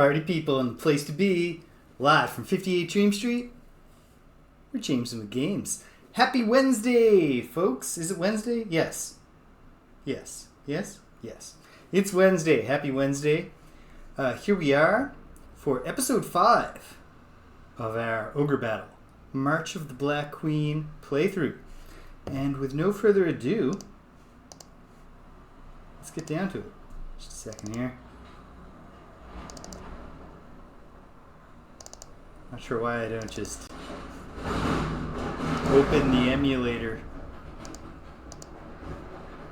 Party people and the place to be. Live from 58 Dream Street. We're James with Games. Happy Wednesday, folks. Is it Wednesday? Yes. Yes. Yes? Yes. It's Wednesday. Happy Wednesday. Here we are for episode 5 of our Ogre Battle. March of the Black Queen playthrough. And with no further ado, let's get down to it. Just a second here. Not sure why I don't just open the emulator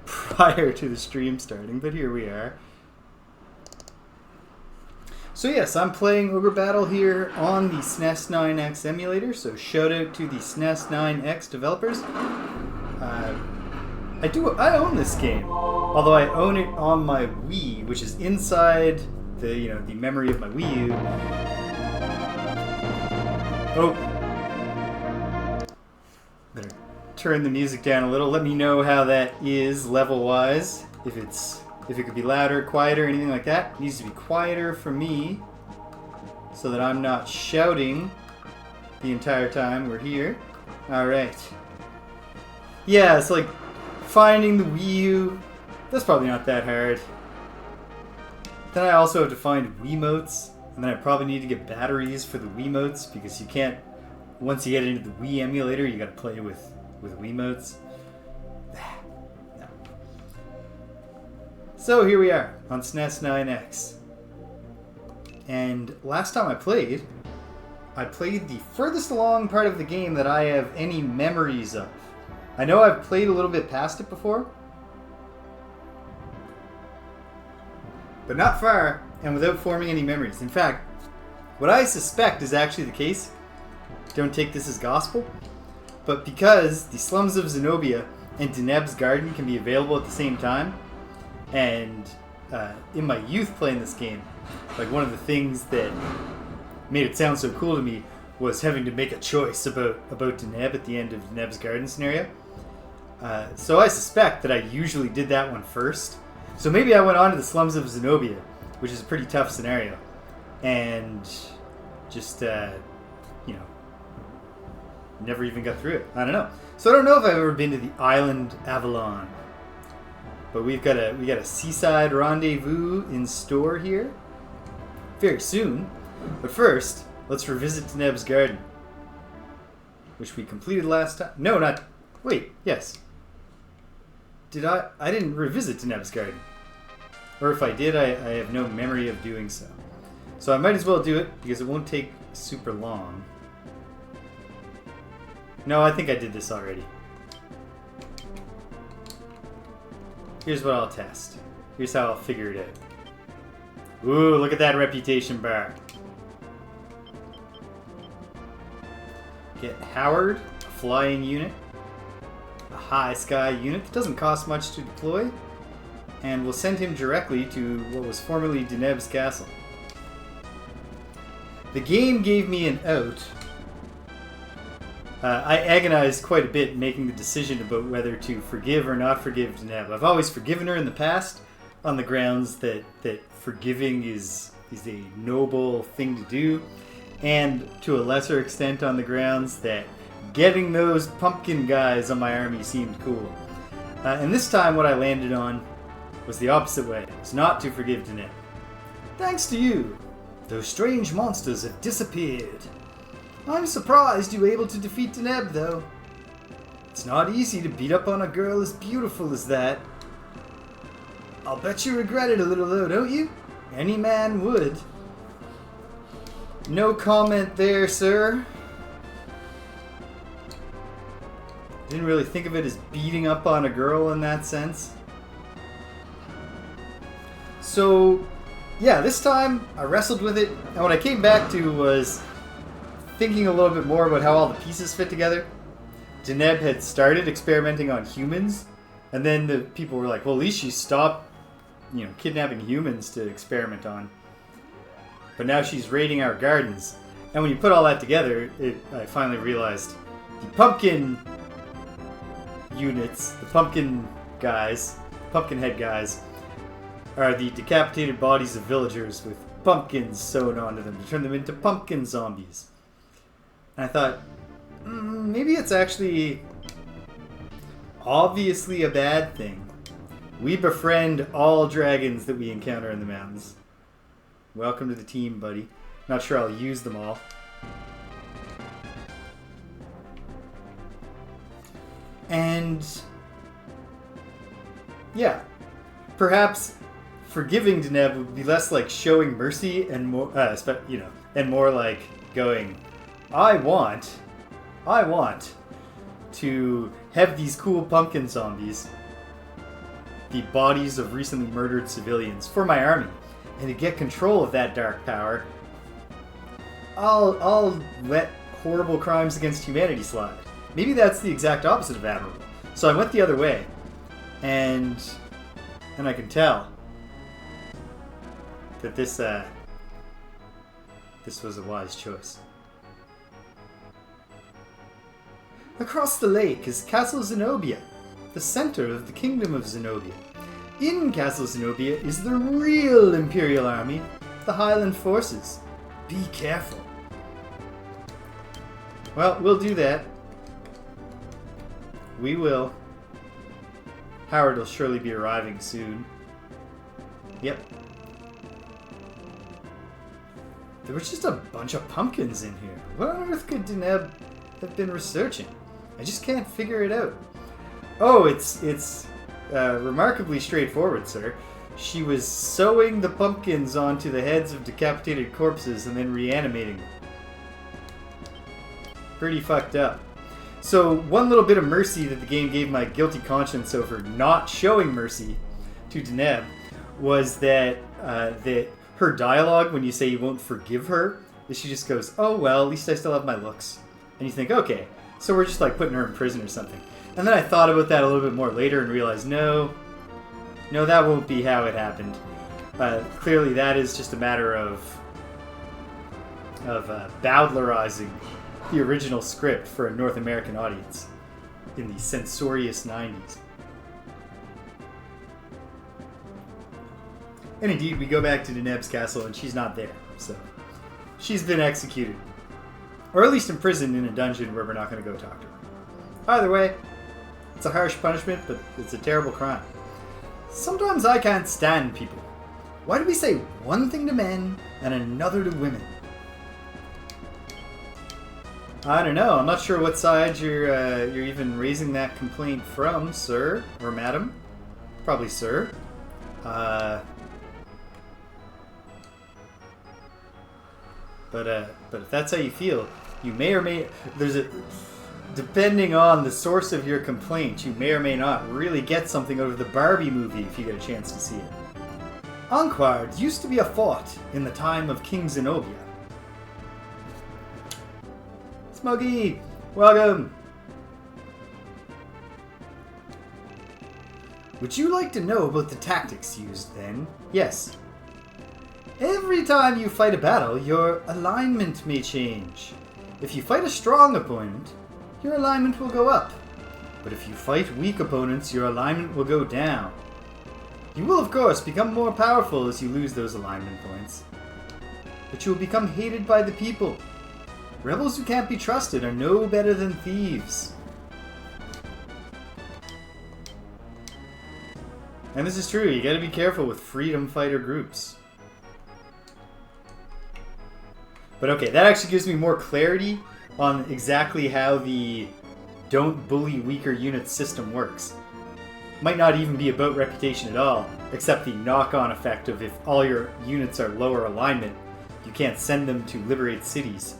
prior to the stream starting, but here we are. So yes, I'm playing Ogre Battle here on the SNES 9X emulator, so shout out to the SNES 9X developers. I own this game, although I own it on my Wii, which is inside the memory of my Wii U. Oh, better turn the music down a little. Let me know how that is level-wise. If it could be louder, quieter, anything like that. It needs to be quieter for me, so that I'm not shouting the entire time we're here. All right. Yeah, it's like finding the Wii U. That's probably not that hard. Then I also have to find Wiimotes. And then I probably need to get batteries for the Wiimotes, because you can't, once you get into the Wii emulator, you gotta play with Wiimotes. No. So here we are on SNES 9X. And last time I played the furthest along part of the game that I have any memories of. I know I've played a little bit past it before, but not far, and without forming any memories. In fact, what I suspect is actually the case, don't take this as gospel, but because the slums of Zenobia and Deneb's garden can be available at the same time, and in my youth playing this game, like one of the things that made it sound so cool to me was having to make a choice about Deneb at the end of Deneb's garden scenario. So I suspect that I usually did that one first. So maybe I went on to the slums of Zenobia, which is a pretty tough scenario, and just, never even got through it. I don't know. So I don't know if I've ever been to the Island Avalon, but we got a Seaside Rendezvous in store here very soon. But first, let's revisit Deneb's garden, which we completed last time. No, not. Wait. Yes. Did I? I didn't revisit Deneb's garden. Or if I did, I have no memory of doing so. So I might as well do it, because it won't take super long. No, I think I did this already. Here's what I'll test. Here's how I'll figure it out. Ooh, look at that reputation bar. Get Howard, a flying unit. A high sky unit that doesn't cost much to deploy. And we'll send him directly to what was formerly Deneb's castle. The game gave me an out. I agonized quite a bit making the decision about whether to forgive or not forgive Deneb. I've always forgiven her in the past on the grounds that forgiving is a noble thing to do, and to a lesser extent on the grounds that getting those pumpkin guys on my army seemed cool. And this time what I landed on was the opposite way. It's not to forgive Deneb. Thanks to you, those strange monsters have disappeared. I'm surprised you were able to defeat Deneb, though. It's not easy to beat up on a girl as beautiful as that. I'll bet you regret it a little, though, don't you? Any man would. No comment there, sir. Didn't really think of it as beating up on a girl in that sense. So, yeah, this time I wrestled with it, and what I came back to was thinking a little bit more about how all the pieces fit together. Deneb had started experimenting on humans, and then the people were like, well, at least she stopped, kidnapping humans to experiment on. But now she's raiding our gardens. And when you put all that together, I finally realized the pumpkin units, the pumpkin guys, pumpkin head guys, are the decapitated bodies of villagers with pumpkins sewn onto them to turn them into pumpkin zombies. And I thought, maybe it's actually obviously a bad thing. We befriend all dragons that we encounter in the mountains. Welcome to the team, buddy. Not sure I'll use them all. And yeah, perhaps forgiving Deneb would be less like showing mercy and more, and more like going, I want to have these cool pumpkin zombies, the bodies of recently murdered civilians, for my army, and to get control of that dark power, I'll let horrible crimes against humanity slide. Maybe that's the exact opposite of admirable. So I went the other way, and I can tell that this was a wise choice. Across the lake is Castle Zenobia, the center of the Kingdom of Zenobia. In Castle Zenobia is the real Imperial Army, the Highland Forces. Be careful. Well, we'll do that. We will. Howard will surely be arriving soon. Yep. There was just a bunch of pumpkins in here. What on earth could Deneb have been researching? I just can't figure it out. Oh, it's remarkably straightforward, sir. She was sewing the pumpkins onto the heads of decapitated corpses and then reanimating them. Pretty fucked up. So one little bit of mercy that the game gave my guilty conscience over not showing mercy to Deneb was that her dialogue, when you say you won't forgive her, is she just goes, oh well, at least I still have my looks. And you think, okay, so we're just like putting her in prison or something. And then I thought about that a little bit more later and realized, no, that won't be how it happened. Clearly that is just a matter of bowdlerizing the original script for a North American audience in the censorious 90s. And indeed, we go back to Deneb's castle and she's not there, so she's been executed. Or at least imprisoned in a dungeon where we're not going to go talk to her. Either way, it's a harsh punishment, but it's a terrible crime. Sometimes I can't stand people. Why do we say one thing to men and another to women? I don't know. I'm not sure what side you're even raising that complaint from, sir or madam. Probably sir. But if that's how you feel, you may or may depending on the source of your complaint, you may or may not really get something out of the Barbie movie if you get a chance to see it. Anquard used to be a fort in the time of King Zenobia. Smuggy, welcome. Would you like to know about the tactics used then? Yes. Every time you fight a battle, your alignment may change. If you fight a strong opponent, your alignment will go up. But if you fight weak opponents, your alignment will go down. You will, of course, become more powerful as you lose those alignment points. But you will become hated by the people. Rebels who can't be trusted are no better than thieves. And this is true, you gotta be careful with freedom fighter groups. But okay, that actually gives me more clarity on exactly how the don't bully weaker units system works. Might not even be about reputation at all, except the knock-on effect of if all your units are lower alignment, you can't send them to liberate cities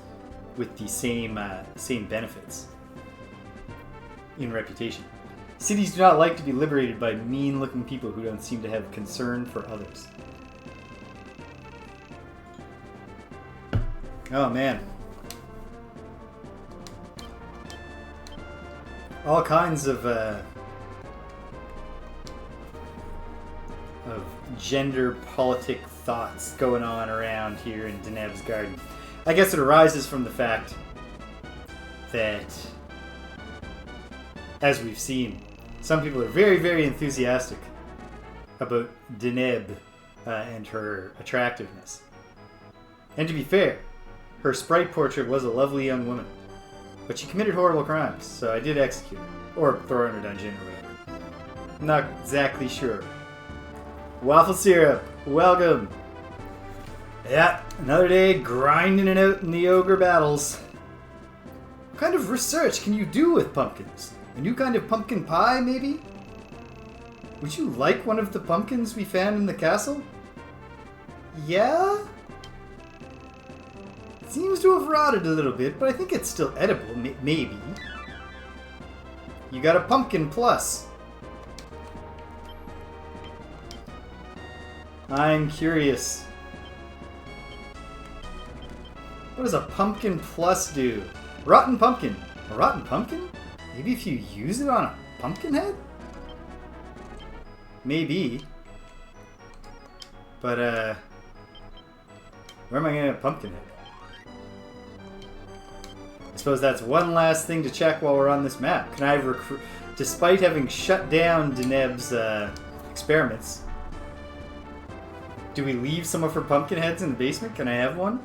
with the same benefits in reputation. Cities do not like to be liberated by mean-looking people who don't seem to have concern for others. Oh man. All kinds of gender politic thoughts going on around here in Deneb's garden. I guess it arises from the fact that, as we've seen, some people are very, very enthusiastic about Deneb and her attractiveness. And to be fair, her sprite portrait was a lovely young woman. But she committed horrible crimes, so I did execute her. Or throw her in a dungeon or whatever. I'm not exactly sure. Waffle Syrup, welcome! Yeah, another day grinding it out in the ogre battles. What kind of research can you do with pumpkins? A new kind of pumpkin pie, maybe? Would you like one of the pumpkins we found in the castle? Yeah? It seems to have rotted a little bit, but I think it's still edible, maybe. You got a pumpkin plus. I'm curious. What does a pumpkin plus do? Rotten pumpkin. A rotten pumpkin? Maybe if you use it on a pumpkin head? Maybe. But, where am I getting a pumpkin head? I suppose that's one last thing to check while we're on this map. Can I recruit... Despite having shut down Deneb's, experiments, do we leave some of her pumpkin heads in the basement? Can I have one?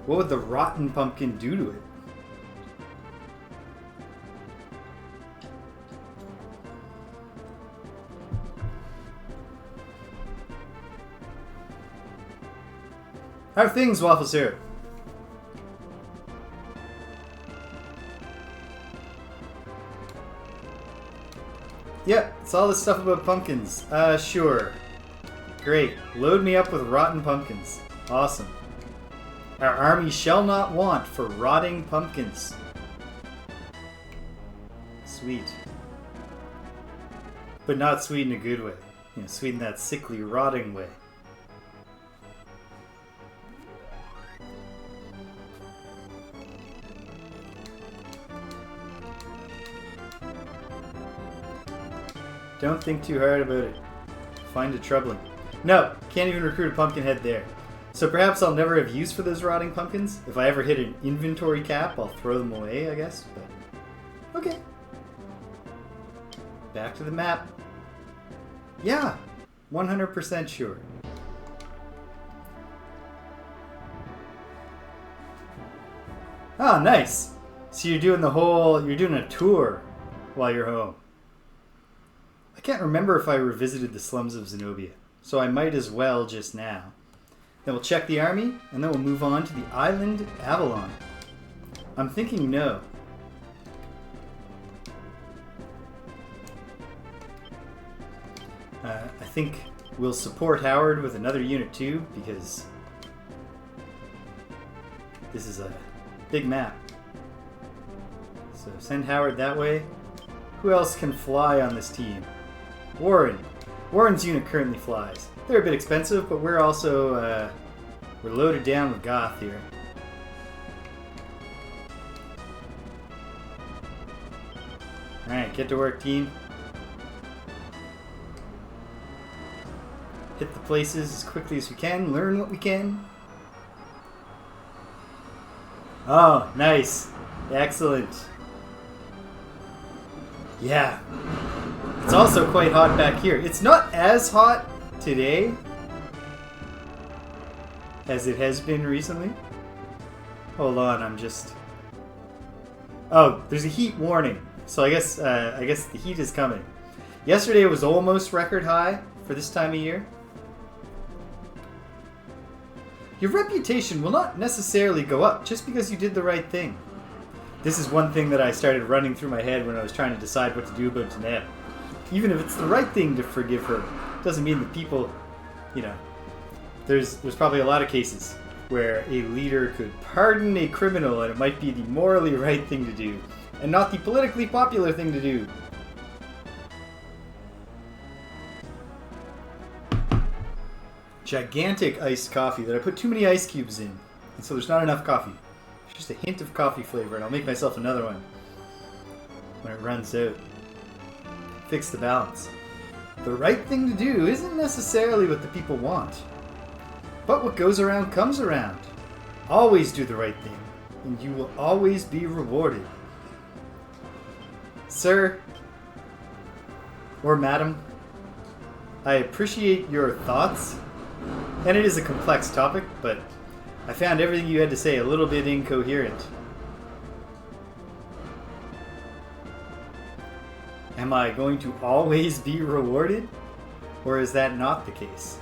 What would the rotten pumpkin do to it? How are things, Waffle Syrup? Yep, it's all this stuff about pumpkins. Sure. Great. Load me up with rotten pumpkins. Awesome. Our army shall not want for rotting pumpkins. Sweet. But not sweet in a good way. You know, sweet in that sickly, rotting way. Don't think too hard about it. Find it troubling. No, can't even recruit a pumpkin head there. So perhaps I'll never have use for those rotting pumpkins. If I ever hit an inventory cap, I'll throw them away, I guess. But okay. Back to the map. Yeah, 100% sure. Ah, nice. So you're doing a tour while you're home. I can't remember if I revisited the slums of Zenobia, so I might as well just now. Then we'll check the army, and then we'll move on to the Island Avalon. I'm thinking no. I think we'll support Howard with another unit too, because this is a big map. So send Howard that way. Who else can fly on this team? Warren. Warren's unit currently flies. They're a bit expensive, but we're also we're loaded down with Goth here. Alright, get to work, team. Hit the places as quickly as we can, learn what we can. Oh, nice. Excellent. Yeah. It's also quite hot back here. It's not as hot today as it has been recently. Hold on, I'm just... Oh, there's a heat warning. So I guess the heat is coming. Yesterday was almost record high for this time of year. Your reputation will not necessarily go up just because you did the right thing. This is one thing that I started running through my head when I was trying to decide what to do about Deneb. Even if it's the right thing to forgive her, doesn't mean that people, you know, there's probably a lot of cases where a leader could pardon a criminal and it might be the morally right thing to do, and not the politically popular thing to do. Gigantic iced coffee that I put too many ice cubes in, and so there's not enough coffee. Just a hint of coffee flavor, and I'll make myself another one when it runs out. Fix the balance. The right thing to do isn't necessarily what the people want, but what goes around comes around. Always do the right thing, and you will always be rewarded. Sir, or madam, I appreciate your thoughts, and it is a complex topic, but I found everything you had to say a little bit incoherent. Am I going to always be rewarded? Or is that not the case?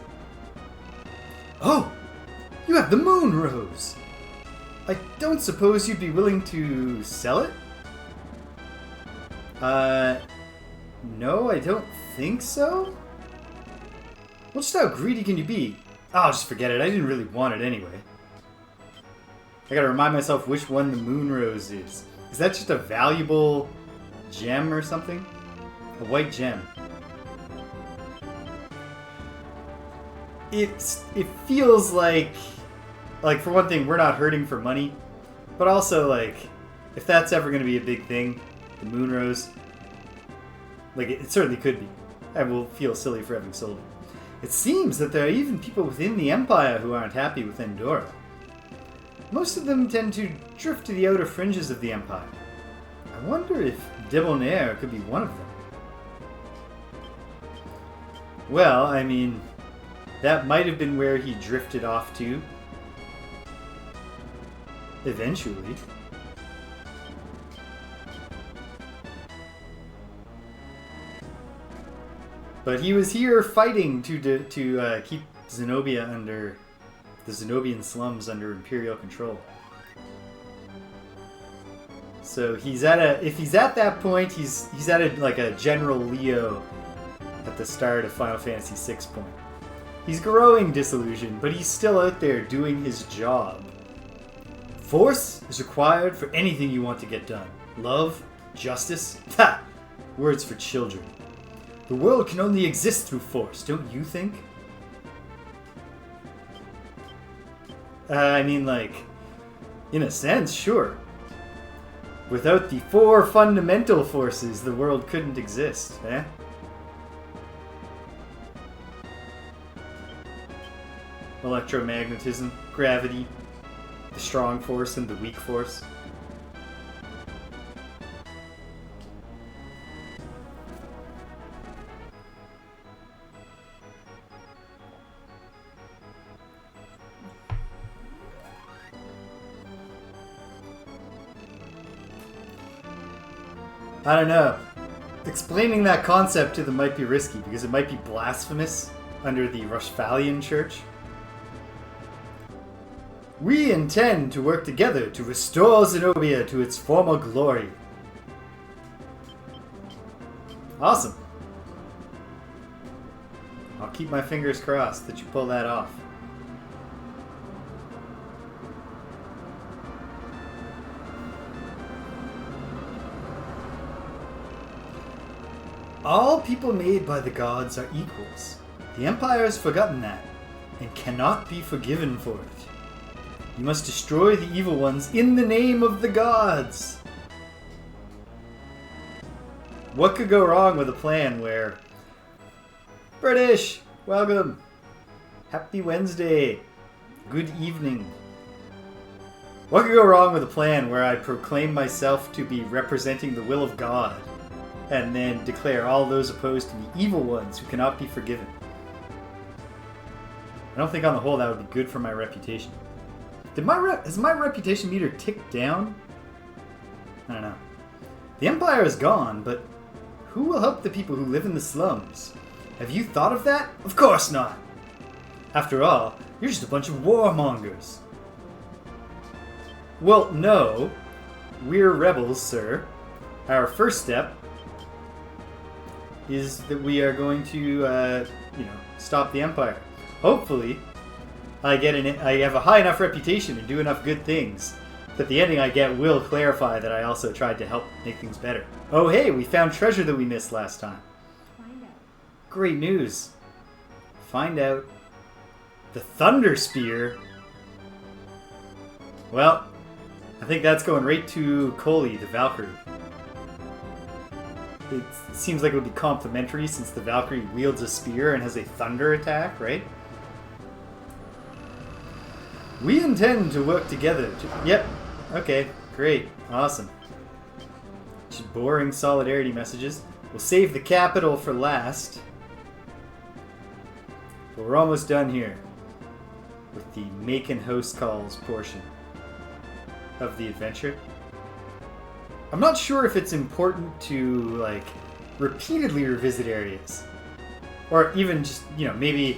Oh! You have the moon rose! I don't suppose you'd be willing to sell it? No, I don't think so? Well, just how greedy can you be? Oh, just forget it. I didn't really want it anyway. I gotta remind myself which one the moon rose is. Is that just a valuable gem or something? A white gem. It feels like for one thing, we're not hurting for money, but also like, if that's ever going to be a big thing, the moon rose, like it certainly could be. I will feel silly for having sold it. It seems that there are even people within the Empire who aren't happy with Endora. Most of them tend to drift to the outer fringes of the Empire. I wonder if Debonair could be one of them. Well, I mean, that might have been where he drifted off to. Eventually. But he was here fighting to keep Zenobia under the Zenobian slums under Imperial control. So he's if he's at that point, he's at like a General Leo at the start of Final Fantasy VI point. He's growing disillusioned, but he's still out there doing his job. Force is required for anything you want to get done. Love, justice, ha! Words for children. The world can only exist through force, don't you think? I mean, like, in a sense, sure. Without the 4 fundamental forces, the world couldn't exist, eh? Electromagnetism, gravity, the strong force and the weak force. I don't know. Explaining that concept to them might be risky because it might be blasphemous under the Rushvalian Church. We intend to work together to restore Zenobia to its former glory. Awesome. I'll keep my fingers crossed that you pull that off. All people made by the gods are equals. The Empire has forgotten that, and cannot be forgiven for it. You must destroy the evil ones in the name of the gods! What could go wrong with a plan where... British! Welcome! Happy Wednesday! Good evening! What could go wrong with a plan where I proclaim myself to be representing the will of God, and then declare all those opposed to be evil ones who cannot be forgiven? I don't think on the whole that would be good for my reputation. Has my reputation meter ticked down? I don't know. The Empire is gone, but who will help the people who live in the slums? Have you thought of that? Of course not! After all, you're just a bunch of warmongers. Well, no. We're rebels, sir. Our first step is that we are going to, stop the Empire. Hopefully, I have a high enough reputation and do enough good things that the ending I get will clarify that I also tried to help make things better. Oh hey, we found treasure that we missed last time. Find out. Great news. Find out. The Thunder Spear. Well, I think that's going right to Koli, the Valkyrie. It seems like it would be complementary since the Valkyrie wields a spear and has a thunder attack, right? We intend to work together to... Yep. Okay. Great. Awesome. Just boring solidarity messages. We'll save the capital for last. But we're almost done here. with the make and host calls portion of the adventure. I'm not sure if it's important to, like, repeatedly revisit areas. Or even just, you know, maybe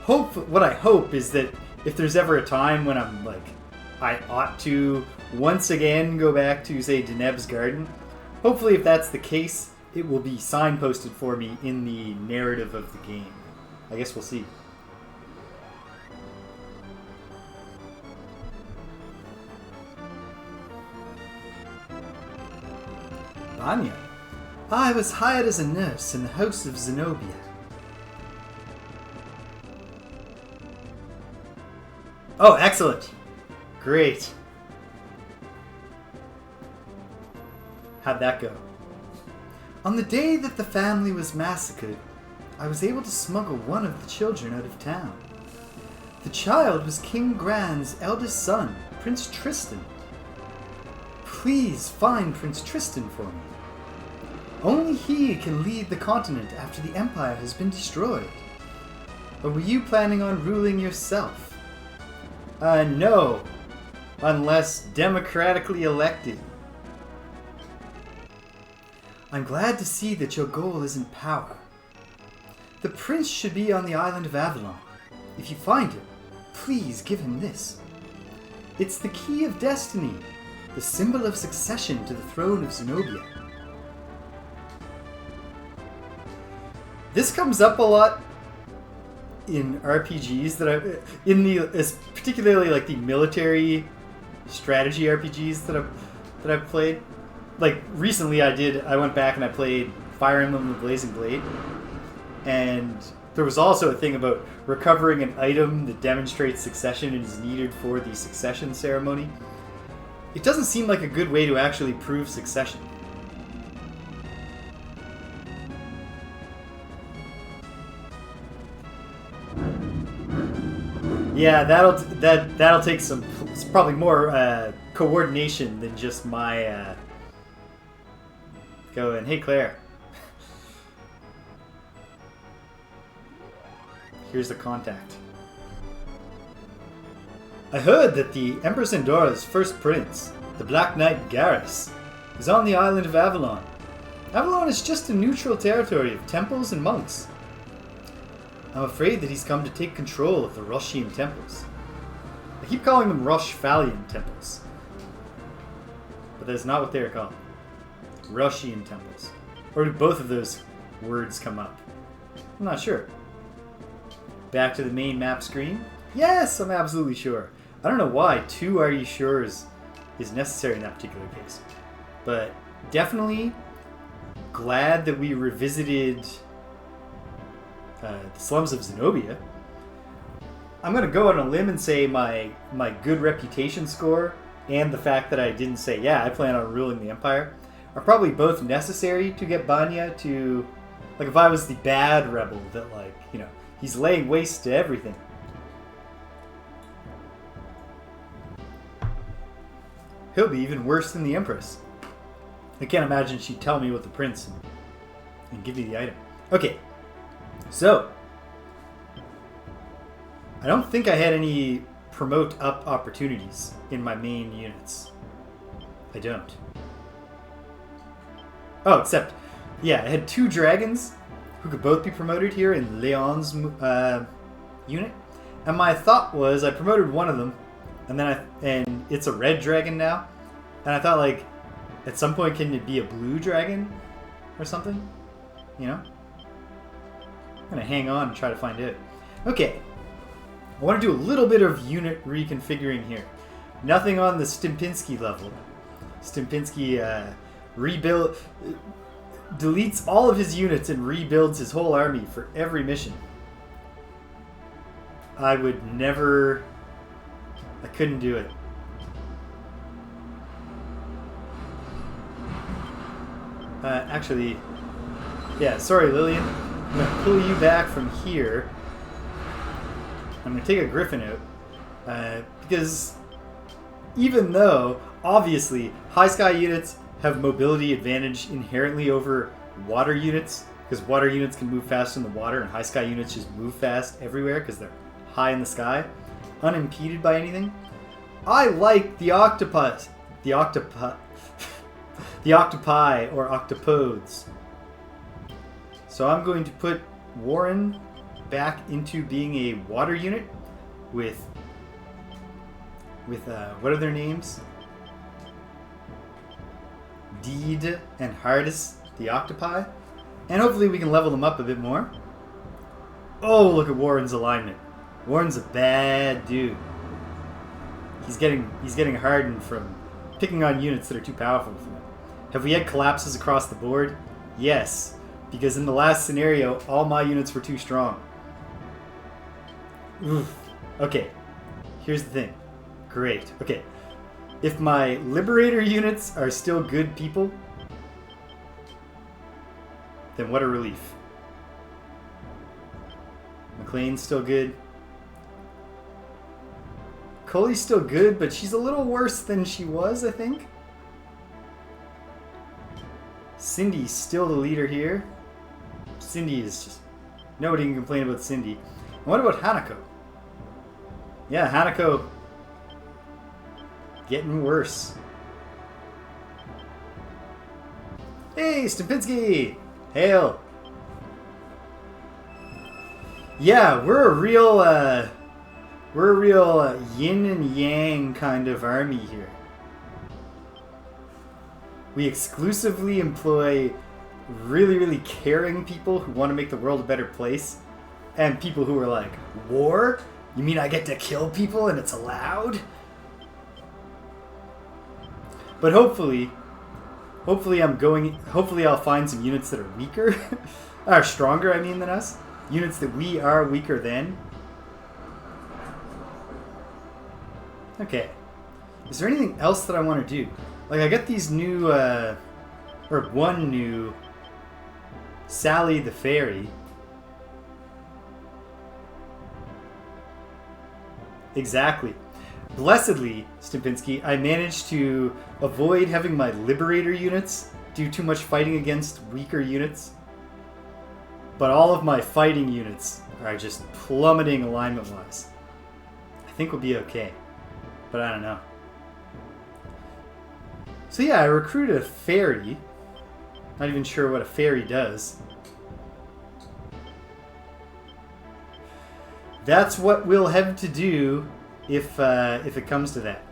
what I hope is that if there's ever a time when I'm, like, I ought to once again go back to, say, Deneb's garden, hopefully if that's the case, it will be signposted for me in the narrative of the game. I guess we'll see. Anya. I was hired as a nurse in the house of Zenobia. Oh, excellent. Great. How'd that go? On the day that the family was massacred, I was able to smuggle one of the children out of town. The child was King Gran's eldest son, Prince Tristan. Please find Prince Tristan for me. Only he can lead the continent after the Empire has been destroyed. Or were you planning on ruling yourself? No. Unless democratically elected. I'm glad to see that your goal isn't power. The prince should be on the Island of Avalon. If you find him, please give him this. It's the key of destiny, the symbol of succession to the throne of Zenobia. This comes up a lot in RPGs particularly like the military strategy RPGs that I've played. Like recently, I went back and I played Fire Emblem: The Blazing Blade, and there was also a thing about recovering an item that demonstrates succession and is needed for the succession ceremony. It doesn't seem like a good way to actually prove succession. Yeah, that'll take some. It's probably more coordination than just my going. Hey, Claire. Here's the contact. I heard that the Empress Endora's first prince, the Black Knight Garrus, is on the island of Avalon. Avalon is just a neutral territory of temples and monks. I'm afraid that he's come to take control of the Roshian temples. I keep calling them Roshfalian temples, but that's not what they're called. Roshian temples. Or do both of those words come up? I'm not sure. Back to the main map screen? Yes, I'm absolutely sure. I don't know why 2 are you sure is necessary in that particular case. But definitely glad that we revisited the slums of Zenobia. I'm going to go on a limb and say my good reputation score and the fact that I didn't say, yeah, I plan on ruling the Empire, are probably both necessary to get Banya to, like, if I was the bad rebel that, like, you know, he's laying waste to everything. He'll be even worse than the Empress. I can't imagine she'd tell me what the prince and give me the item. Okay, so I don't think I had any promote up opportunities in my main units. I don't. Oh, except, yeah, I had 2 dragons who could both be promoted here in Leon's unit. And my thought was I promoted one of them, and it's a red dragon now. And I thought, like, at some point, can it be a blue dragon or something? You know? I'm going to hang on and try to find it. Okay. I want to do a little bit of unit reconfiguring here. Nothing on the Stimpinski level. Stimpinski deletes all of his units and rebuilds his whole army for every mission. I would never... I couldn't do it. Actually, yeah, sorry, Lillian. I'm going to pull you back from here. I'm going to take a Griffin out. Because even though, obviously, high sky units have mobility advantage inherently over water units, because water units can move fast in the water, and high sky units just move fast everywhere because they're high in the sky. unimpeded by anything. I like the octopus. The octopi or octopodes. So I'm going to put Warren back into being a water unit with what are their names? Deed and Hardis, the octopi. And hopefully we can level them up a bit more. Oh, look at Warren's alignment. Warren's a bad dude. He's getting hardened from picking on units that are too powerful for him. Have we had collapses across the board? Yes, because in the last scenario, all my units were too strong. Oof. Okay, here's the thing. Great. Okay, if my Liberator units are still good people, then what a relief. McLean's still good. Coley's still good, but she's a little worse than she was, I think. Cindy's still the leader here. Cindy is just... Nobody can complain about Cindy. And what about Hanako? Yeah, Hanako... Getting worse. Hey, Stempinski! Hail! Yeah, we're a real yin and yang kind of army here. We exclusively employ really, really caring people who want to make the world a better place, and people who are like, war? You mean I get to kill people and it's allowed? But hopefully I'll find some units that are weaker, are stronger, I mean, than us. Units that we are weaker than. Okay. Is there anything else that I want to do? Like, I got these new, or one new Sally the Fairy. Exactly. Blessedly, Stempinski, I managed to avoid having my Liberator units do too much fighting against weaker units. But all of my fighting units are just plummeting alignment-wise. I think we'll be okay. But I don't know. So yeah, I recruited a fairy. Not even sure what a fairy does. That's what we'll have to do if it comes to that.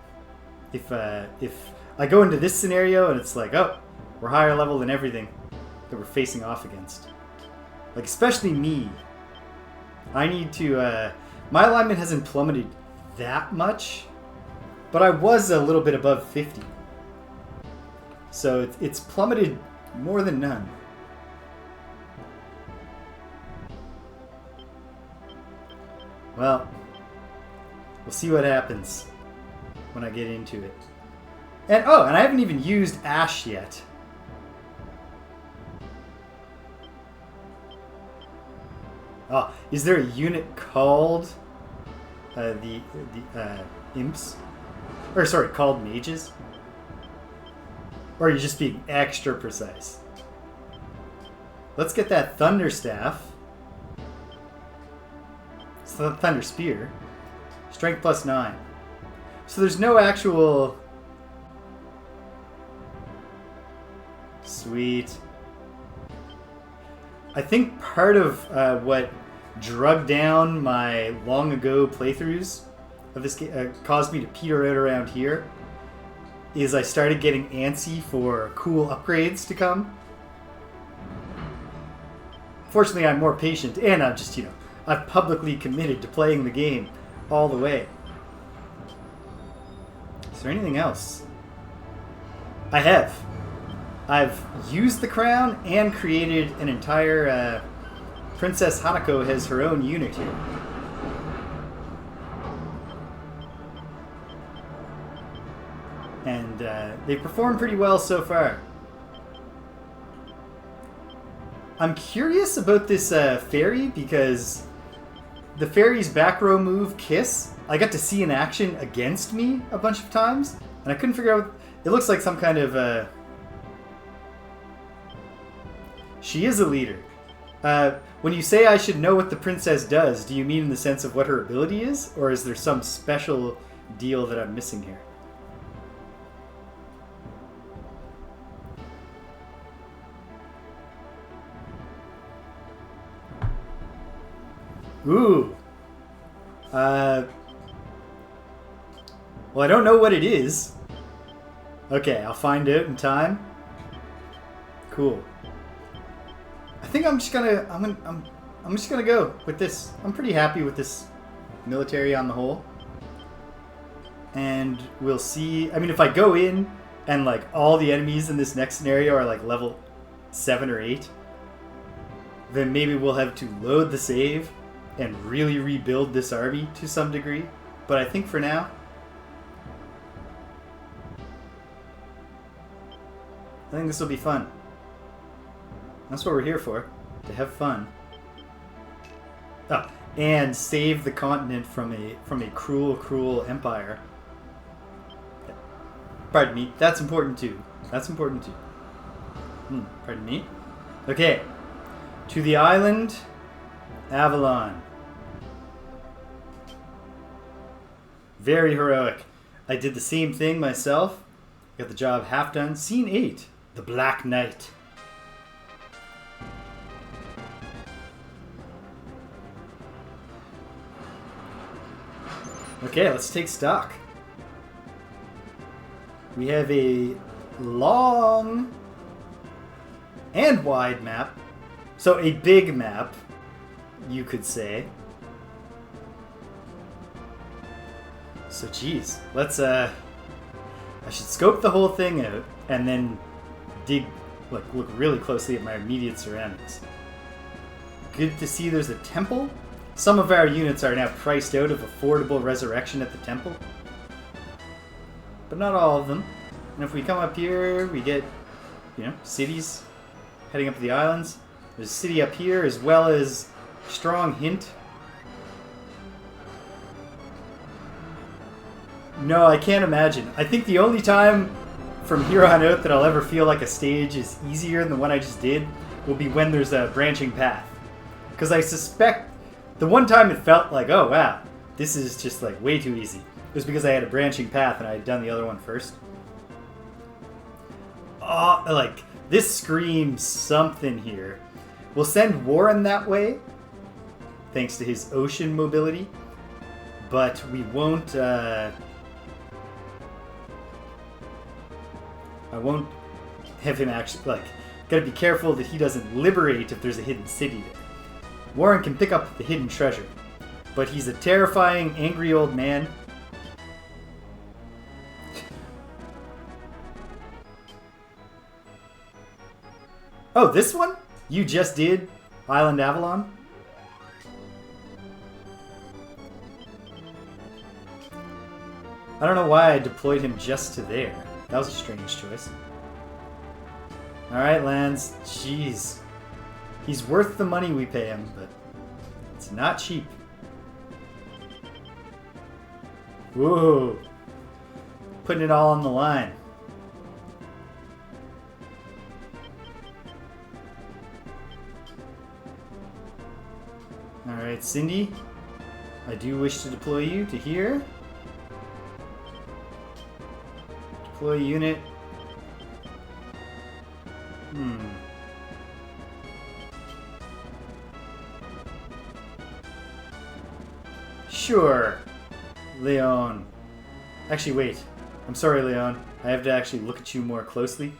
If I go into this scenario and it's like, oh, we're higher level than everything that we're facing off against. Like, especially me. I need to... my alignment hasn't plummeted that much, but I was a little bit above 50. So it's plummeted more than none. Well, we'll see what happens when I get into it. And oh, and I haven't even used Ash yet. Oh, is there a unit called the imps? Or sorry, called mages? Or are you just being extra precise? Let's get that Thunder Staff. It's the Thunder Spear. Strength +9. So there's no actual... Sweet. I think part of what drugged down my long ago playthroughs of this game, caused me to peter out around here, is I started getting antsy for cool upgrades to come. Fortunately, I'm more patient, and I'm just, I've publicly committed to playing the game all the way. Is there anything else? I have. I've used the crown and created an entire... Princess Hanako has her own unit here. And they performed pretty well so far. I'm curious about this fairy because the fairy's back row move, Kiss, I got to see in action against me a bunch of times, and I couldn't figure out... It looks like some kind of... She is a leader. When you say I should know what the princess does, do you mean in the sense of what her ability is? Or is there some special deal that I'm missing here? Ooh. Well, I don't know what it is. Okay, I'll find out in time. Cool. I think I'm just gonna I'm just gonna go with this. I'm pretty happy with this military on the whole. And we'll see. I mean, if I go in and like all the enemies in this next scenario are like level 7 or 8, then maybe we'll have to load the save and really rebuild this army to some degree. But I think for now, I think this will be fun. That's what we're here for, to have fun. Oh, and save the continent from a cruel, cruel empire. Pardon me. That's important too. That's important too. Pardon me. Okay. To the Island Avalon. Very heroic. I did the same thing myself. Got the job half done. Scene 8. The Black Knight. Okay, let's take stock. We have a long and wide map. So a big map, you could say. So geez, let's I should scope the whole thing out and then look really closely at my immediate surroundings. Good to see there's a temple. Some of our units are now priced out of affordable resurrection at the temple. But not all of them. And if we come up here, we get, cities heading up to the islands. There's a city up here as well as strong hint. No, I can't imagine. I think the only time from here on out that I'll ever feel like a stage is easier than the one I just did will be when there's a branching path. Because I suspect the one time it felt like, oh wow, this is just like way too easy. It was because I had a branching path and I had done the other one first. Oh, like, this screams something here. We'll send Warren that way, thanks to his ocean mobility. But we won't, I won't have him actually, like, gotta be careful that he doesn't liberate if there's a hidden city there. Warren can pick up the hidden treasure, but he's a terrifying, angry old man. Oh, this one? You just did Island Avalon? I don't know why I deployed him just to there. That was a strange choice. Alright, Lance. Jeez. He's worth the money we pay him, but it's not cheap. Whoa. Putting it all on the line. Alright, Cindy. I do wish to deploy you to here. Deploy unit. Sure, Leon. Actually, wait. I'm sorry, Leon. I have to actually look at you more closely.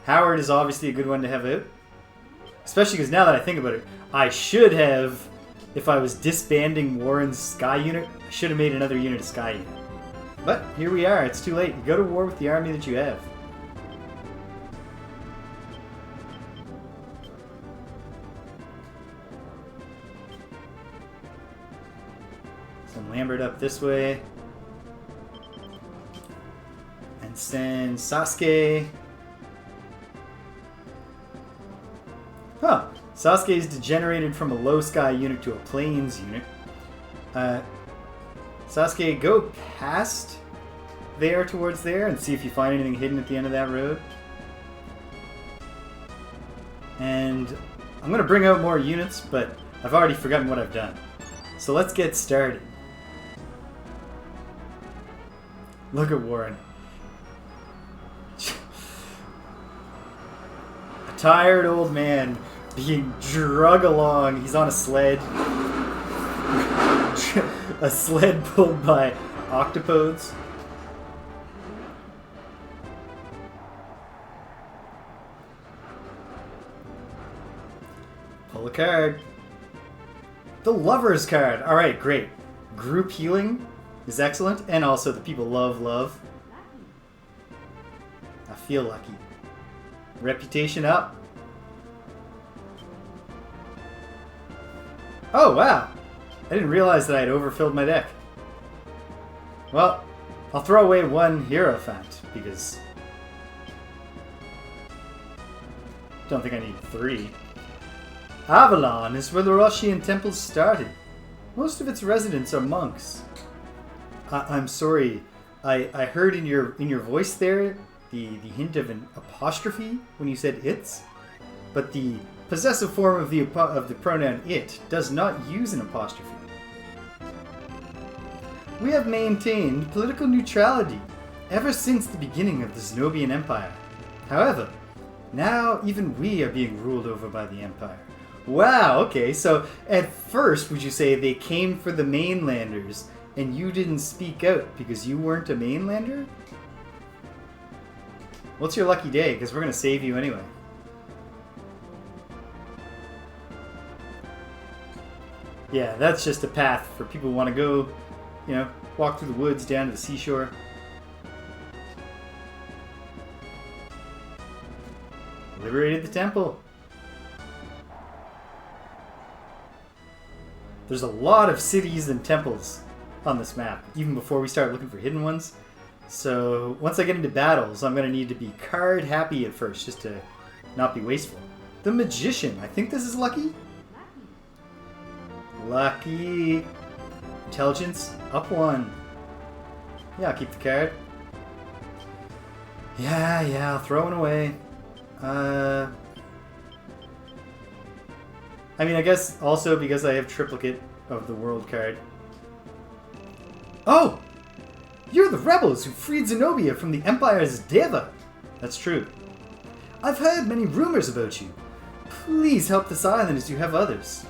Howard is obviously a good one to have out. Especially because now that I think about it, I should have, if I was disbanding Warren's Sky unit, I should have made another unit of Sky unit. But here we are. It's too late. You go to war with the army that you have. Send Lambert up this way. And send Sasuke. Huh. Sasuke's degenerated from a low sky unit to a plains unit. Sasuke, go past there towards there and see if you find anything hidden at the end of that road. And I'm going to bring out more units, but I've already forgotten what I've done. So let's get started. Look at Warren. A tired old man being drug along. He's on a sled. A sled pulled by octopodes. Pull a card. The Lover's card. Alright, great. Group healing is excellent. And also the people love love. I feel lucky. Reputation up. Oh, wow. I didn't realize that I had overfilled my deck. Well, I'll throw away one Hierophant because don't think I need 3. Avalon is where the Roshian temples started. Most of its residents are monks. I'm sorry. I heard in your voice there the hint of an apostrophe when you said it's, but the possessive form of the pronoun it does not use an apostrophe. We have maintained political neutrality ever since the beginning of the Zenobian Empire. However, now even we are being ruled over by the Empire. Wow, okay, so at first would you say they came for the mainlanders and you didn't speak out because you weren't a mainlander? What's your lucky day? Because we're going to save you anyway. Yeah, that's just a path for people who want to go, you know, walk through the woods down to the seashore. Liberated the temple. There's a lot of cities and temples on this map, even before we start looking for hidden ones. So once I get into battles, I'm going to need to be card happy at first, just to not be wasteful. The Magician. I think this is lucky. Lucky. Intelligence, up 1. Yeah, I'll keep the card. Yeah, I'll throw it away. I mean, I guess also because I have triplicate of the world card. Oh! You're the rebels who freed Zenobia from the Empire's Deva. That's true. I've heard many rumors about you. Please help this island as you have others.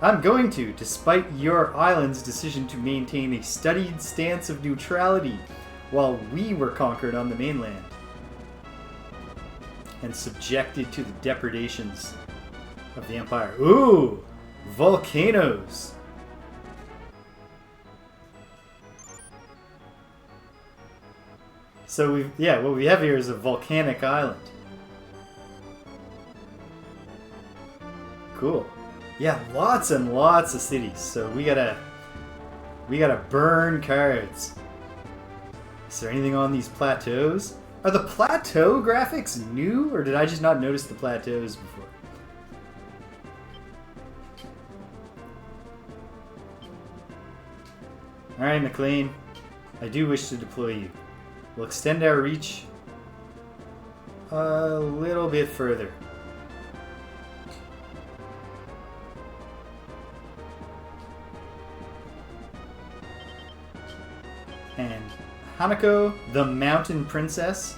I'm going to, despite your island's decision to maintain a studied stance of neutrality while we were conquered on the mainland and subjected to the depredations of the Empire. Ooh! Volcanoes! So what we have here is a volcanic island. Cool. Yeah, lots and lots of cities. So we gotta burn cards. Is there anything on these plateaus? Are the plateau graphics new, or did I just not notice the plateaus before? Alright, McLean. I do wish to deploy you. We'll extend our reach a little bit further. And Hanako, the Mountain Princess.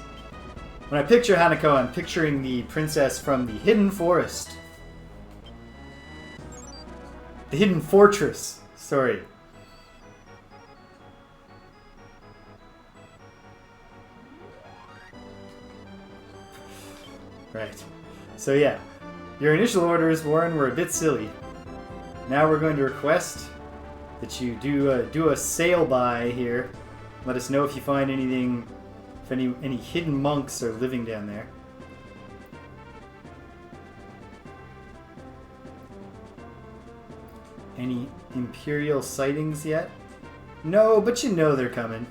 When I picture Hanako, I'm picturing the princess from the Hidden Forest. The Hidden Fortress. Sorry. Right. So yeah, your initial orders, Warren, were a bit silly. Now we're going to request that you do a sail by here. Let us know if you find anything, if any hidden monks are living down there. Any Imperial sightings yet? No, but you know they're coming.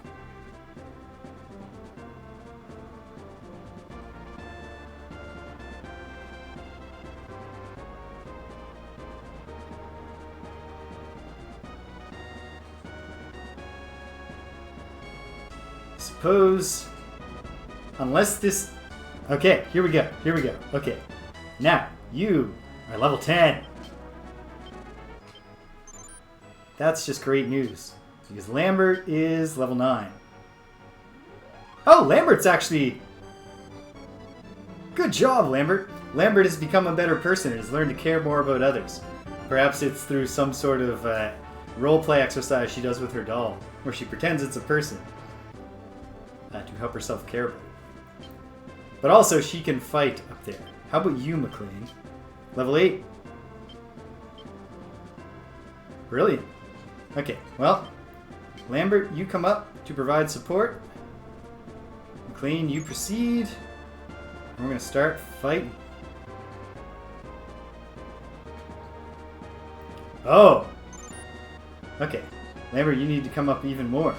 Suppose, unless this... Okay, here we go. Okay. Now, You are level 10. That's just great news. Because Lambert is level 9. Oh, Lambert's actually... Good job, Lambert. Lambert has become a better person and has learned to care more about others. Perhaps it's through some sort of roleplay exercise she does with her doll, where she pretends it's a person to help herself care about it. But also, she can fight up there. How about you, McLean? Level 8. Brilliant. Okay, well, Lambert, you come up to provide support. McLean, you proceed. And we're going to start fighting. Oh! Okay. Lambert, you need to come up even more.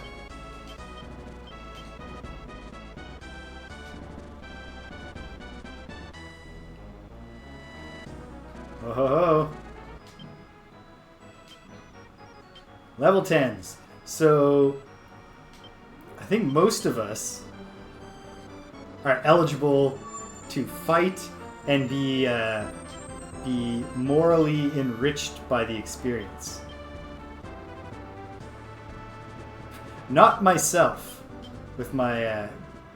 Oh ho ho! Level 10s. So, I think most of us are eligible to fight and be morally enriched by the experience. Not myself, with my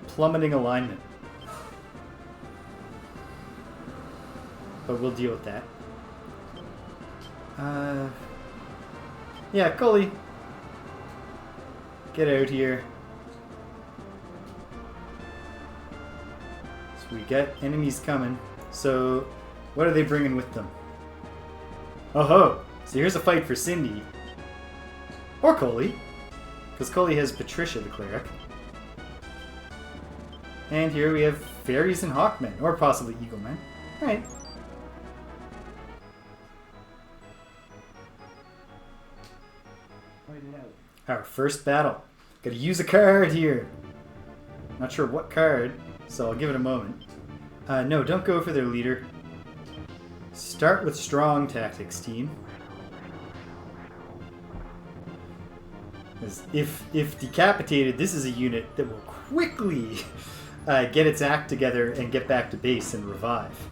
plummeting alignment. But we'll deal with that. Yeah, Cully. Get out here. So we got enemies coming. So, what are they bringing with them? Oh ho! So here's a fight for Cindy. Or Coley. Because Coley has Patricia the cleric. And here we have fairies and hawkmen. Or possibly eaglemen. Alright. Our first battle. Gotta use a card here. Not sure what card, so I'll give it a moment. No, don't go for their leader. Start with strong tactics, team. Because if decapitated, this is a unit that will quickly get its act together and get back to base and revive.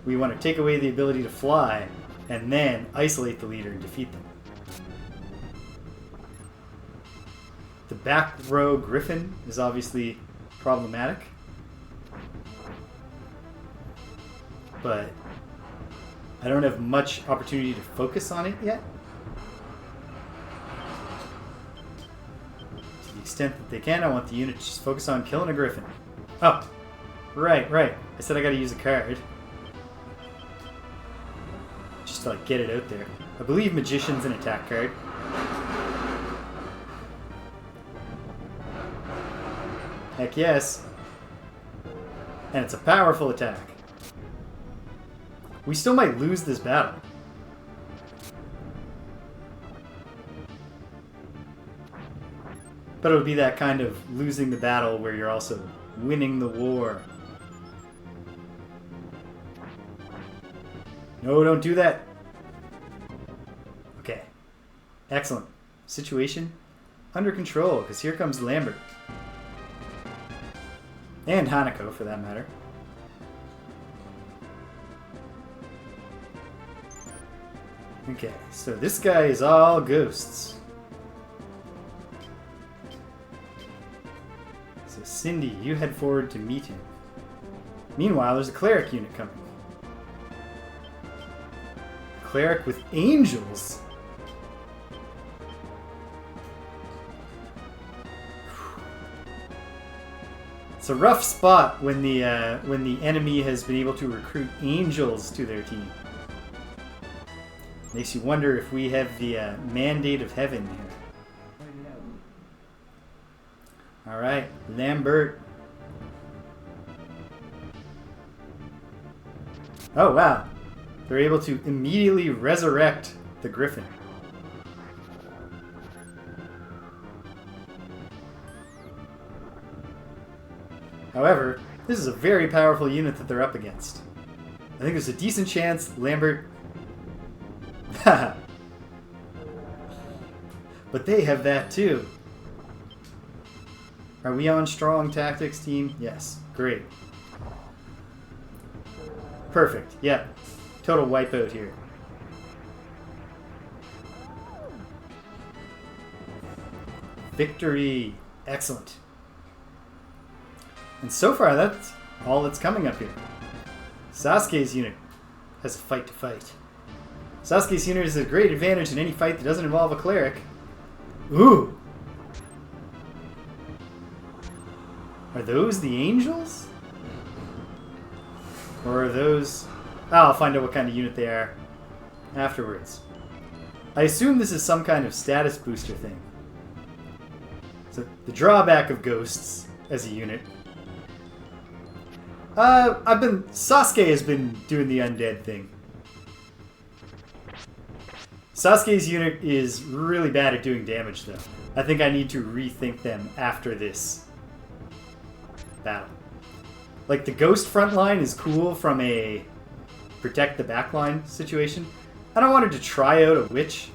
We want to take away the ability to fly and then isolate the leader and defeat them. The back row griffin is obviously problematic. But I don't have much opportunity to focus on it yet. To the extent that they can, I want the unit to just focus on killing a griffin. Oh, right. I said I gotta use a card. Just to like get it out there. I believe Magician's an attack card. Heck yes. And it's a powerful attack. We still might lose this battle. But it would be that kind of losing the battle where you're also winning the war. No, don't do that. Okay. Excellent. Situation under control, because here comes Lambert. And Hanako, for that matter. Okay, so this guy is all ghosts. So Cindy, you head forward to meet him. Meanwhile, there's a cleric unit coming. Cleric with angels? It's a rough spot when the enemy has been able to recruit angels to their team. Makes you wonder if we have the mandate of heaven here. All right, Lambert. Oh wow, they're able to immediately resurrect the griffin. However, this is a very powerful unit that they're up against. I think there's a decent chance Lambert... But they have that too. Are we on strong tactics, team? Yes. Great. Perfect. Yeah. Total wipeout here. Victory. Excellent. And so far, that's all that's coming up here. Sasuke's unit has a fight to fight. Sasuke's unit is a great advantage in any fight that doesn't involve a cleric. Ooh! Are those the angels? Or are those... Oh, I'll find out what kind of unit they are afterwards. I assume this is some kind of status booster thing. So, the drawback of ghosts as a unit... Sasuke has been doing the undead thing. Sasuke's unit is really bad at doing damage, though. I think I need to rethink them after this battle. Like, the ghost front line is cool from a protect the backline situation. I don't want her to try out a witch.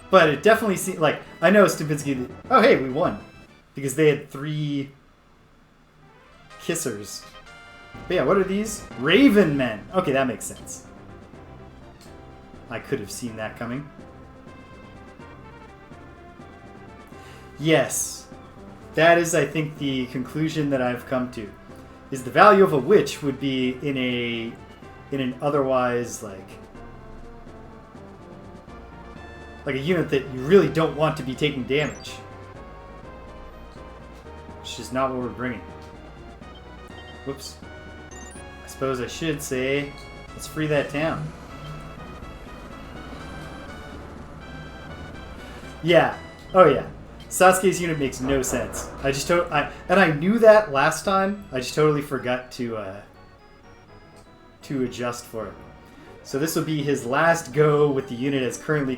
But it definitely seems like, I know Stupinski. Oh, hey, we won. Because they had 3 kissers. But yeah, what are these? Raven men. Okay, that makes sense. I could have seen that coming. Yes. That is, I think, the conclusion that I've come to. Is the value of a witch would be in an otherwise, like a unit that you really don't want to be taking damage. Which is not what we're bringing. Whoops. I suppose I should say, let's free that town. Yeah. Oh yeah. Sasuke's unit makes no sense. And I knew that last time. I just totally forgot to adjust for it. So this will be his last go with the unit as currently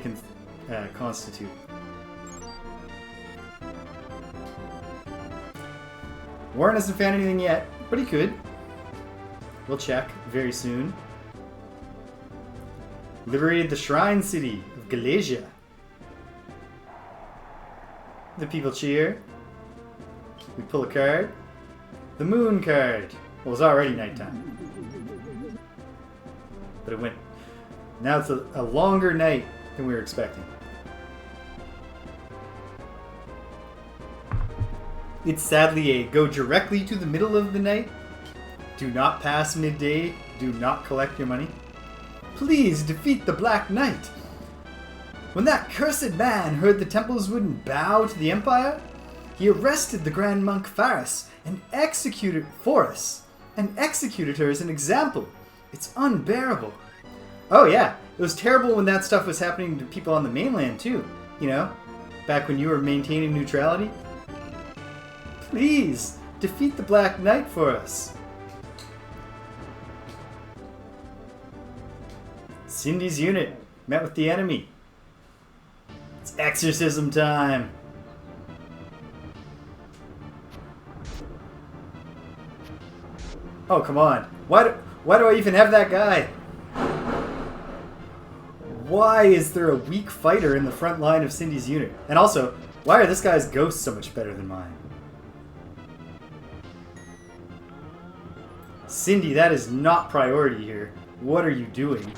constituted. Warren hasn't found anything yet, but he could. We'll check very soon. Liberated the Shrine City of Galatia. The people cheer. We pull a card. The moon card. Well, it's already nighttime. But it went... Now it's a longer night than we were expecting. It's sadly a go directly to the middle of the night. Do not pass midday. Do not collect your money. Please defeat the Black Knight. When that cursed man heard the temples wouldn't bow to the Empire, he arrested the Grand Monk Faris and executed her as an example. It's unbearable. Oh yeah, it was terrible when that stuff was happening to people on the mainland too. You know, back when you were maintaining neutrality. Please, defeat the Black Knight for us. Cindy's unit met with the enemy. It's exorcism time. Oh, come on. Why do I even have that guy? Why is there a weak fighter in the front line of Cindy's unit? And also, why are this guy's ghosts so much better than mine? Cindy, that is not priority here. What are you doing?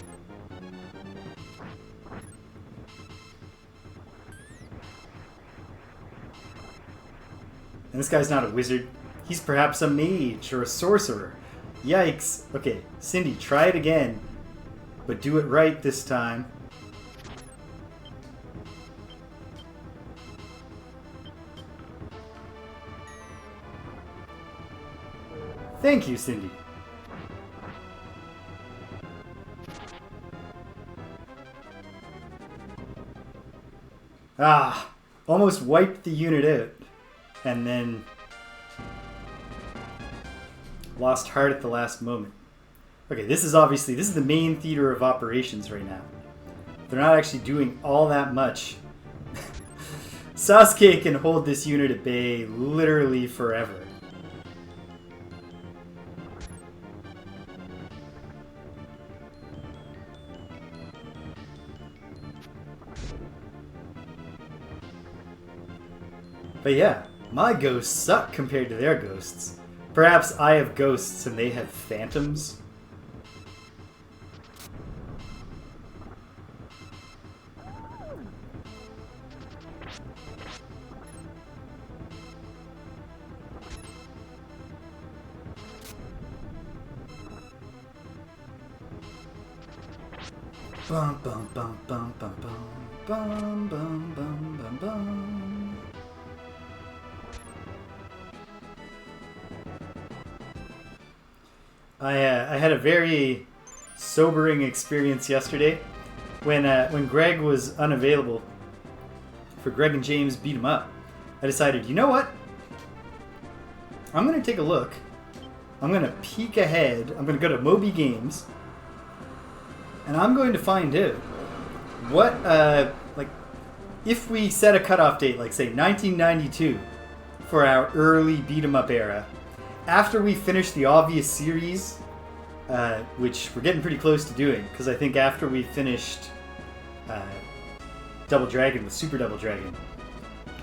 And this guy's not a wizard. He's perhaps a mage or a sorcerer. Yikes. Okay, Cindy, try it again. But do it right this time. Thank you, Cindy. Ah, almost wiped the unit out. And then lost heart at the last moment. Okay, this is the main theater of operations right now. They're not actually doing all that much. Sasuke can hold this unit at bay literally forever. But yeah, My ghosts suck compared to their ghosts. Perhaps I have ghosts and they have phantoms. Bum bum bum bum bum bum bum bum bum bum bum. I had a very sobering experience yesterday when Greg was unavailable for Greg and James Beat 'em Up. I decided, you know what? I'm going to take a look. I'm going to peek ahead. I'm going to go to Moby Games. And I'm going to find out what, if we set a cutoff date, like say 1992, for our early beat 'em up era, after we finish the obvious series, which we're getting pretty close to doing, because I think after we finished Double Dragon with Super Double Dragon,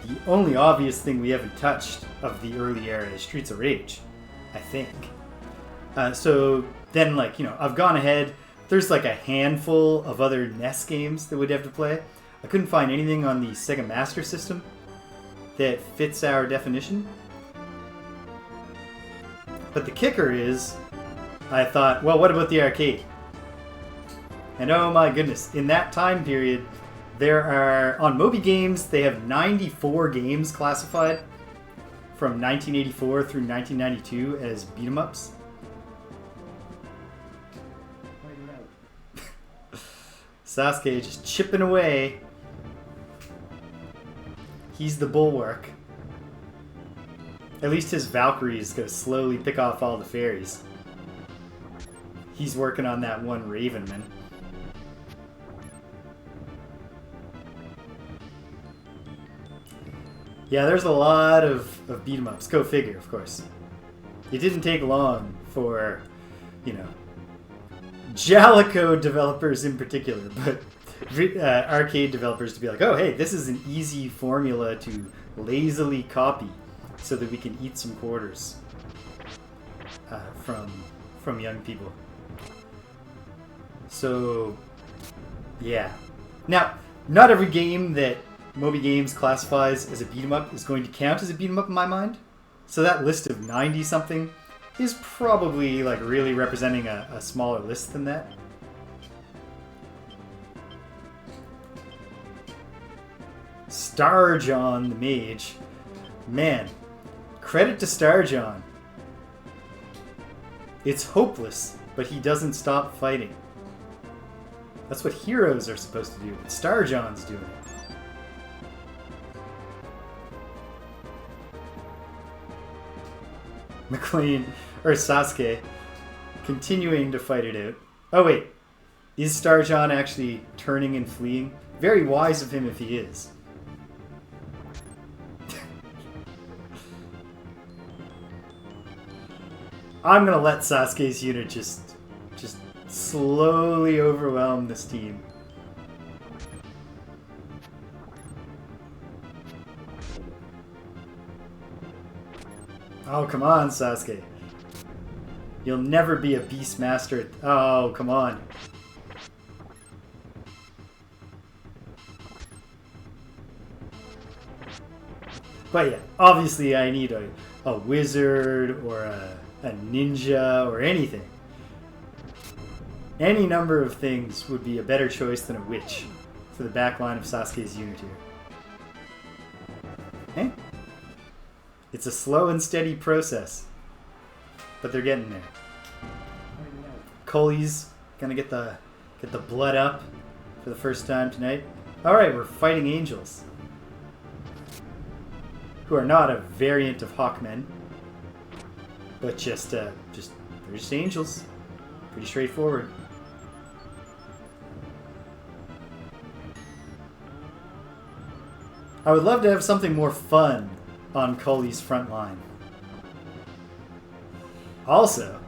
the only obvious thing we haven't touched of the early era is Streets of Rage, I think. So then, I've gone ahead. There's like a handful of other NES games that we'd have to play. I couldn't find anything on the Sega Master System that fits our definition. But the kicker is, I thought, well, what about the arcade? And oh my goodness, in that time period, there are, on Moby Games, they have 94 games classified from 1984 through 1992 as beat 'em ups. Sasuke just chipping away. He's the bulwark. At least his Valkyrie is going to slowly pick off all the fairies. He's working on that one Ravenman. Yeah, there's a lot of beat 'em ups. Go figure, of course. It didn't take long for, Jalico developers in particular, but arcade developers to be like, oh, hey, this is an easy formula to lazily copy so that we can eat some quarters from young people. So, yeah. Now, not every game that Moby Games classifies as a beat 'em up is going to count as a beat 'em up in my mind. So that list of 90-something is probably really representing a smaller list than that. Starjohn the Mage. Man, credit to Starjohn. It's hopeless, but he doesn't stop fighting. That's what heroes are supposed to do, but Starjohn's doing it. McLean, or Sasuke, continuing to fight it out. Oh wait, is Starjohn actually turning and fleeing? Very wise of him if he is. I'm gonna let Sasuke's unit just slowly overwhelm this team. Oh, come on, Sasuke. You'll never be a Beastmaster. Oh, come on. But yeah, obviously I need a wizard or a ninja or anything. Any number of things would be a better choice than a witch for the backline of Sasuke's unit here. Okay? It's a slow and steady process, but they're getting there. Cully's gonna get the blood up for the first time tonight. All right, we're fighting angels, who are not a variant of Hawkmen, but they're just angels. Pretty straightforward. I would love to have something more fun on Cully's front line. Also,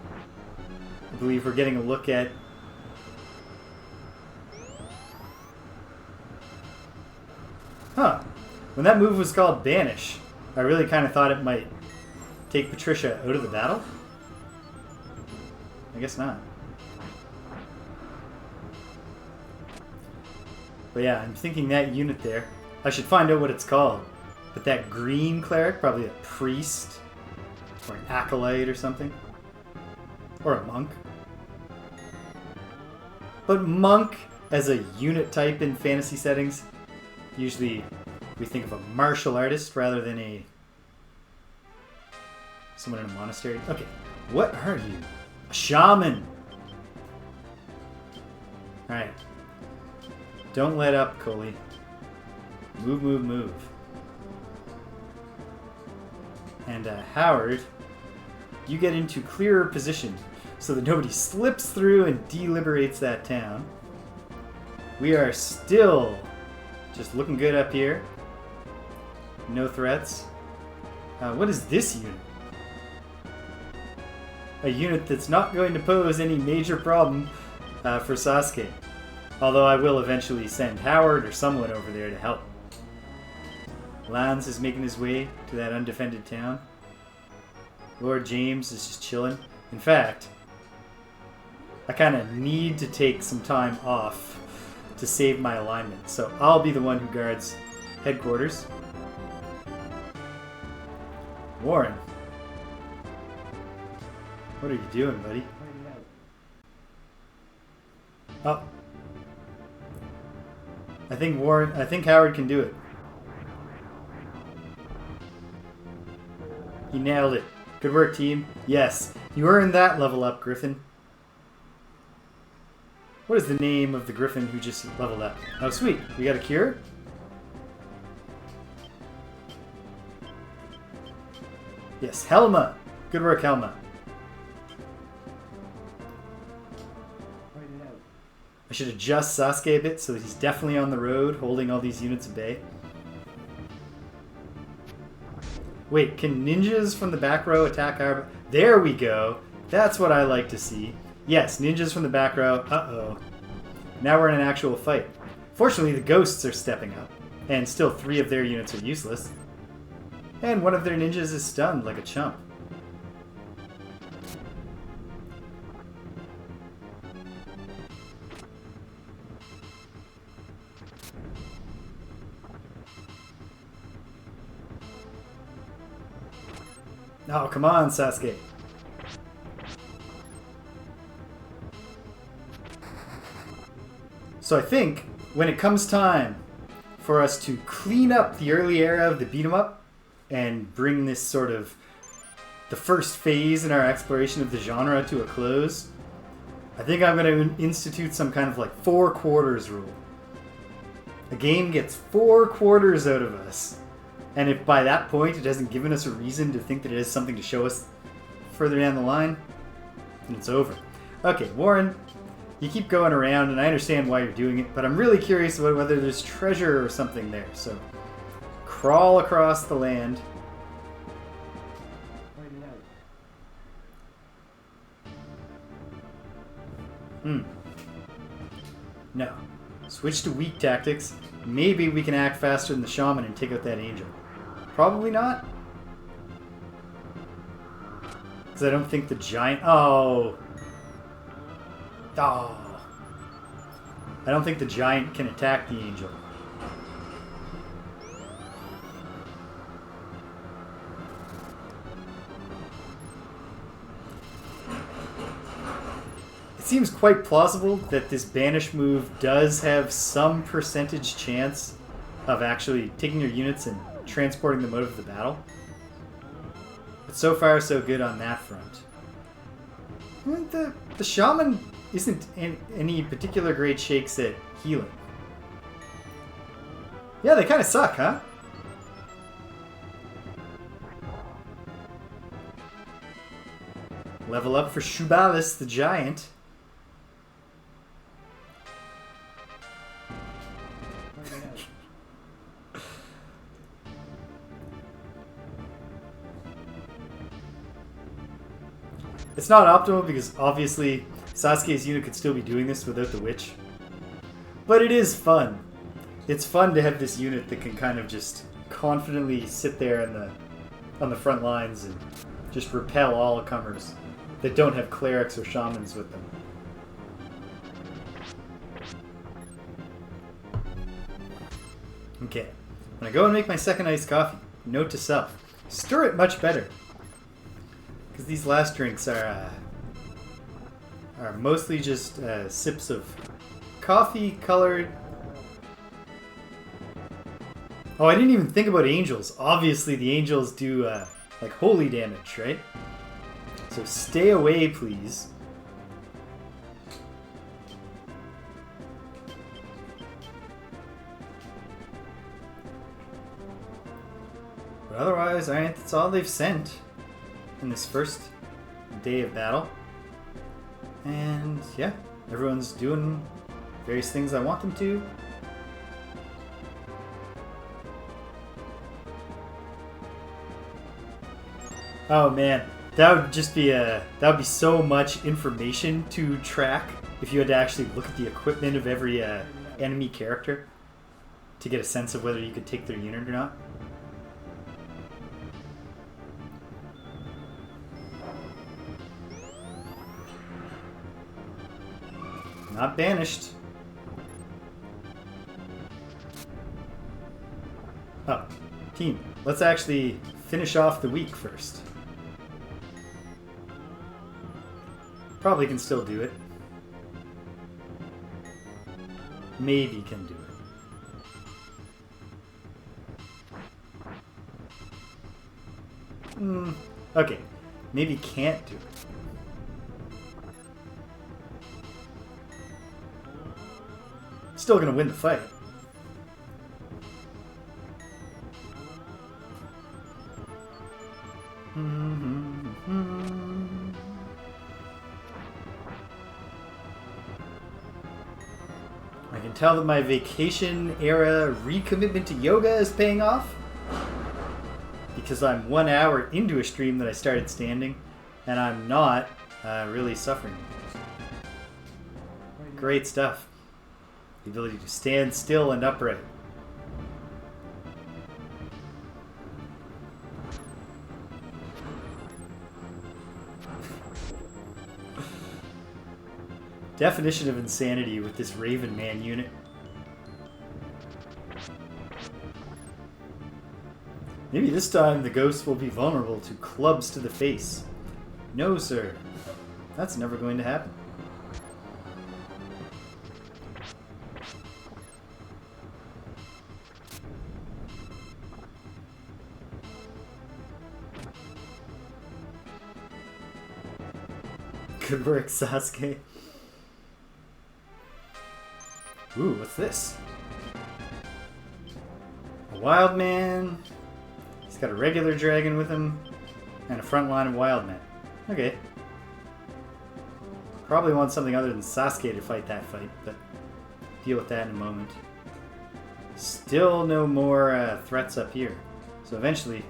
I believe we're getting a look at when that move was called Banish, I really kind of thought it might take Patricia out of the battle. I guess not. But yeah, I'm thinking that unit there. I should find out what it's called. But that green cleric, probably a priest. Or an acolyte or something. Or a monk. But monk as a unit type in fantasy settings, usually we think of a martial artist rather than someone in a monastery. Okay, what are you? A shaman! Alright. Don't let up, Coley. Move, move, move. And Howard, you get into clearer position so that nobody slips through and deliberates that town. We are still just looking good up here. No threats. What is this unit? A unit that's not going to pose any major problem for Sasuke. Although I will eventually send Howard or someone over there to help. Lance is making his way to that undefended town. Lord James is just chilling. In fact, I kind of need to take some time off to save my alignment. So I'll be the one who guards headquarters. Warren. What are you doing, buddy? Oh. I think Howard can do it. He nailed it. Good work, team. Yes, you earned that level up, Griffin. What is the name of the Griffin who just leveled up? Oh, sweet. We got a cure? Yes, Helma. Good work, Helma. I should adjust Sasuke a bit so that he's definitely on the road, holding all these units at bay. Wait, can ninjas from the back row attack our... There we go. That's what I like to see. Yes, ninjas from the back row. Uh-oh. Now we're in an actual fight. Fortunately, the ghosts are stepping up. And still 3 of their units are useless. And one of their ninjas is stunned like a chump. Oh, come on, Sasuke. So I think when it comes time for us to clean up the early era of the beat-em-up and bring this sort of the first phase in our exploration of the genre to a close, I think I'm going to institute some kind of like 4 quarters rule. A game gets 4 quarters out of us. And if by that point it hasn't given us a reason to think that it has something to show us further down the line, then it's over. Okay, Warren, you keep going around, and I understand why you're doing it, but I'm really curious about whether there's treasure or something there. So, crawl across the land. No. Switch to weak tactics. Maybe we can act faster than the shaman and take out that angel. Probably not. Because I don't think the giant... Oh. I don't think the giant can attack the angel. It seems quite plausible that this banish move does have some percentage chance of actually taking your units and transporting them out of the battle. But so far, so good on that front. The shaman isn't in any particular great shakes at healing. Yeah, they kind of suck, huh? Level up for Shubalis, the giant. It's not optimal because obviously Sasuke's unit could still be doing this without the witch. But it is fun. It's fun to have this unit that can kind of just confidently sit there on the front lines and just repel all comers that don't have clerics or shamans with them. Okay, when I go and make my second iced coffee, note to self, stir it much better. Because these last drinks are mostly just sips of coffee colored. Oh, I didn't even think about angels. Obviously, the angels do like holy damage, right? So stay away, please. But otherwise, alright, that's all they've sent in this first day of battle. And yeah, everyone's doing various things I want them to. Oh man, that would just be that would be so much information to track if you had to actually look at the equipment of every enemy character to get a sense of whether you could take their unit or not. Not banished. Oh, team, let's actually finish off the week first. Probably can still do it. Maybe can do it. Okay, maybe can't do it. Still gonna win the fight. I can tell that my vacation era recommitment to yoga is paying off because I'm 1 hour into a stream that I started standing and I'm not really suffering. Great stuff. The ability to stand still and upright. Definition of insanity with this Raven Man unit. Maybe this time the ghosts will be vulnerable to clubs to the face. No, sir. That's never going to happen. Good work, Sasuke. Ooh, what's this? A wild man. He's got a regular dragon with him, and a front line of wild men. Okay. Probably want something other than Sasuke to fight that fight, but deal with that in a moment. Still no more threats up here. So eventually,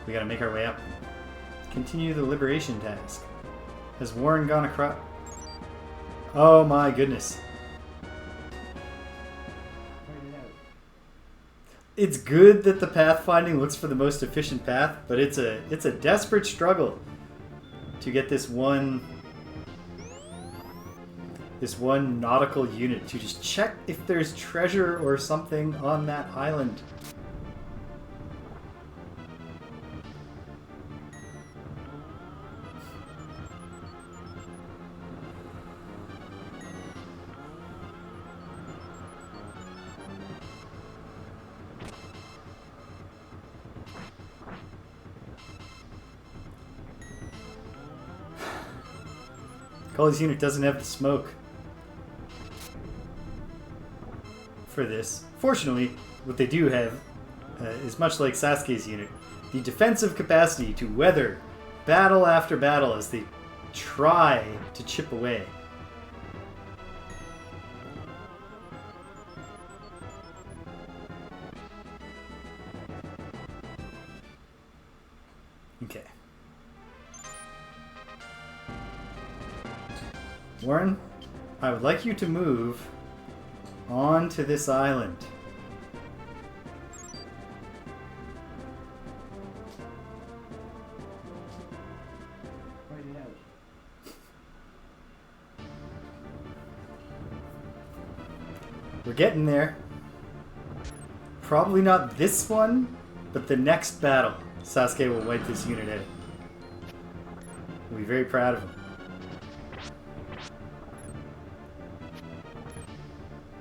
we gotta make our way up. Continue the liberation task. Has Warren gone across? Oh my goodness. It's good that the pathfinding looks for the most efficient path, but it's a desperate struggle to get this one nautical unit to just check if there's treasure or something on that island. Kali's unit doesn't have the smoke for this. Fortunately, what they do have is much like Sasuke's unit, the defensive capacity to weather battle after battle as they try to chip away. Okay. Warren, I would like you to move onto this island. We're getting there. Probably not this one, but the next battle, Sasuke will wipe this unit out. We'll be very proud of him.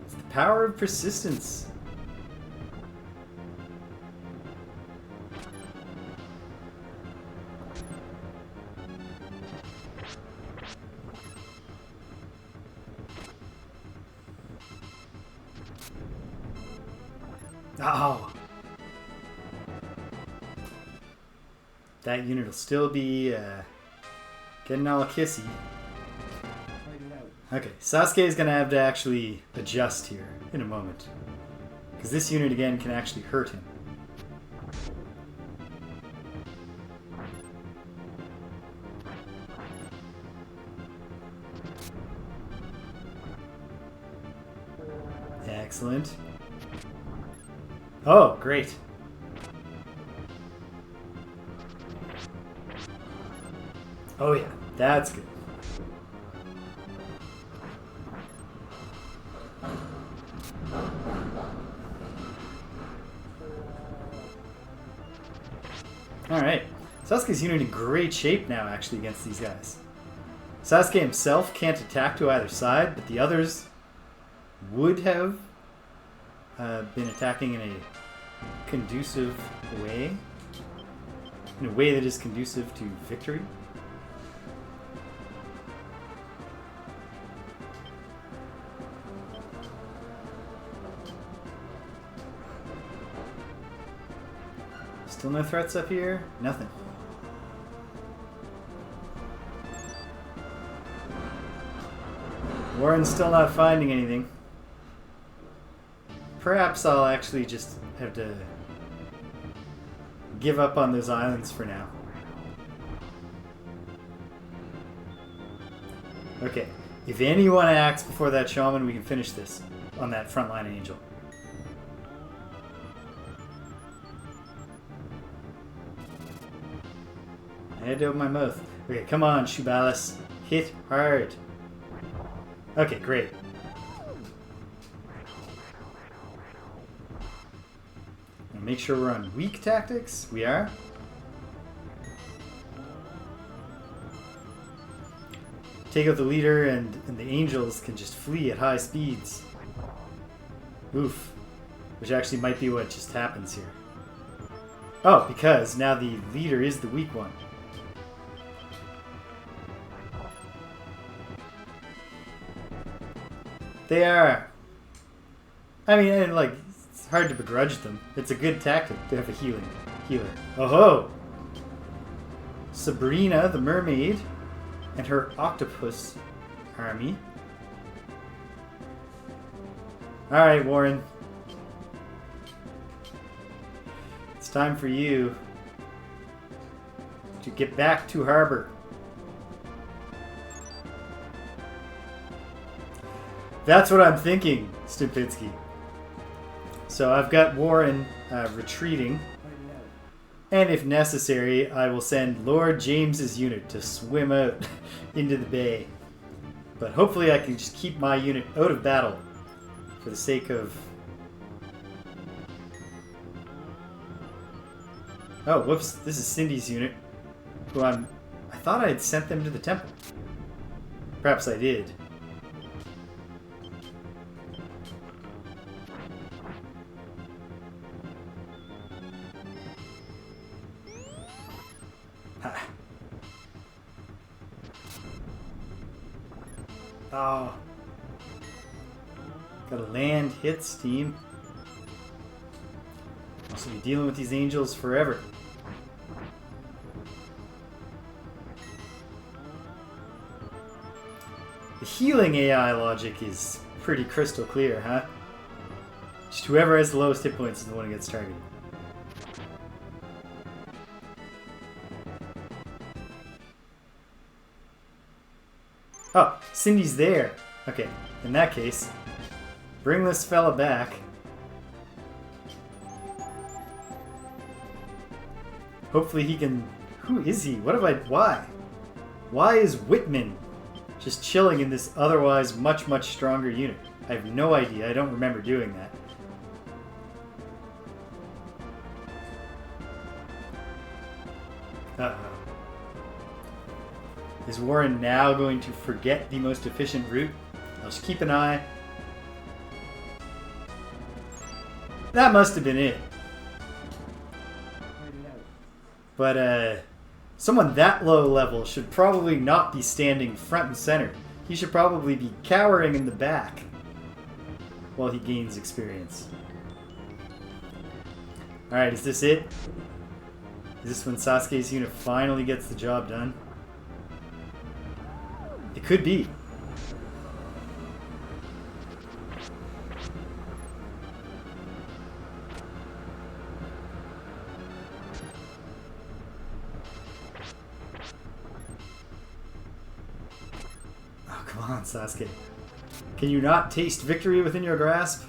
It's the power of persistence. Oh! That unit will still be getting all kissy. Okay, Sasuke is going to have to actually adjust here in a moment. Because this unit again can actually hurt him. Excellent. Oh, great. Oh yeah, that's good. Alright. Sasuke's unit in great shape now, actually, against these guys. Sasuke himself can't attack to either side, but the others would have been attacking in a conducive way. In a way that is conducive to victory. Still no threats up here? Nothing. Warren's still not finding anything. Perhaps I'll actually just have to give up on those islands for now. Okay, if anyone acts before that shaman, we can finish this on that frontline angel. I had to open my mouth. Okay, come on, Shubalis. Hit hard. Okay, great. Make sure we're on weak tactics. We are. Take out the leader and the angels can just flee at high speeds. Oof. Which actually might be what just happens here. Oh, because now the leader is the weak one. They are. I mean, like, it's hard to begrudge them. It's a good tactic to have a healer. Oh ho! Sabrina, the mermaid, and her octopus army. Alright, Warren. It's time for you to get back to harbor. That's what I'm thinking, Stupinski. So I've got Warren retreating. And if necessary, I will send Lord James's unit to swim out into the bay. But hopefully I can just keep my unit out of battle for the sake of... Oh, whoops. This is Cindy's unit. Who I thought I had sent them to the temple. Perhaps I did. Oh. Gotta land hits, team. Also be dealing with these angels forever. The healing AI logic is pretty crystal clear, huh? Just whoever has the lowest hit points is the one who gets targeted. Oh, Cindy's there. Okay, in that case, bring this fella back. Hopefully he can... Who is he? What have I... Why? Why is Whitman just chilling in this otherwise much, much stronger unit? I have no idea. I don't remember doing that. Uh-oh. Is Warren now going to forget the most efficient route? I'll just keep an eye. That must have been it. But, someone that low level should probably not be standing front and center. He should probably be cowering in the back while he gains experience. Alright, is this it? Is this when Sasuke's unit finally gets the job done? It could be. Oh, come on, Sasuke. Can you not taste victory within your grasp?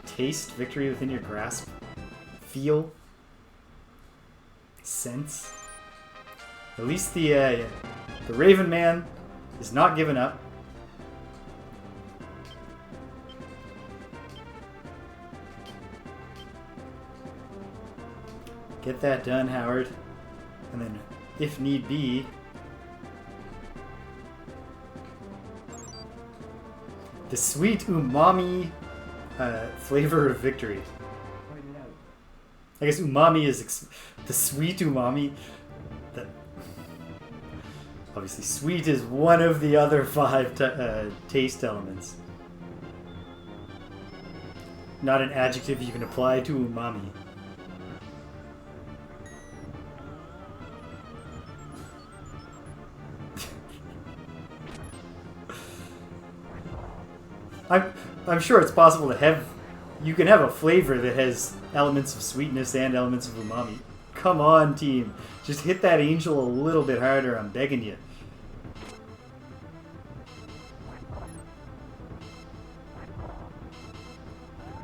Taste victory within your grasp? Feel? Sense? At least the Raven Man is not giving up. Get that done, Howard. And then, if need be, the sweet umami flavor of victory. I guess umami is the sweet umami. That obviously sweet is one of the other 5 taste elements. Not an adjective you can apply to umami. I'm sure it's possible to have... You can have a flavor that has elements of sweetness and elements of umami. Come on, team. Just hit that angel a little bit harder, I'm begging you.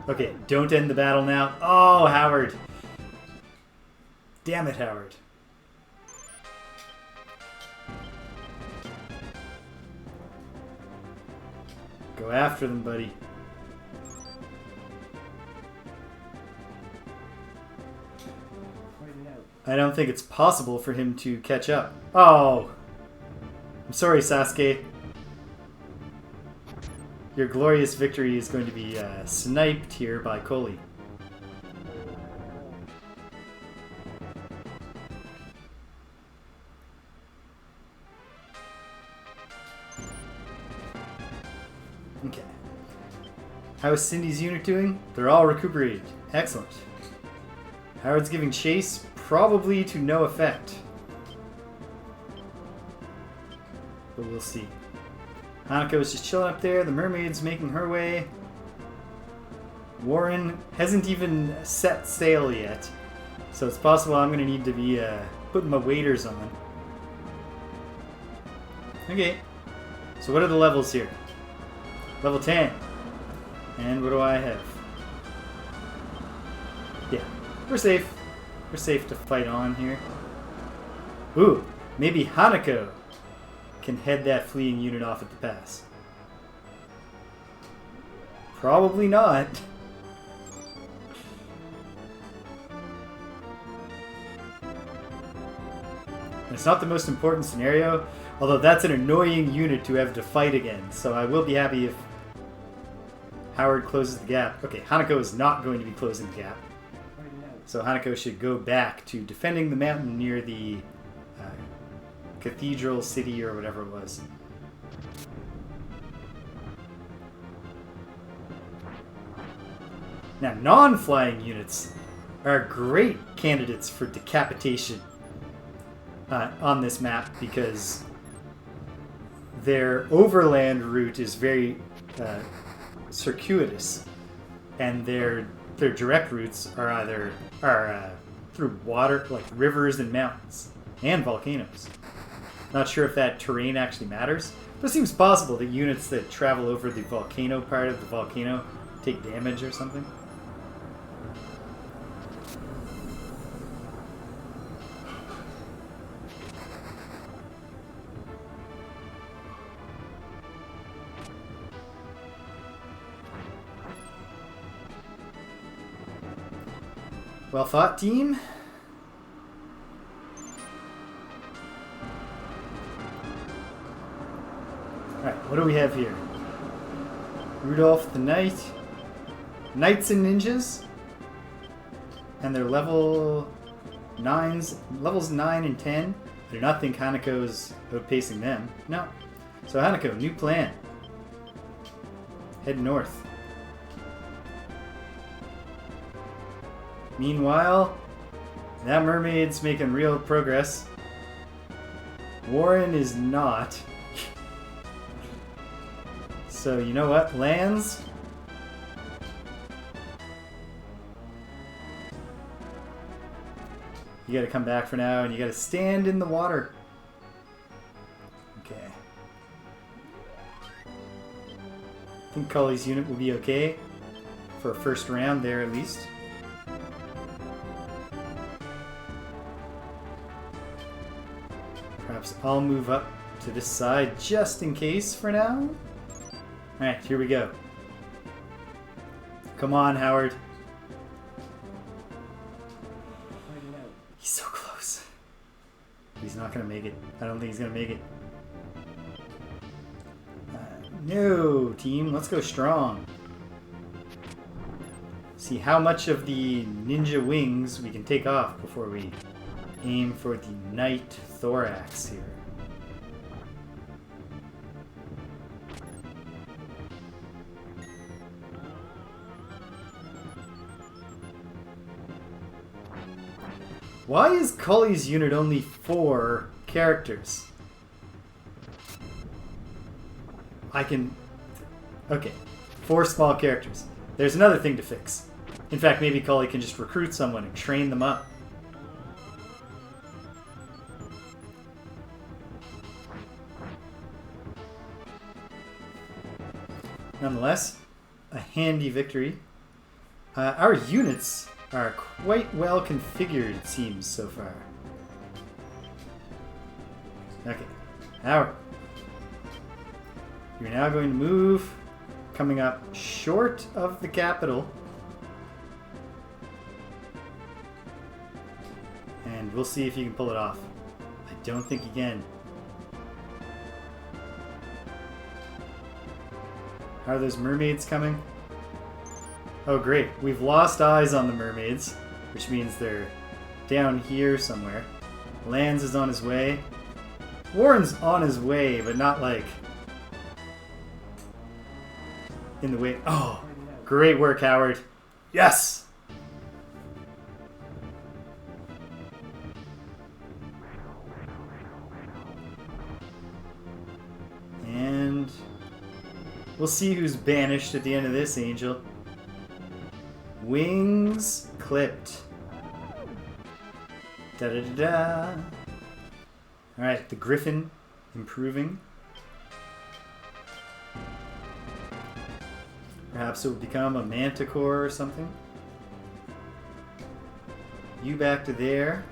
Okay, don't end the battle now. Oh, Howard. Damn it, Howard. Go after them, buddy. I don't think it's possible for him to catch up. Oh! I'm sorry, Sasuke. Your glorious victory is going to be sniped here by Koli. Okay. How is Cindy's unit doing? They're all recuperated. Excellent. Howard's giving chase, probably to no effect. But we'll see. Hanako is just chilling up there. The mermaid's making her way. Warren hasn't even set sail yet. So it's possible I'm going to need to be putting my waders on. Okay. So what are the levels here? Level 10. And what do I have? Yeah. We're safe. We're safe to fight on here. Ooh. Maybe Hanako can head that fleeing unit off at the pass. Probably not. It's not the most important scenario, although that's an annoying unit to have to fight again, so I will be happy if Howard closes the gap. Okay, Hanako is not going to be closing the gap. So Hanako should go back to defending the mountain near the cathedral city or whatever it was. Now, non-flying units are great candidates for decapitation on this map because their overland route is very circuitous, and their direct routes are either through water, like rivers and mountains, and volcanoes. Not sure if that terrain actually matters, but it seems possible that units that travel over the volcano part of the volcano take damage or something. Well fought, team. Alright, what do we have here? Rudolph the Knight. Knights and Ninjas. And they're levels 9 and 10. I do not think Hanako's outpacing them. No. So Hanako, new plan. Head north. Meanwhile, that mermaid's making real progress. Warren is not. So you know what? Lands. You gotta come back for now and you gotta stand in the water. Okay. I think Cully's unit will be okay for a first round there at least. Perhaps I'll move up to this side just in case for now. Alright, here we go. Come on, Howard. He's so close. He's not going to make it. I don't think he's going to make it. No, team. Let's go strong. See how much of the ninja wings we can take off before we aim for the knight thorax here. Why is Cully's unit only 4 characters? I can... Okay, 4 small characters. There's another thing to fix. In fact, maybe Cully can just recruit someone and train them up. Nonetheless, a handy victory. Our units are quite well configured, it seems, so far. Okay. Howard. You're now going to move, coming up short of the capital. And we'll see if you can pull it off. I don't think you can. How are those mermaids coming? Oh great, we've lost eyes on the mermaids, which means they're down here somewhere. Lands is on his way. Warren's on his way, but not like in the way. Oh, great work, Howard. Yes! And we'll see who's banished at the end of this, Angel. Wings clipped. Da da da da. Alright, the Griffin improving. Perhaps it will become a Manticore or something. You back to there.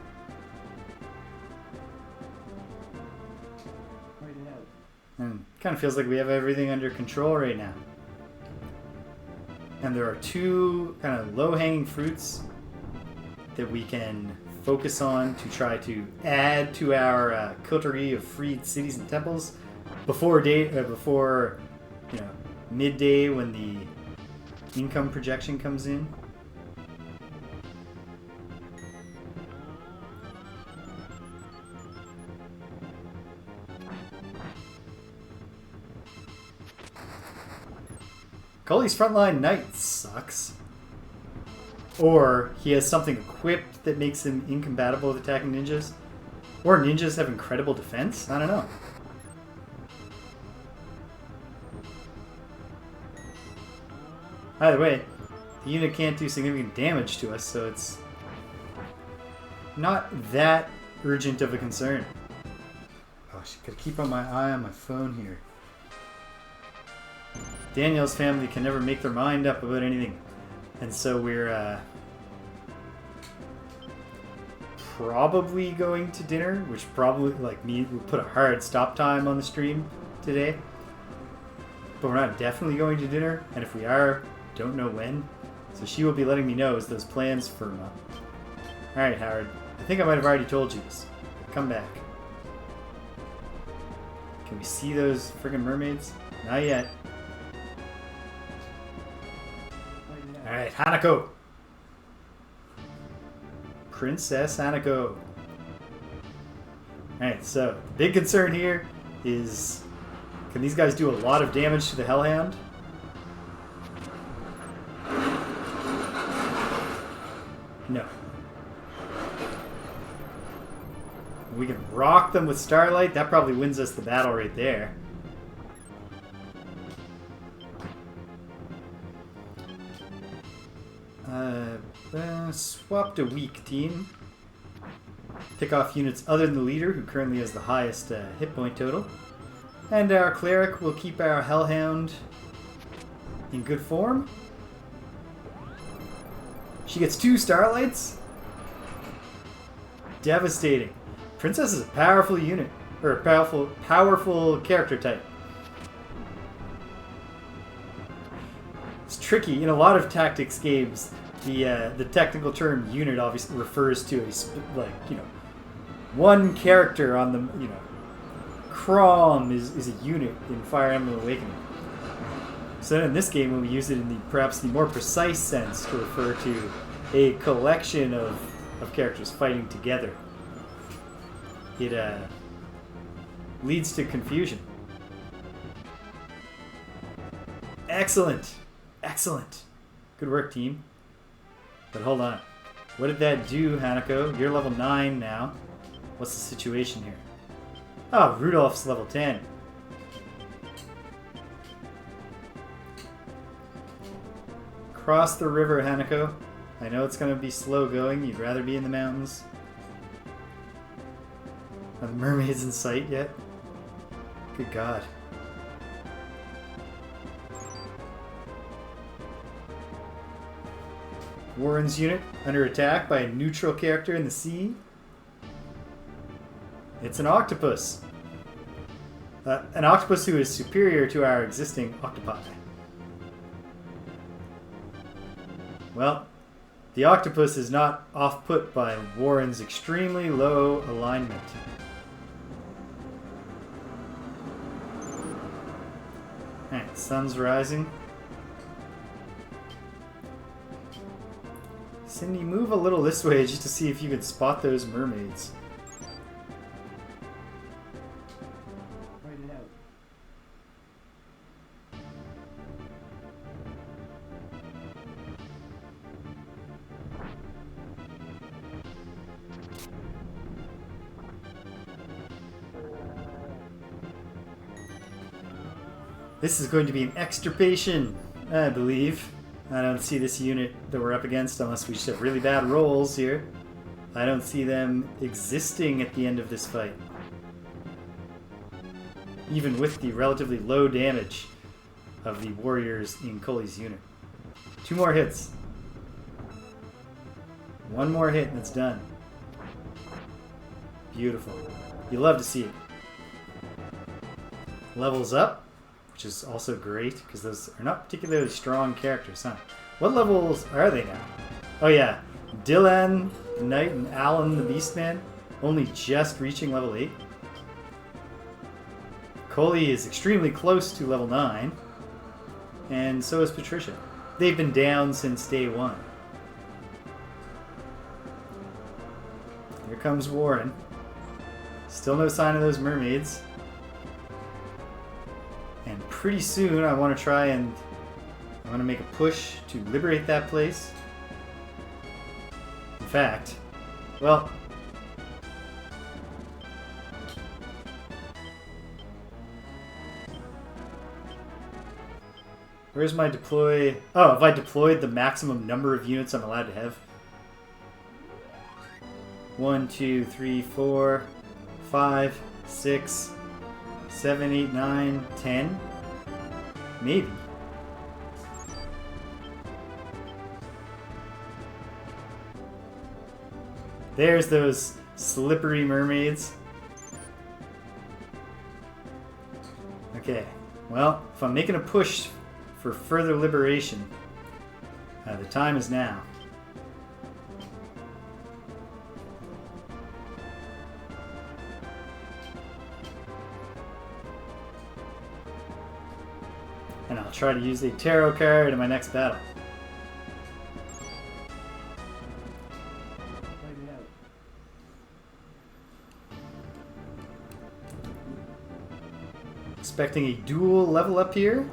And kind of feels like we have everything under control right now. And there are 2 kind of low-hanging fruits that we can focus on to try to add to our coterie of freed cities and temples before midday when the income projection comes in. Cully's frontline knight sucks. Or he has something equipped that makes him incompatible with attacking ninjas. Or ninjas have incredible defense? I don't know. Either way, the unit can't do significant damage to us, so it's not that urgent of a concern. Oh, I gotta keep my eye on my phone here. Danielle's family can never make their mind up about anything. And so we're probably going to dinner, which probably, like me, we put a hard stop time on the stream today. But we're not definitely going to dinner, and if we are, don't know when. So she will be letting me know as those plans firm up. Alright, Howard. I think I might have already told you this. Come back. Can we see those friggin' mermaids? Not yet. Alright, Hanako! Princess Hanako. Alright, so the big concern here is, can these guys do a lot of damage to the Hellhound? No. We can rock them with Starlight. That probably wins us the battle right there. Swap to weak team. Pick off units other than the leader, who currently has the highest hit point total. And our cleric will keep our Hellhound in good form. She gets 2 Starlights. Devastating. Princess is a powerful unit, or a powerful character type. It's tricky. In a lot of tactics games, the technical term unit obviously refers to a one character on the Crom is a unit in Fire Emblem Awakening. So in this game, when we use it in perhaps the more precise sense to refer to a collection of characters fighting together, it leads to confusion. Excellent! Excellent! Good work, team. But hold on. What did that do, Hanako? You're level 9 now. What's the situation here? Oh, Rudolph's level 10. Cross the river, Hanako. I know it's going to be slow going. You'd rather be in the mountains. Are the mermaids in sight yet? Good God. Warren's unit under attack by a neutral character in the sea. It's an octopus. An octopus who is superior to our existing octopi. Well, the octopus is not off-put by Warren's extremely low alignment. Alright, sun's rising. Cindy, move a little this way just to see if you can spot those mermaids. Point it out. This is going to be an extirpation, I believe. I don't see this unit that we're up against unless we just have really bad rolls here. I don't see them existing at the end of this fight. Even with the relatively low damage of the warriors in Colley's unit. 2 more hits. 1 more hit and it's done. Beautiful. You love to see it. Levels up. Which is also great, because those are not particularly strong characters, huh? What levels are they now? Oh yeah, Dylan the Knight and Alan the Beastman, only just reaching level 8. Coley is extremely close to level 9, and so is Patricia. They've been down since day 1. Here comes Warren. Still no sign of those mermaids. And pretty soon I want to make a push to liberate that place. In fact, well, where's my deploy? Oh, have I deployed the maximum number of units I'm allowed to have? 1, 2, 3, 4, 5, 6, 7, 8, 9, 10? Maybe. There's those slippery mermaids. Okay, well, if I'm making a push for further liberation, the time is now. And I'll try to use a tarot card in my next battle. Expecting a dual level up here.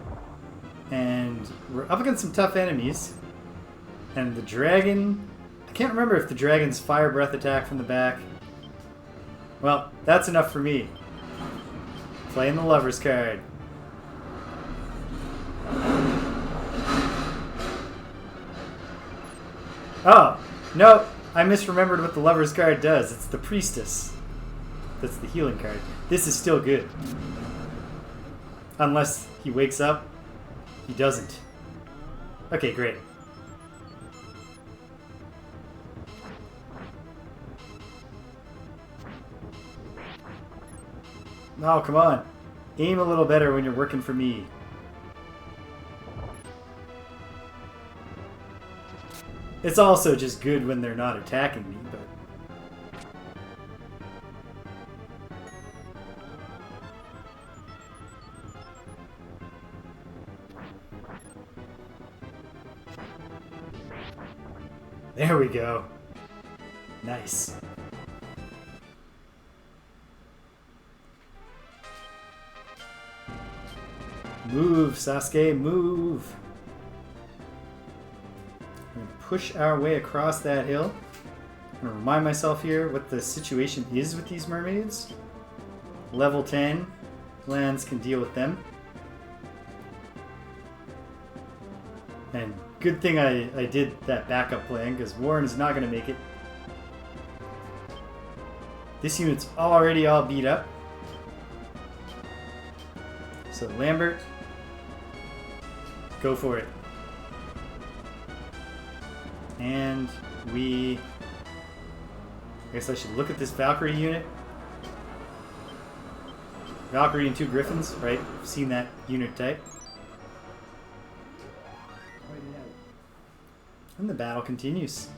And we're up against some tough enemies. And the dragon... I can't remember if the dragon's fire breath attack from the back. Well, that's enough for me. Playing the lover's card. Oh, no, I misremembered what the lover's card does. It's the priestess. That's the healing card. This is still good. Unless he wakes up. He doesn't. Okay, great. Oh, come on. Aim a little better when you're working for me. It's also just good when they're not attacking me, but... There we go. Nice. Move, Sasuke, move! I'm gonna push our way across that hill. I'm gonna remind myself here what the situation is with these mermaids. Level 10. Lands can deal with them. And good thing I did that backup plan, because Warren is not going to make it. This unit's already all beat up. So Lambert, go for it. And I guess I should look at this Valkyrie unit. Valkyrie and 2 Griffins, right? I've seen that unit type. And the battle continues.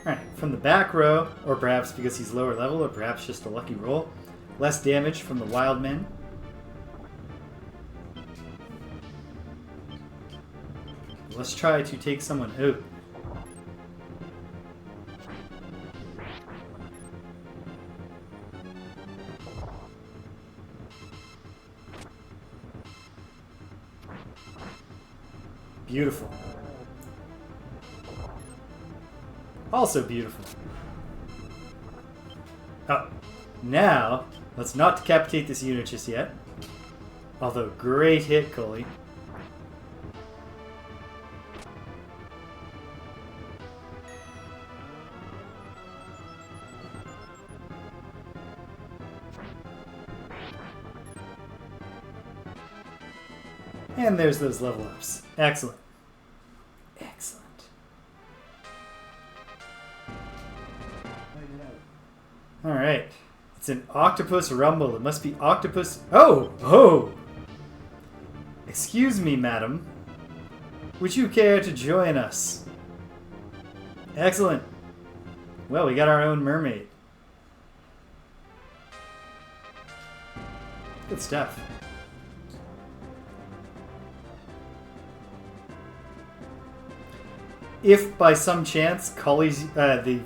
Alright, from the back row, or perhaps because he's lower level, or perhaps just a lucky roll, less damage from the wild men. Let's try to take someone out. Beautiful. Also beautiful. Oh, now, let's not decapitate this unit just yet. Although, great hit, Coley. And there's those level ups. Excellent. Excellent. Alright. It's an octopus rumble. It must be octopus... Oh! Oh! Excuse me, madam. Would you care to join us? Excellent. Well, we got our own mermaid. Good stuff. If by some chance Cully's the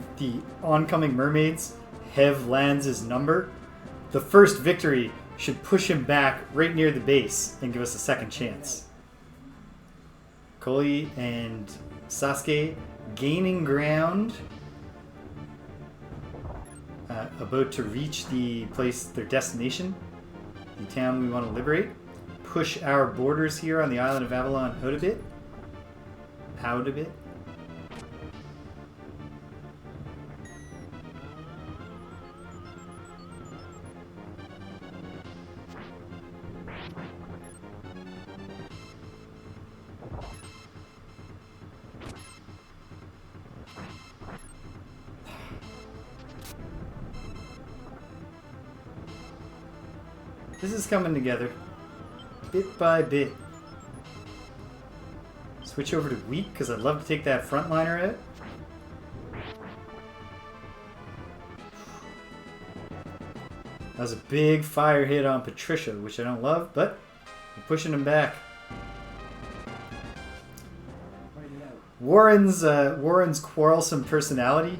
oncoming mermaids have Lands' number, the first victory should push him back right near the base and give us a second chance. Cully and Sasuke gaining ground, about to reach their destination, the town we want to liberate. Push our borders here on the Island of Avalon out a bit. Out a bit. This is coming together, bit by bit. Switch over to weak, because I'd love to take that frontliner out. That was a big fire hit on Patricia, which I don't love, but we're pushing him back. Warren's quarrelsome personality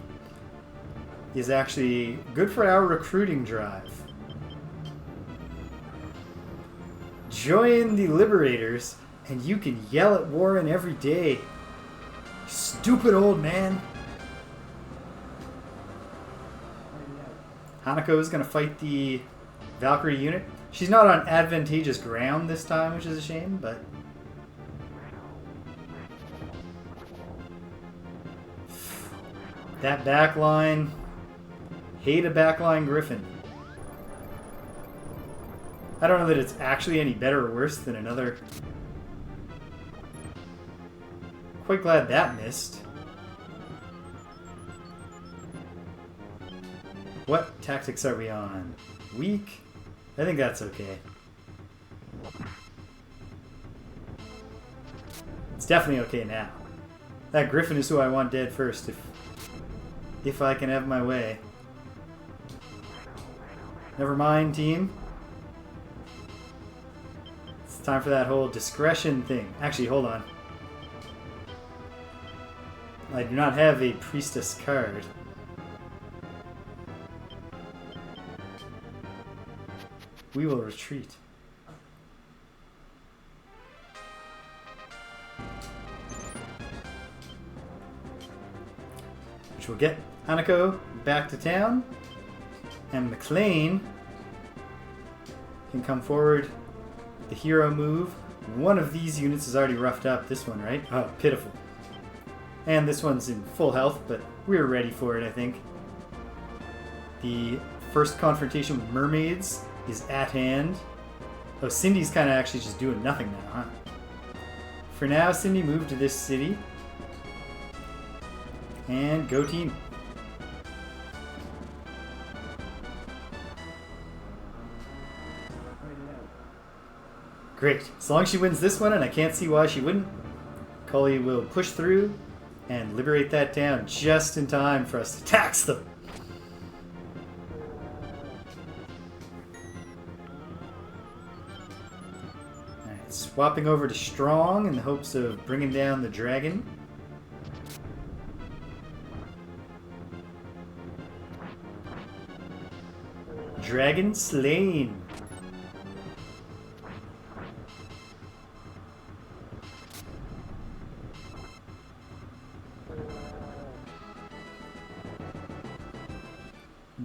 is actually good for our recruiting drive. Join the Liberators, and you can yell at Warren every day. Stupid old man. Hanako is going to fight the Valkyrie unit. She's not on advantageous ground this time, which is a shame, but... that backline. Hate a backline Griffin. I don't know that it's actually any better or worse than another. Quite glad that missed. What tactics are we on? Weak? I think that's okay. It's definitely okay now. That Griffin is who I want dead first, if I can have my way. Never mind, team. It's time for that whole discretion thing. Actually, hold on. I do not have a priestess card. We will retreat. Which will get Hanako back to town. And McLean can come forward. The hero move. One of these units is already roughed up. This one, right? Oh, pitiful. And this one's in full health, but we're ready for it, I think. The first confrontation with mermaids is at hand. Oh, Cindy's kind of actually just doing nothing now, huh? For now, Cindy moved to this city. And go team. Great. As long as she wins this one, and I can't see why she wouldn't, Cully will push through and liberate that town just in time for us to tax them. Alright, swapping over to Strong in the hopes of bringing down the dragon. Dragon slain.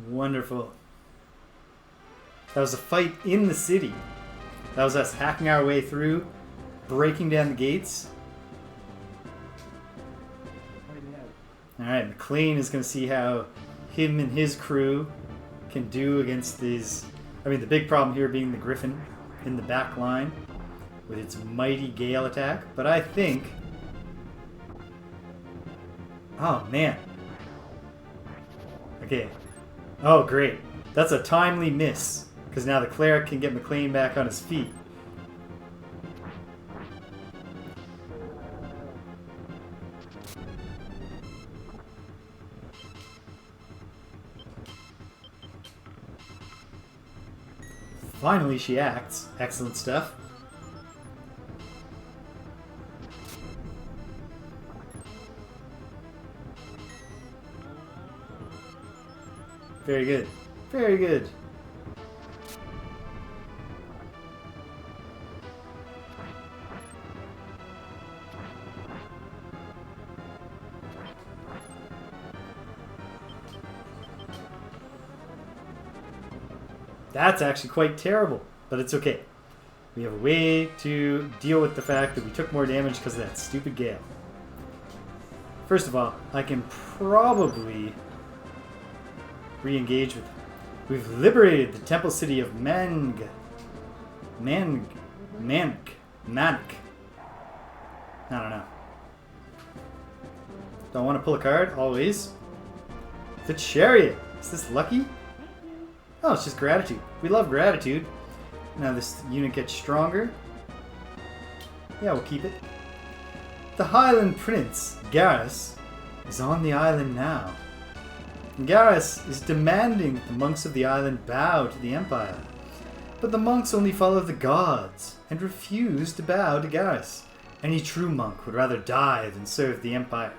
Wonderful. That was a fight in the city. That was us hacking our way through, breaking down the gates. Alright, McLean is going to see how him and his crew can do against these... I mean, the big problem here being the Griffin in the back line with its mighty gale attack. But I think... oh, man. Okay. Oh, great. That's a timely miss, because now the cleric can get McLean back on his feet. Finally, she acts. Excellent stuff. Very good. Very good. That's actually quite terrible, but it's okay. We have a way to deal with the fact that we took more damage because of that stupid gale. First of all, I can probably re-engage with them. We've liberated the temple city of Mank. I don't know. Don't want to pull a card, always. The Chariot. Is this lucky? Oh, it's just gratitude. We love gratitude. Now this unit gets stronger. Yeah, we'll keep it. The Highland Prince, Garrus, is on the island now. Garrus is demanding that the monks of the island bow to the Empire. But the monks only follow the gods and refuse to bow to Garrus. Any true monk would rather die than serve the Empire.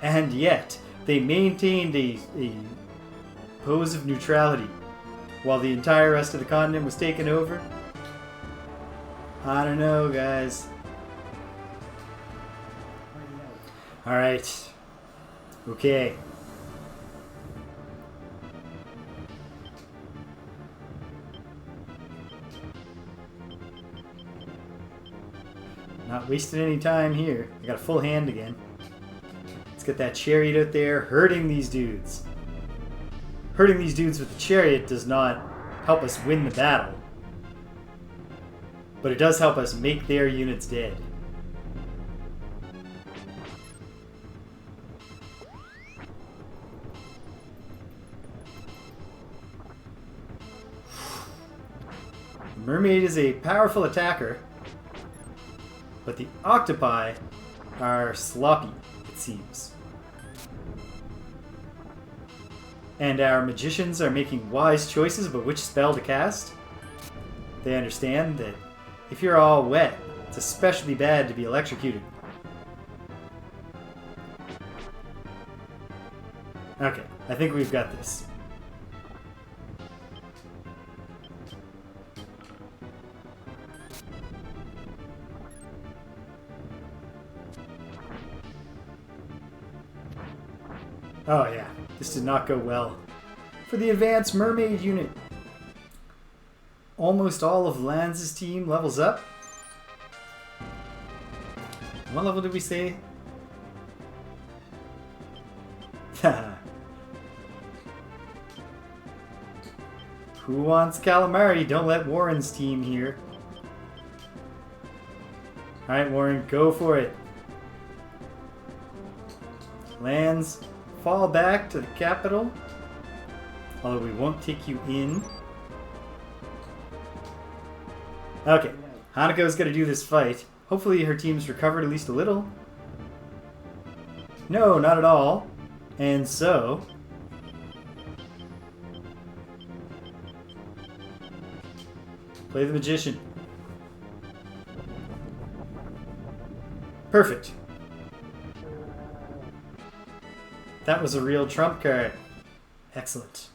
And yet, they maintained a pose of neutrality while the entire rest of the continent was taken over. I don't know, guys. Alright. Okay. Not wasting any time here. I got a full hand again. Let's get that chariot out there hurting these dudes. Hurting these dudes with the chariot does not help us win the battle. But it does help us make their units dead. The mermaid is a powerful attacker, but the octopi are sloppy, it seems. And our magicians are making wise choices about which spell to cast. They understand that if you're all wet, it's especially bad to be electrocuted. Okay, I think we've got this. Oh yeah, this did not go well. For the advanced mermaid unit, almost all of Lanz's team levels up. What level did we say? Who wants calamari? Don't let Warren's team here. Alright, Warren, go for it. Lanz, fall back to the capital. Although we won't take you in. Okay, Hanako's gonna do this fight. Hopefully her team's recovered at least a little. No, not at all. And so... play the magician. Perfect. That was a real trump card. Excellent.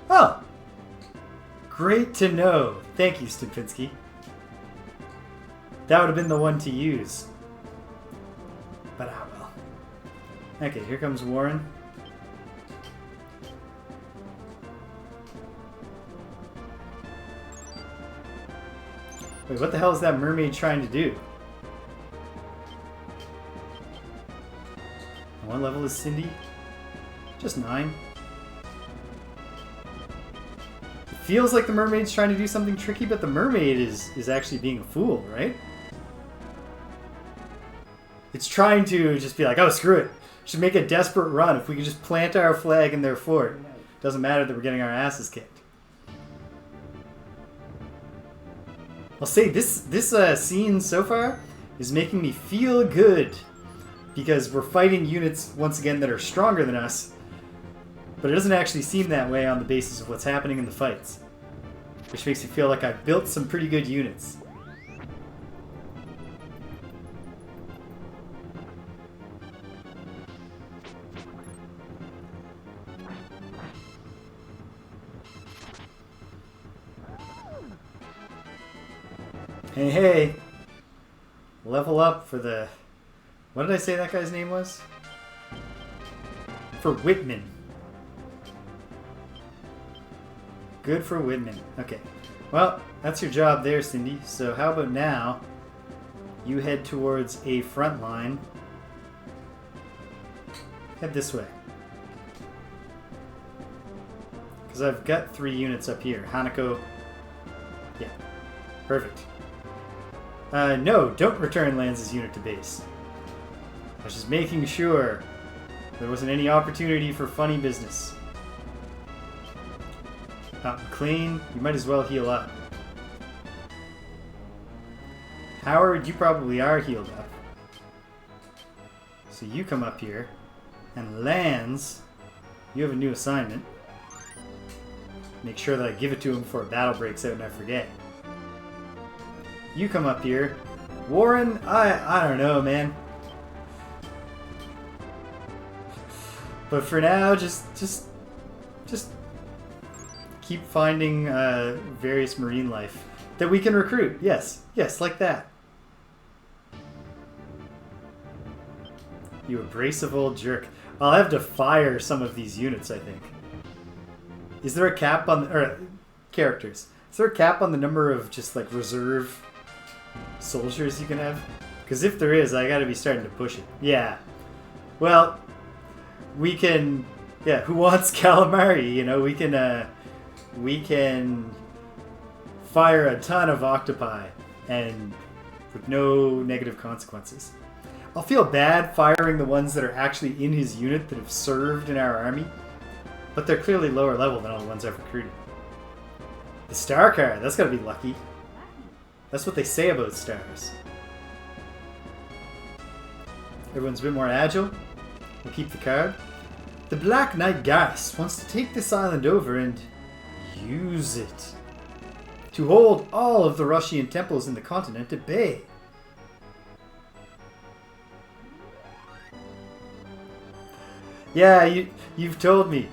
Oh! Great to know. Thank you, Stupinski. That would have been the one to use. But ah well. Okay, here comes Warren. Wait, what the hell is that mermaid trying to do? What level is Cindy? Just 9. It feels like the mermaid's trying to do something tricky, but the mermaid is actually being a fool, right? It's trying to just be like, oh, screw it. Should make a desperate run. If we could just plant our flag in their fort. Doesn't matter that we're getting our asses kicked. I'll say this scene so far is making me feel good because we're fighting units once again that are stronger than us, but it doesn't actually seem that way on the basis of what's happening in the fights, which makes me feel like I've built some pretty good units. Hey, hey! Level up for the... What did I say that guy's name was? For Whitman. Good for Whitman. Okay. Well, that's your job there, Cindy. So how about now you head towards a front line. Head this way. Because I've got 3 units up here. Hanako. Yeah. Perfect. No, don't return Lanz's unit to base. I was just making sure there wasn't any opportunity for funny business. McLean, you might as well heal up. Howard, you probably are healed up. So you come up here. And Lands, you have a new assignment. Make sure that I give it to him before a battle breaks out and I forget. You come up here. Warren, I don't know, man. But for now, just keep finding various marine life that we can recruit. Yes, like that. You abrasive old jerk. I'll have to fire some of these units, I think. Is there a cap on characters? Is there a cap on the number of just like reserve soldiers you can have? Because if there is, I gotta be starting to push it. Yeah. Well, we can. Yeah. Who wants calamari? You know, we can fire a ton of octopi and with no negative consequences. I'll feel bad firing the ones that are actually in his unit that have served in our army, but they're clearly lower level than all the ones I've recruited. The star card, that's gotta be lucky. That's what they say about stars. Everyone's a bit more agile. We'll keep the card. The Black Knight Gas wants to take this island over and use it to hold all of the Russian temples in the continent at bay. Yeah, you've told me.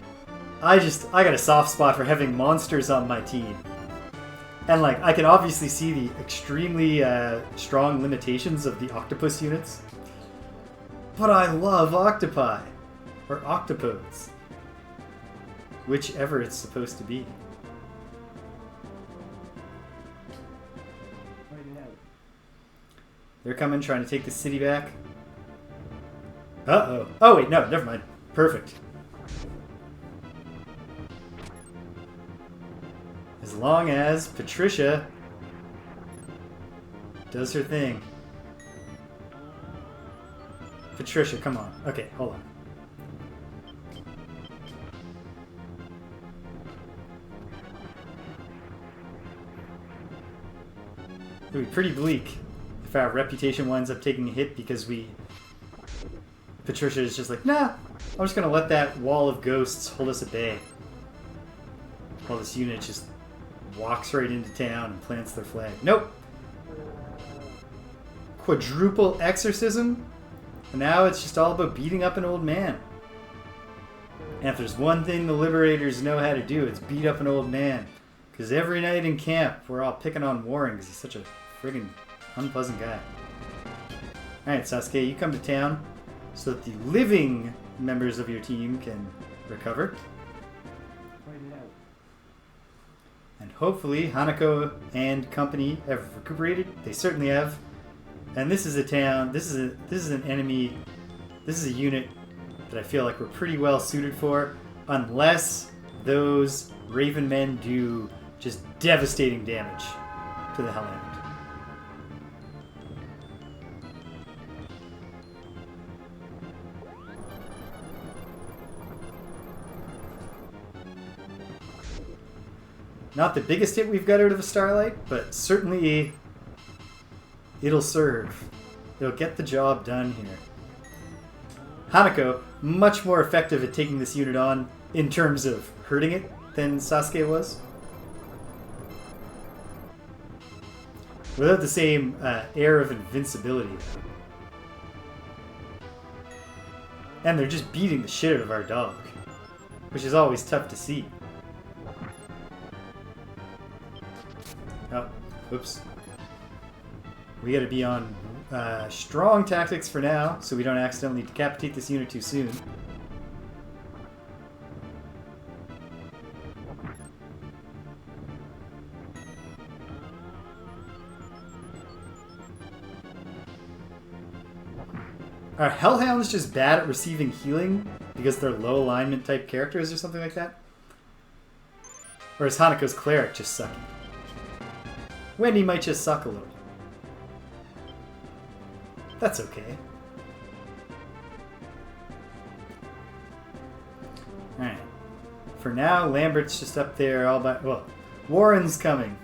I got a soft spot for having monsters on my team. And like, I can obviously see the extremely strong limitations of the octopus units. But I love octopi. Or octopodes. Whichever it's supposed to be. They're coming, trying to take the city back. Uh-oh. Oh, wait, no, never mind. Perfect. As long as Patricia does her thing. Patricia, come on. Okay, hold on. It would be pretty bleak if our reputation winds up taking a hit because Patricia is just like, nah, I'm just going to let that wall of ghosts hold us at bay. While this unit just walks right into town and plants their flag. Nope. Quadruple exorcism? And now it's just all about beating up an old man. And if there's one thing the Liberators know how to do, it's beat up an old man. Because every night in camp, we're all picking on Warren because he's such a friggin' unpleasant guy. Alright, Sasuke, you come to town so that the living members of your team can recover. And hopefully Hanako and company have recuperated. They certainly have. And this is a town, this is an enemy, this is a unit that I feel like we're pretty well suited for, unless those Raven men do just devastating damage to the Hellhound. Not the biggest hit we've got out of a Starlight, but certainly it'll serve. It'll get the job done here. Hanako, much more effective at taking this unit on in terms of hurting it than Sasuke was. Without the same air of invincibility. And they're just beating the shit out of our dog, which is always tough to see. Oh, whoops. We gotta be on strong tactics for now, so we don't accidentally decapitate this unit too soon. Are Hellhounds just bad at receiving healing because they're low alignment type characters or something like that? Or is Hanako's cleric just sucky? Wendy might just suck a little. That's okay. Alright. For now, Lambert's just up there all by... Well, Warren's coming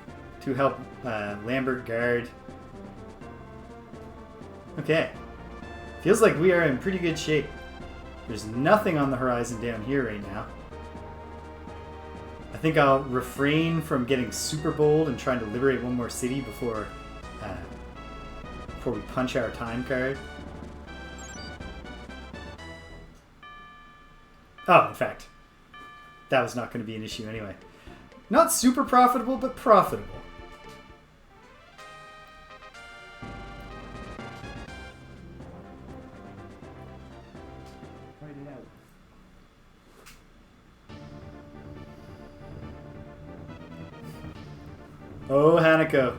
to help Lambert guard Okay. Feels like we are in pretty good shape. There's nothing on the horizon down here right now. I think I'll refrain from getting super bold and trying to liberate one more city before we punch our time card. Oh, in fact, that was not going to be an issue anyway. Not super profitable, but profitable. Oh, Hanako.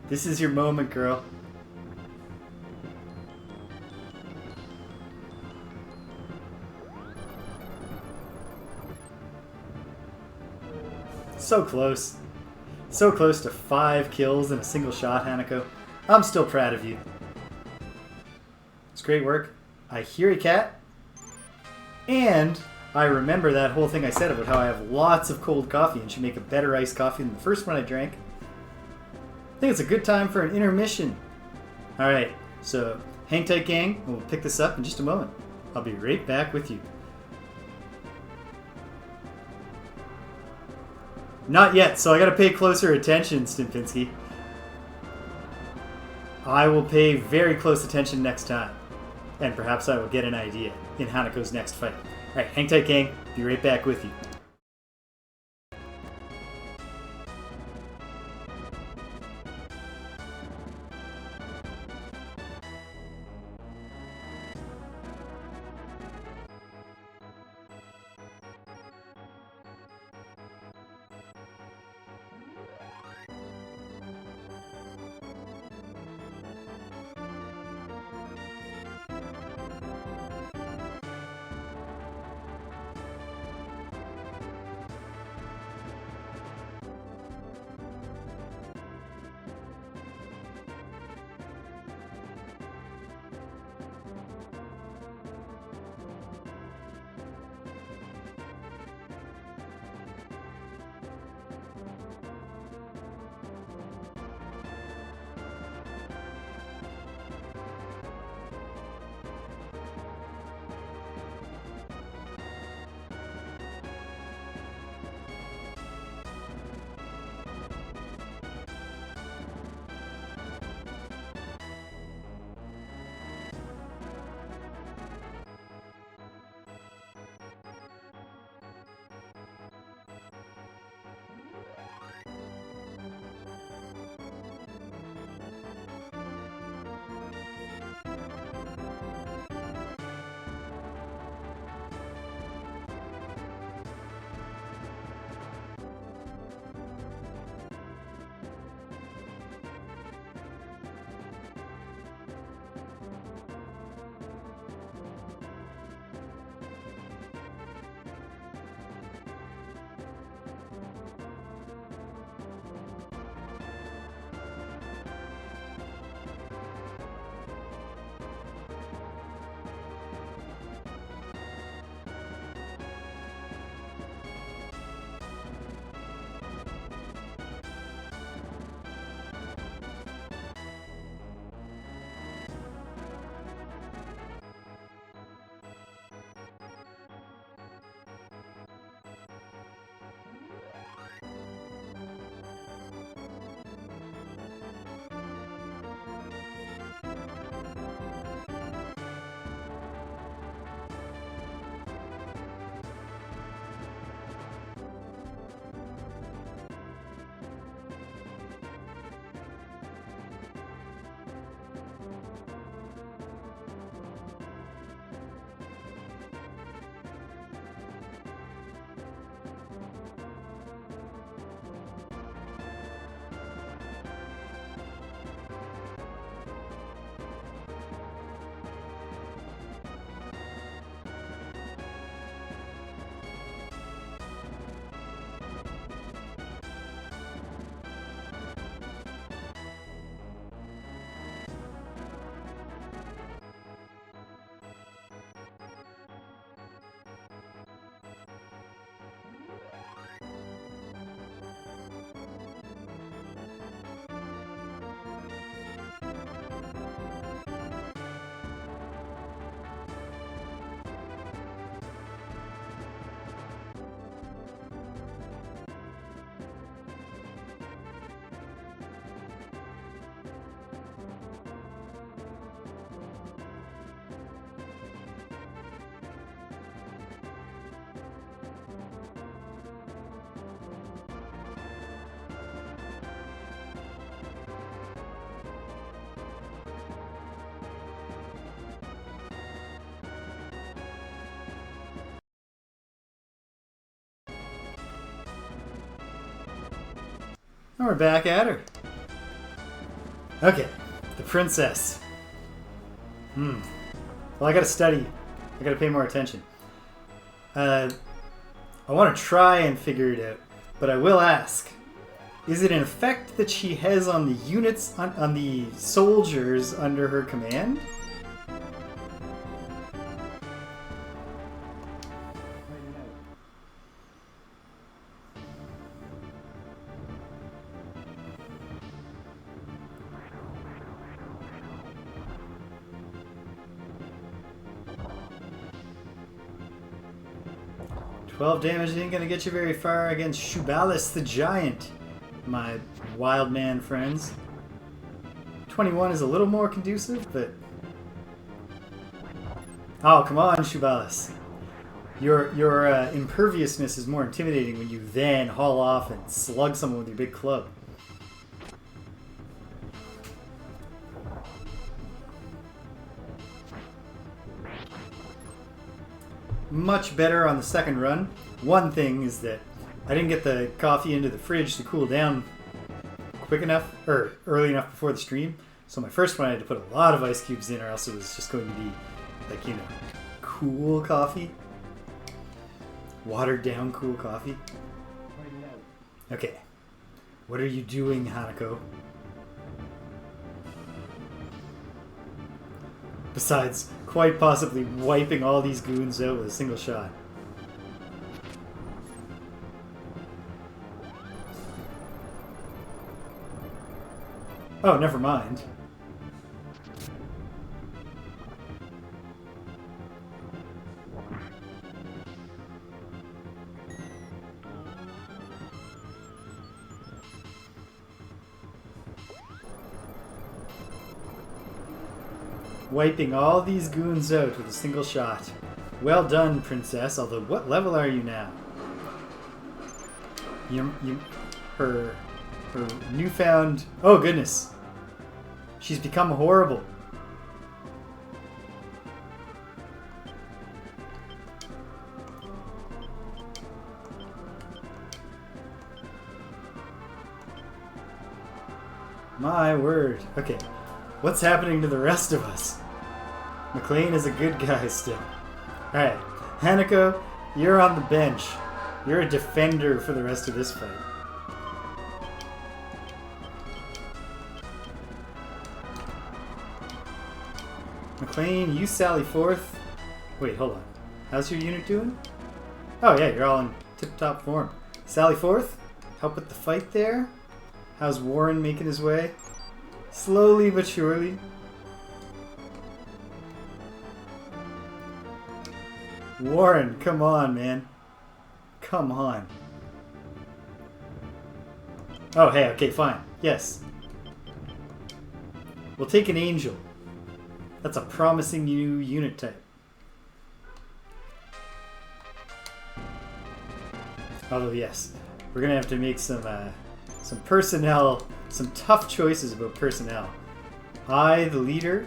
This is your moment, girl. So close. So close to 5 kills in a single shot, Hanako. I'm still proud of you. It's great work. I hear a cat. And I remember that whole thing I said about how I have lots of cold coffee and should make a better iced coffee than the first one I drank. I think it's a good time for an intermission. Alright, so hang tight, gang. We'll pick this up in just a moment. I'll be right back with you. Not yet, so I gotta pay closer attention, Stimpinski. I will pay very close attention next time. And perhaps I will get an idea in Hanako's next fight. Alright, hang tight, gang. Be right back with you. And we're back at her. Okay, the princess. Well, I gotta study. I gotta pay more attention. I want to try and figure it out, but I will ask. Is it an effect that she has on the units, on the soldiers under her command? 12 damage ain't gonna get you very far against Shubalis the Giant, my wild man friends. 21 is a little more conducive, but... Oh, come on, Shubalis. Your imperviousness is more intimidating when you then haul off and slug someone with your big club. Much better on the second run. One thing is that I didn't get the coffee into the fridge to cool down quick enough, or early enough before the stream. So my first one I had to put a lot of ice cubes in, or else it was just going to be, like, you know, cool coffee. Watered down cool coffee. Okay. What are you doing, Hanako? Besides quite possibly wiping all these goons out with a single shot. Oh, never mind. Wiping all these goons out with a single shot. Well done, princess. Although, what level are you now? Her newfound... Oh, goodness. She's become horrible. My word. Okay. What's happening to the rest of us? McLean is a good guy still. Alright. Hanako, you're on the bench. You're a defender for the rest of this fight. McLean, you sally forth. Wait, hold on. How's your unit doing? Oh yeah, you're all in tip-top form. Sally forth. Help with the fight there. How's Warren making his way? Slowly but surely. Warren, come on, man. Come on. Oh, hey, okay, fine. Yes. We'll take an angel. That's a promising new unit type. Although, yes, we're gonna have to make some personnel, some tough choices about personnel. I, the leader,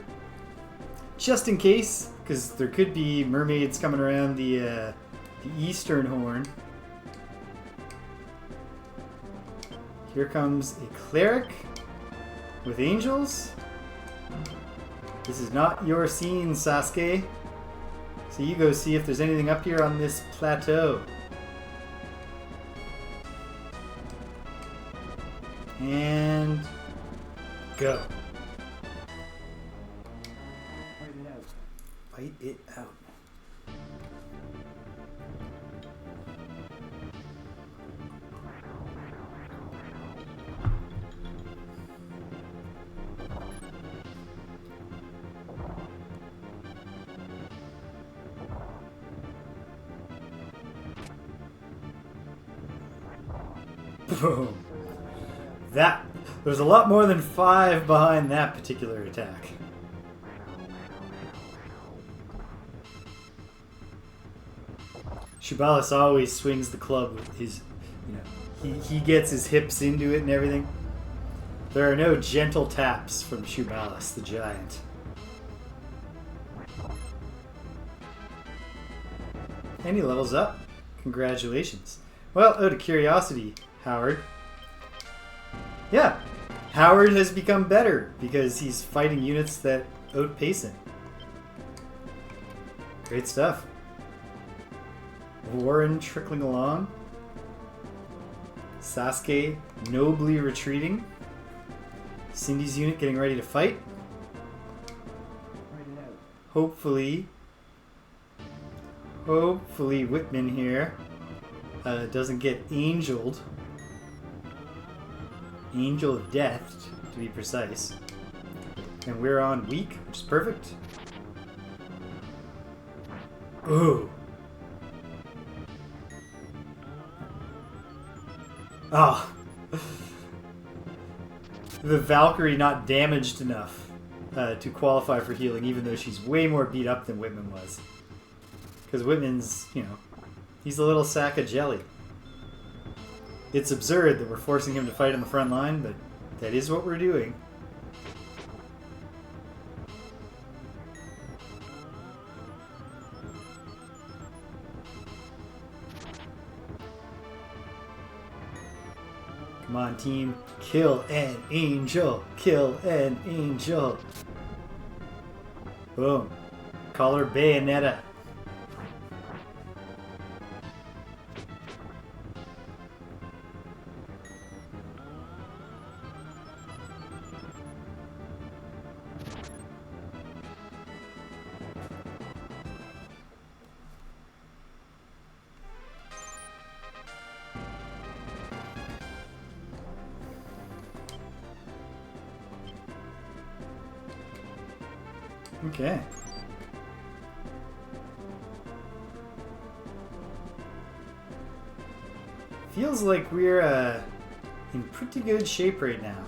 just in case, because there could be mermaids coming around the eastern horn. Here comes a cleric with angels. This is not your scene, Sasuke. So you go see if there's anything up here on this plateau. And go. Fight it out. Boom. There's a lot more than 5 behind that particular attack. Shubalis always swings the club with his, you know, he gets his hips into it and everything. There are no gentle taps from Shubalis the Giant. And he levels up. Congratulations. Well, out of curiosity, Howard, Yeah, Howard has become better because he's fighting units that outpace him. Great stuff. Warren trickling along. Sasuke nobly retreating. Cindy's unit getting ready to fight. Hopefully Whitman here doesn't get angeled. Angel of Death, to be precise. And we're on weak, which is perfect. Ooh. Oh. The Valkyrie not damaged enough to qualify for healing, even though she's way more beat up than Whitman was. Because Whitman's, you know, he's a little sack of jelly. It's absurd that we're forcing him to fight on the front line, but that is what we're doing. Come on, team. Kill an angel. Kill an angel. Boom. Call her Bayonetta. Okay. Feels like we're in pretty good shape right now.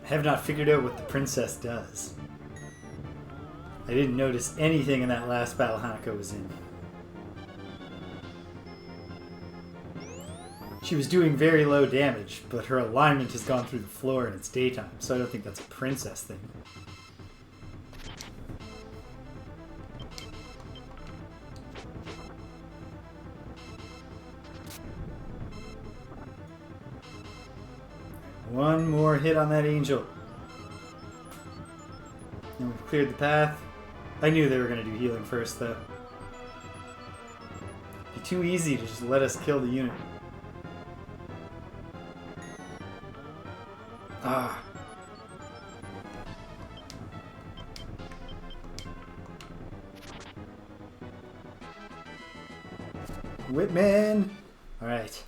I have not figured out what the princess does. I didn't notice anything in that last battle Hanako was in. She was doing very low damage, but her alignment has gone through the floor and it's daytime, so I don't think that's a princess thing. One more hit on that angel. And we've cleared the path. I knew they were going to do healing first, though. It'd be too easy to just let us kill the unit. Ah. Whitman! Alright.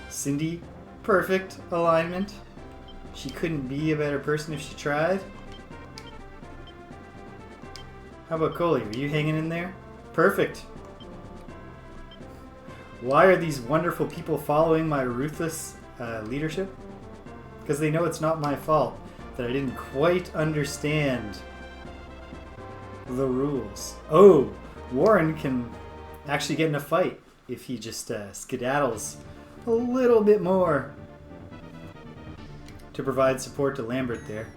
Cindy, perfect alignment. She couldn't be a better person if she tried. How about Coley? Are you hanging in there? Perfect. Why are these wonderful people following my ruthless leadership? Because they know it's not my fault that I didn't quite understand the rules. Oh, Warren can actually get in a fight if he just skedaddles a little bit more to provide support to Lambert there.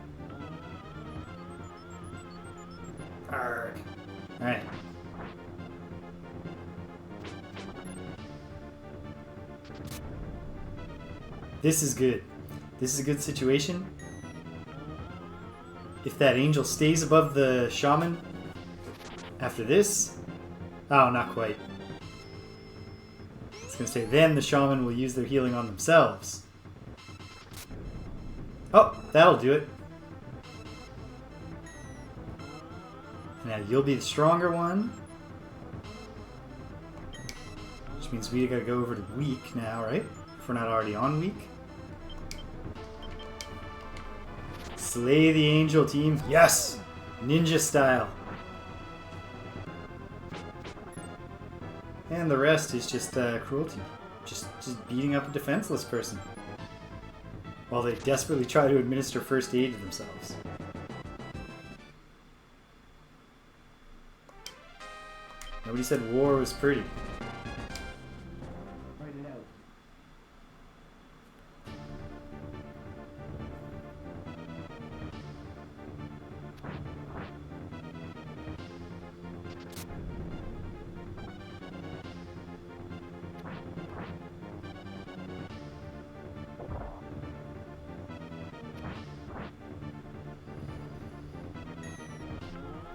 Arrgh. Alright. This is good. This is a good situation. If that angel stays above the shaman after this... Oh, not quite. I was going to say, then the shaman will use their healing on themselves. Oh, that'll do it. Now you'll be the stronger one. Which means we gotta go over to weak now, right? If we're not already on weak. Slay the angel, team. Yes! Ninja style. And the rest is just cruelty. Just beating up a defenseless person. While they desperately try to administer first aid to themselves. Nobody said war was pretty.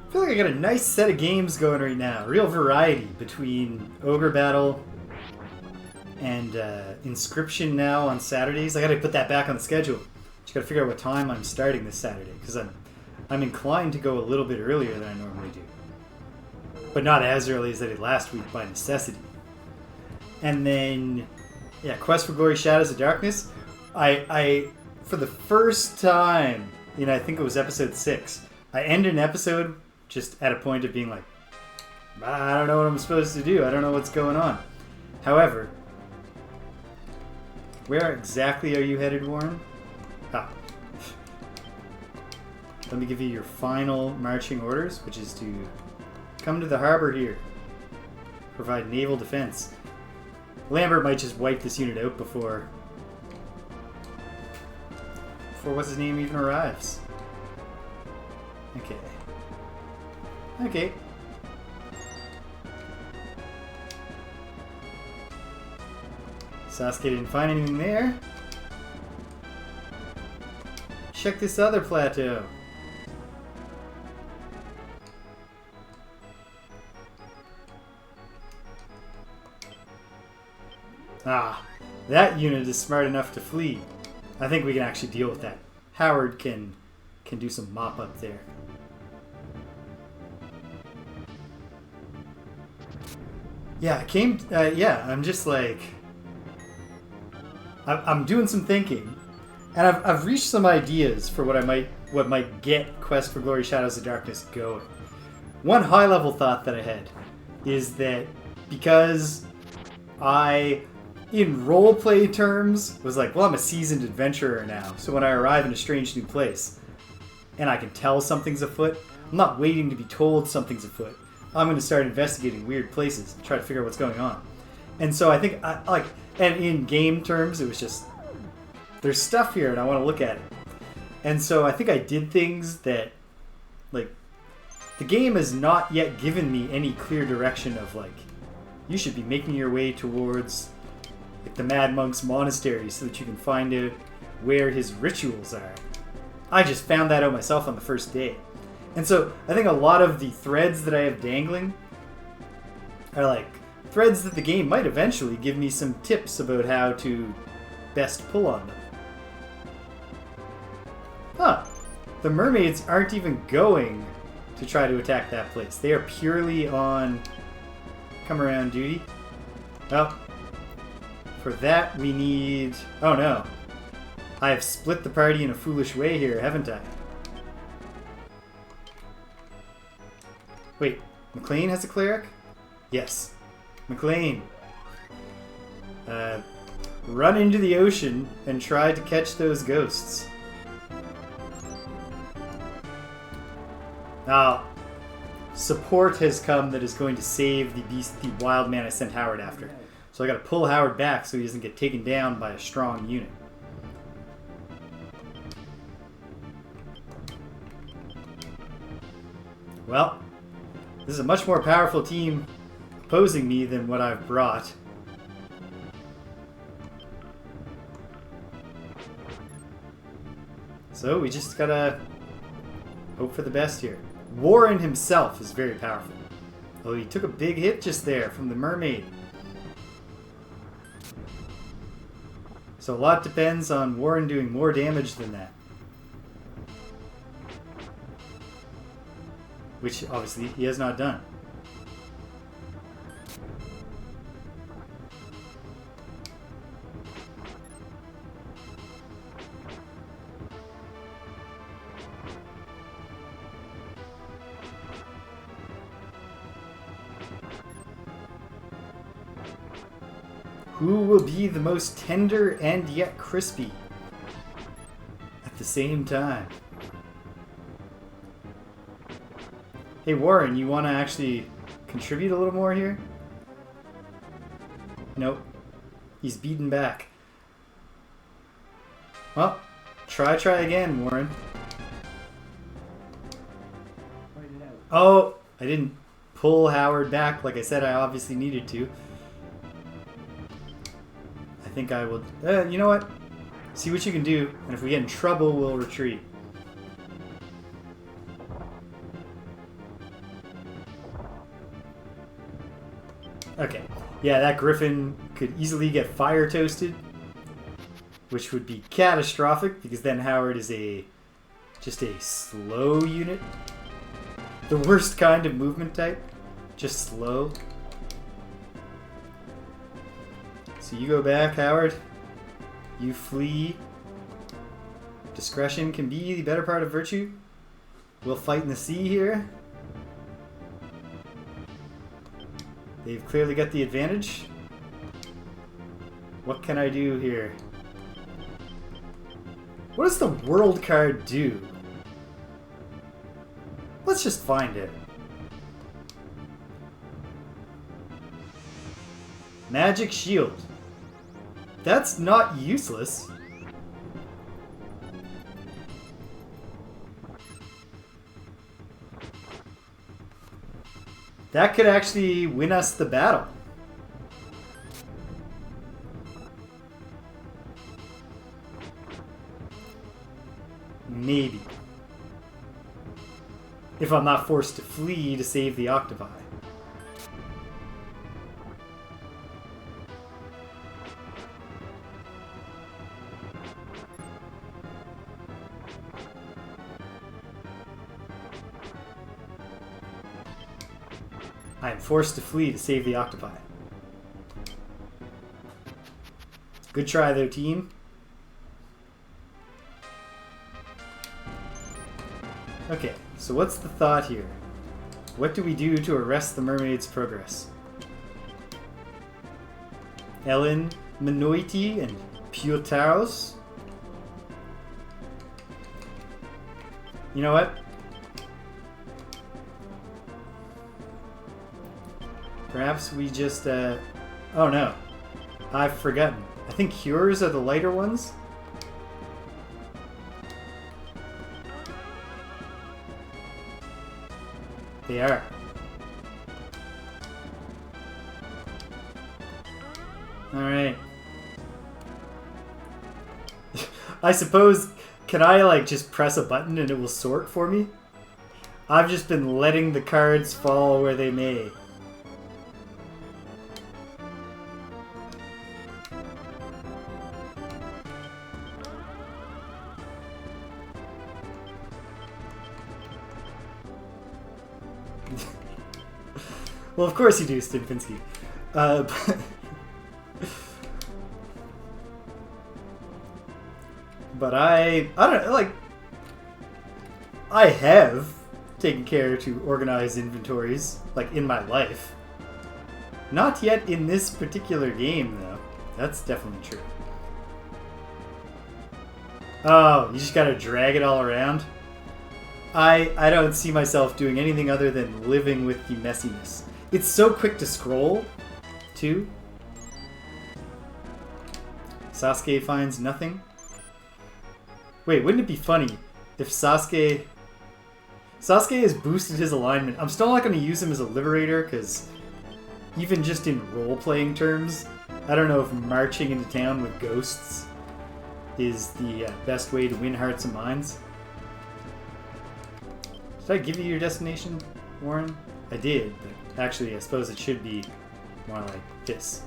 I feel like I got a nice set of games going right now. Real variety between Ogre Battle and Inscription now on Saturdays. I gotta put that back on the schedule. Just gotta figure out what time I'm starting this Saturday, because I'm inclined to go a little bit earlier than I normally do. But not as early as I did last week by necessity. And then, yeah, Quest for Glory Shadows of Darkness. I for the first time in, I think it was episode 6, I ended an episode just at a point of being like, I don't know what I'm supposed to do. I don't know what's going on. However, where exactly are you headed, Warren? Ah. Let me give you your final marching orders, which is to come to the harbor here. Provide naval defense. Lambert might just wipe this unit out before what's his name even arrives. Okay. Okay. Sasuke didn't find anything there. Check this other plateau. Ah, that unit is smart enough to flee. I think we can actually deal with that. Howard can do some mop up there. Yeah, I'm just like, I'm doing some thinking, and I've reached some ideas for what might get Quest for Glory Shadows of Darkness going. One high level thought that I had is that because I, in roleplay terms, was like, well, I'm a seasoned adventurer now, so when I arrive in a strange new place, and I can tell something's afoot, I'm not waiting to be told something's afoot. I'm going to start investigating weird places and try to figure out what's going on. And so I think, and in game terms, it was just, there's stuff here and I want to look at it. And so I think I did things that, like, the game has not yet given me any clear direction of, like, you should be making your way towards, like, the Mad Monk's monastery so that you can find out where his rituals are. I just found that out myself on the first day. And so I think a lot of the threads that I have dangling are like threads that the game might eventually give me some tips about how to best pull on them. Huh. The mermaids aren't even going to try to attack that place. They are purely on come around duty. Well, for that we need... Oh no. I have split the party in a foolish way here, haven't I? Wait, McLean has a cleric? Yes. McLean. Run into the ocean and try to catch those ghosts. Now, support has come that is going to save the wild man I sent Howard after. So I gotta pull Howard back so he doesn't get taken down by a strong unit. Well, this is a much more powerful team opposing me than what I've brought. So we just gotta hope for the best here. Warren himself is very powerful. Oh, he took a big hit just there from the mermaid. So a lot depends on Warren doing more damage than that. Which, obviously, he has not done. Who will be the most tender and yet crispy at the same time? Hey Warren, you want to actually contribute a little more here? Nope. He's beaten back. Well, try again, Warren. Oh, I didn't pull Howard back like I said I obviously needed to. I think I will... you know what? See what you can do, and if we get in trouble, we'll retreat. Okay. Yeah, that Griffin could easily get fire toasted, which would be catastrophic, because then Howard is just a slow unit. The worst kind of movement type. Just slow. So you go back, Howard. You flee. Discretion can be the better part of virtue. We'll fight in the sea here. They've clearly got the advantage. What can I do here? What does the world card do? Let's just find it. Magic Shield. That's not useless. That could actually win us the battle. Maybe. If I'm not forced to flee to save the octopi. I am forced to flee to save the octopi. Good try though, team. Okay, so what's the thought here? What do we do to arrest the mermaid's progress? Ellen, Minoiti, and Piotaros? You know what? Perhaps we just, oh no. I've forgotten. I think cures are the lighter ones? They are. Alright. I suppose, can I like just press a button and it will sort for me? I've just been letting the cards fall where they may. Well, of course you do, Stupinski. But I don't know, like, I have taken care to organize inventories, like, in my life. Not yet in this particular game, though. That's definitely true. Oh, you just gotta drag it all around? I don't see myself doing anything other than living with the messiness. It's so quick to scroll, too. Sasuke finds nothing. Wait, wouldn't it be funny if Sasuke has boosted his alignment? I'm still not going to use him as a liberator, because even just in role-playing terms, I don't know if marching into town with ghosts is the best way to win hearts and minds. Did I give you your destination, Warren? I did, but actually I suppose it should be more like this.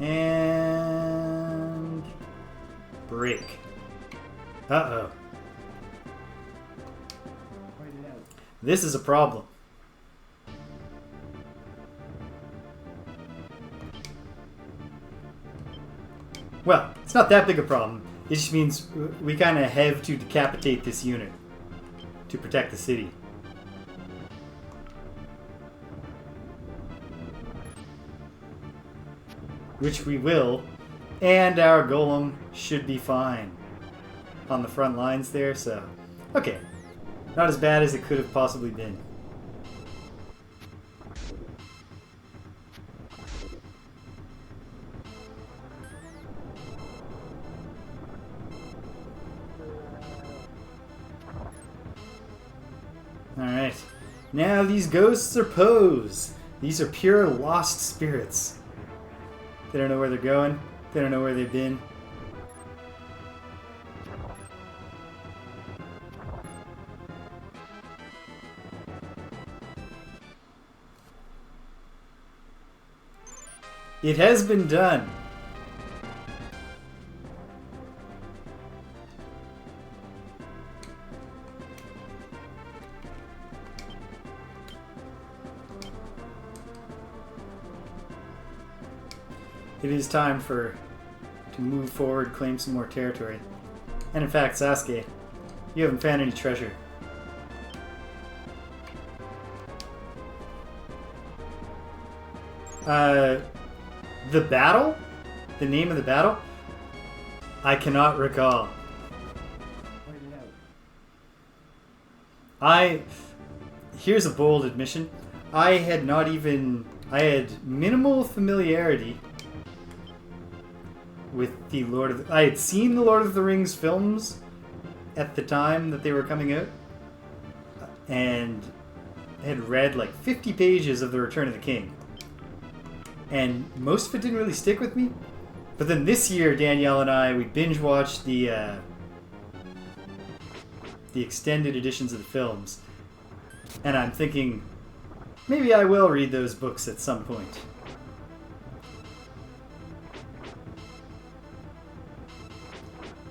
And... break. Uh-oh. This is a problem. Well, it's not that big a problem. It just means we kind of have to decapitate this unit to protect the city. Which we will, and our golem should be fine on the front lines there, so okay. Not as bad as it could have possibly been. Now these ghosts are pose. These are pure lost spirits. They don't know where they're going. They don't know where they've been. It has been done. It is time to move forward, claim some more territory. And in fact, Sasuke, you haven't found any treasure. The battle? The name of the battle? I cannot recall. Here's a bold admission. I had minimal familiarity with the I had seen the Lord of the Rings films at the time that they were coming out, and had read like 50 pages of The Return of the King. And most of it didn't really stick with me. But then this year, Danielle and I, we binge-watched the extended editions of the films. And I'm thinking, maybe I will read those books at some point.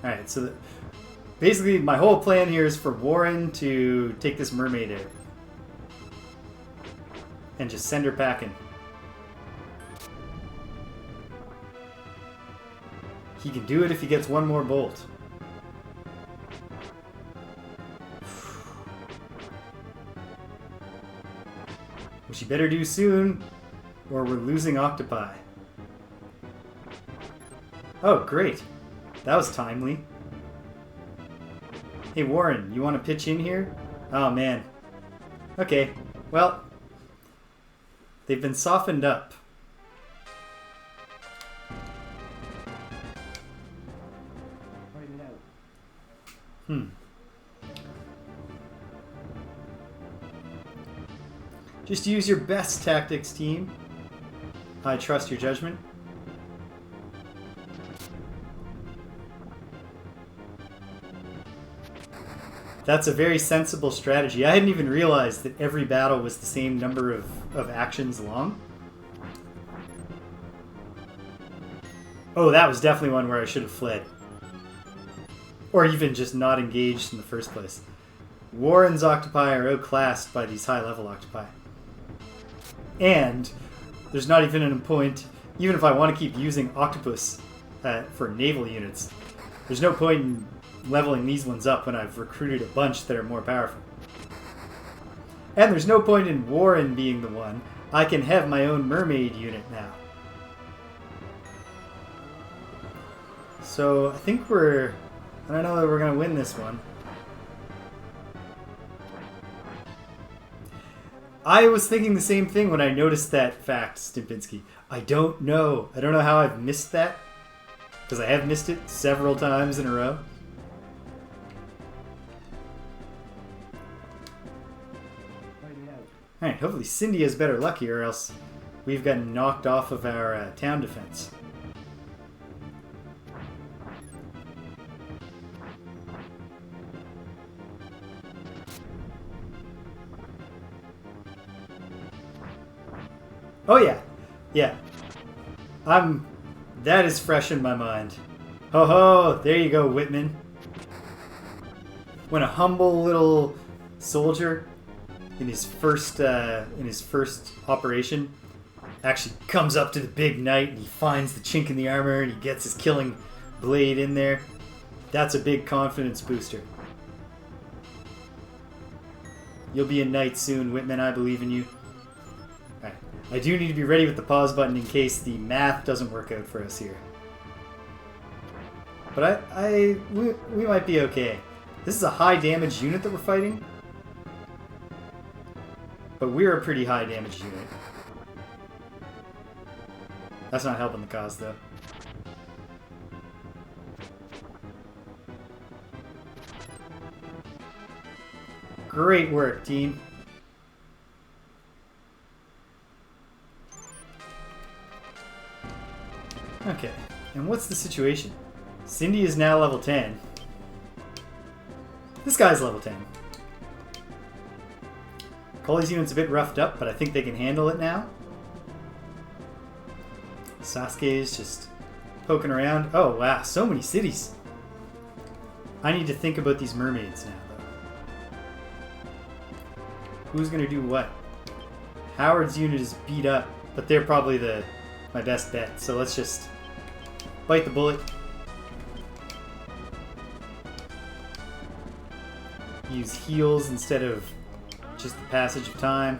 Alright, so basically my whole plan here is for Warren to take this mermaid out. And just send her packing. He can do it if he gets one more bolt. Which he better do soon, or we're losing octopi. Oh, great. That was timely. Hey, Warren, you want to pitch in here? Oh, man. Okay, well, they've been softened up. Just use your best tactics, team. I trust your judgment. That's a very sensible strategy. I hadn't even realized that every battle was the same number of actions long. Oh, that was definitely one where I should have fled. Or even just not engaged in the first place. Warren's octopi are outclassed by these high-level octopi. And there's not even a point, even if I want to keep using octopus for naval units, there's no point in leveling these ones up when I've recruited a bunch that are more powerful. And there's no point in Warren being the one. I can have my own mermaid unit now. So I think I don't know that we're going to win this one. I was thinking the same thing when I noticed that fact, Stimpinski. I don't know. I don't know how I've missed that. Because I have missed it several times in a row. Alright, hopefully Cindy has better luck here, or else we've gotten knocked off of our town defense. Oh yeah, yeah. That is fresh in my mind. Ho ho, there you go, Whitman. When a humble little soldier in his first operation actually comes up to the big knight and he finds the chink in the armor and he gets his killing blade in there, that's a big confidence booster. You'll be a knight soon, Whitman. I believe in you. I do need to be ready with the pause button in case the math doesn't work out for us here. But we might be okay. This is a high damage unit that we're fighting. But we're a pretty high damage unit. That's not helping the cause though. Great work, team. Okay, and what's the situation? Cindy is now level 10. This guy's level 10. Colley's unit's a bit roughed up, but I think they can handle it now. Sasuke's just poking around. Oh, wow, so many cities. I need to think about these mermaids now, though. Who's going to do what? Howard's unit is beat up, but they're probably my best bet. So let's just bite the bullet. Use heals instead of just the passage of time.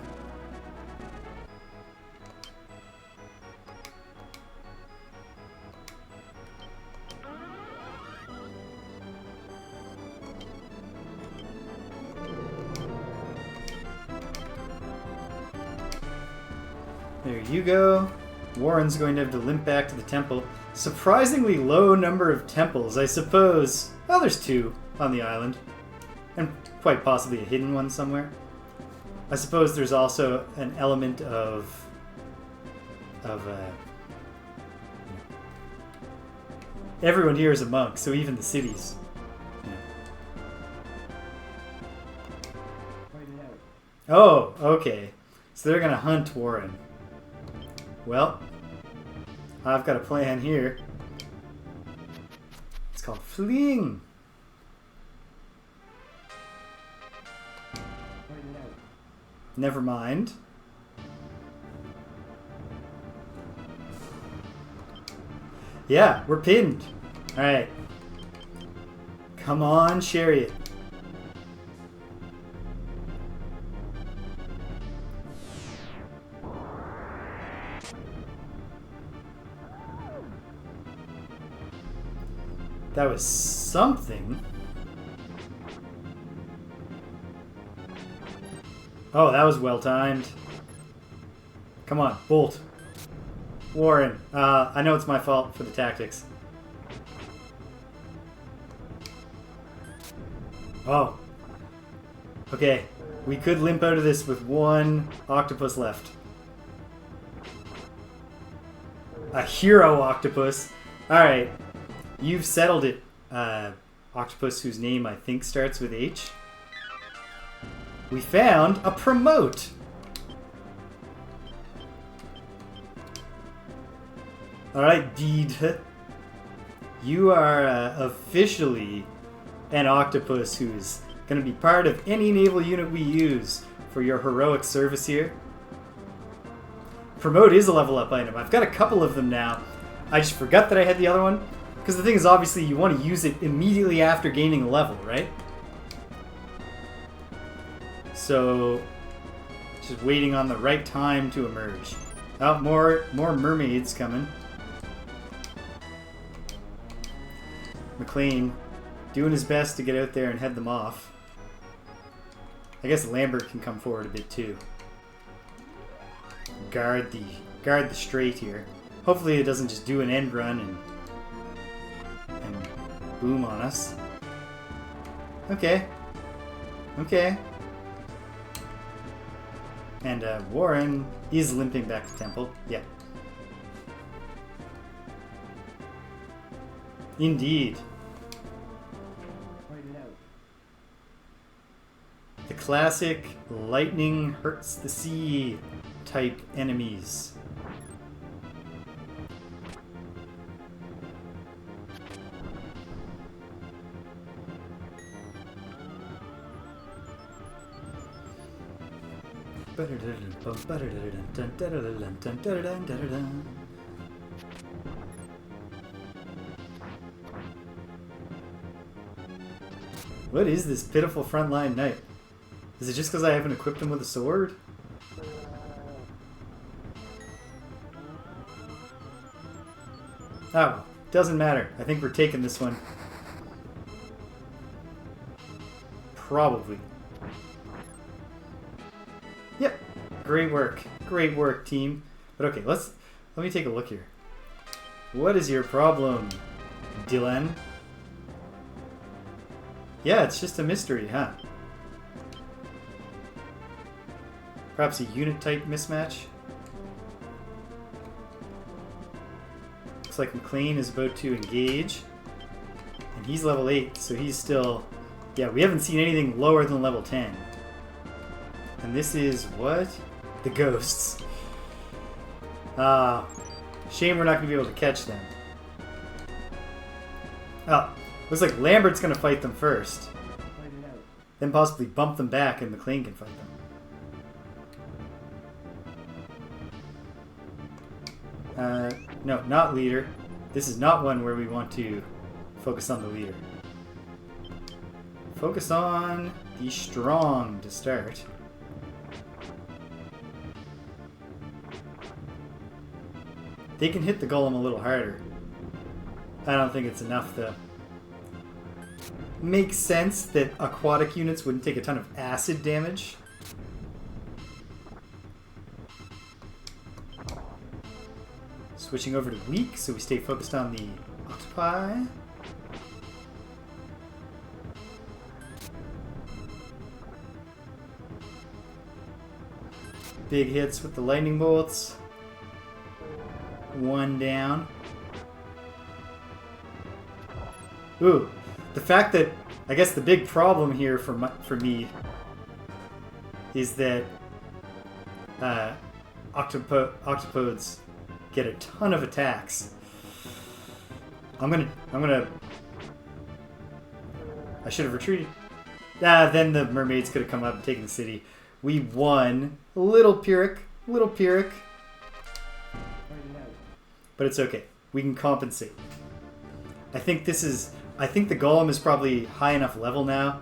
There you go. Warren's going to have to limp back to the temple. Surprisingly low number of temples, I suppose. Well, there's 2 on the island. And quite possibly a hidden one somewhere. I suppose there's also an element of everyone here is a monk, so even the cities. Yeah. Oh, okay. So they're gonna hunt Warren. Well, I've got a plan here. It's called fleeing. Never mind. Yeah, we're pinned. Alright. Come on, chariot. That was something. Oh, that was well timed. Come on, bolt. Warren, I know it's my fault for the tactics. Oh. Okay, we could limp out of this with 1 octopus left. A hero octopus. Alright, you've settled it. Octopus whose name I think starts with H. We found a promote. Alright, Deed. You are officially an octopus who's going to be part of any naval unit we use for your heroic service here. Promote is a level up item. I've got a couple of them now. I just forgot that I had the other one. Because the thing is, obviously, you want to use it immediately after gaining a level, right? So, just waiting on the right time to emerge. Oh, more mermaids coming. McLean doing his best to get out there and head them off. I guess Lambert can come forward a bit too. Guard the strait here. Hopefully it doesn't just do an end run and boom on us. Okay. Okay. And Warren is limping back to temple. Yeah. Indeed. The classic lightning hurts the sea type enemies. What is this pitiful frontline knight? Is it just because I haven't equipped him with a sword? Oh, doesn't matter. I think we're taking this one. Probably. Yep. Great work. Great work, team. But okay, let me take a look here. What is your problem, Dylan? Yeah, it's just a mystery, huh? Perhaps a unit type mismatch? Looks like McLean is about to engage. And he's level 8, so he's still... Yeah, we haven't seen anything lower than level 10. And this is what? The ghosts. Shame we're not going to be able to catch them. Oh, looks like Lambert's going to fight them first. Then possibly bump them back and McLean can fight them. No, not leader. This is not one where we want to focus on the leader. Focus on the strong to start. They can hit the golem a little harder. I don't think it's enough though. Makes sense that aquatic units wouldn't take a ton of acid damage. Switching over to weak, so we stay focused on the octopi. Big hits with the lightning bolts. One down. Ooh, the fact that I guess the big problem here for me is that octopodes get a ton of attacks. I should have retreated. Then the mermaids could have come up and taken the city. We won. A little Pyrrhic. But it's okay. We can compensate. I think the golem is probably high enough level now.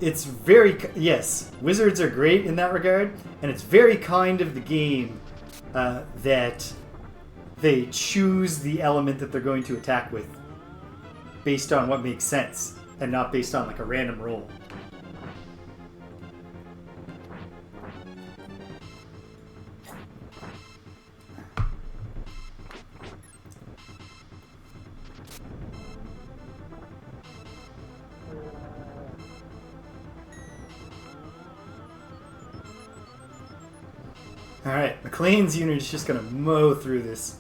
It's very... Yes, wizards are great in that regard, and it's very kind of the game that they choose the element that they're going to attack with based on what makes sense, and not based on like a random roll. Alright, McLean's unit is just going to mow through this.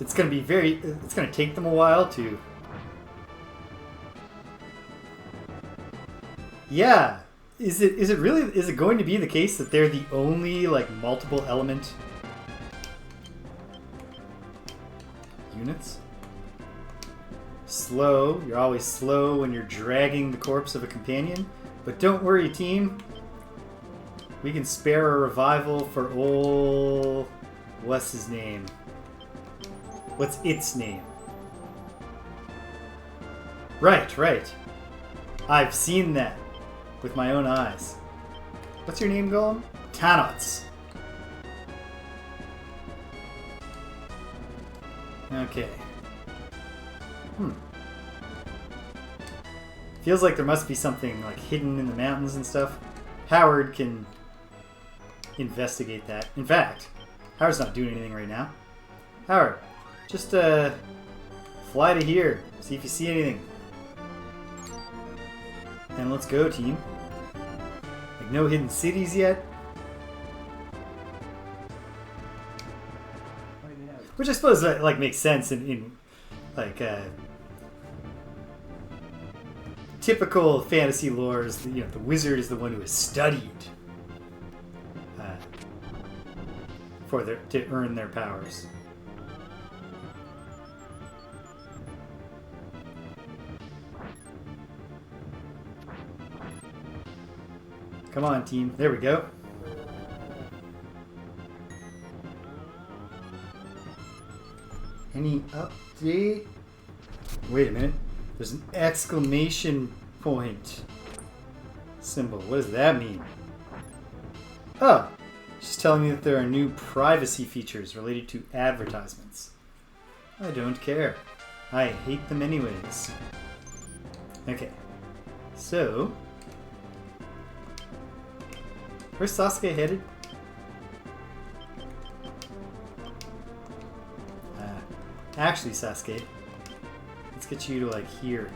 It's going to take them a while to... Yeah! Is it going to be the case that they're the only, like, multiple element units? Slow. You're always slow when you're dragging the corpse of a companion. But don't worry, team. We can spare a revival for old... What's his name? What's its name? Right. I've seen that with my own eyes. What's your name, Golem? Tanots. Okay. Feels like there must be something like hidden in the mountains and stuff. Howard can investigate that. In fact, Howard's not doing anything right now. Howard, just fly to here. See if you see anything. And let's go, team. Like, no hidden cities yet. Which I suppose like makes sense in like typical fantasy lore. Is the wizard is the one who has studied to earn their powers. Come on, team. There we go. Any update? Wait a minute. There's an exclamation point symbol. What does that mean? Oh, she's telling me that there are new privacy features related to advertisements. I don't care. I hate them anyways. Okay. So, where's Sasuke headed? Actually, Sasuke, let's get you to like here.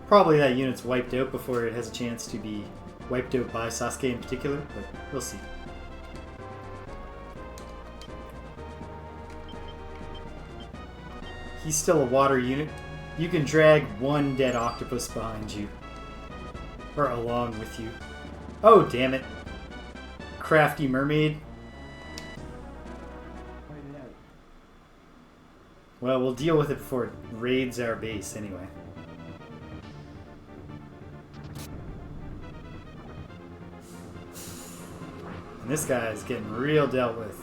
Probably that unit's wiped out before it has a chance to be wiped out by Sasuke in particular, but we'll see. He's still a water unit. You can drag one dead octopus behind you. Or along with you. Oh, damn it. Crafty mermaid. Well, we'll deal with it before it raids our base anyway. And this guy is getting real dealt with.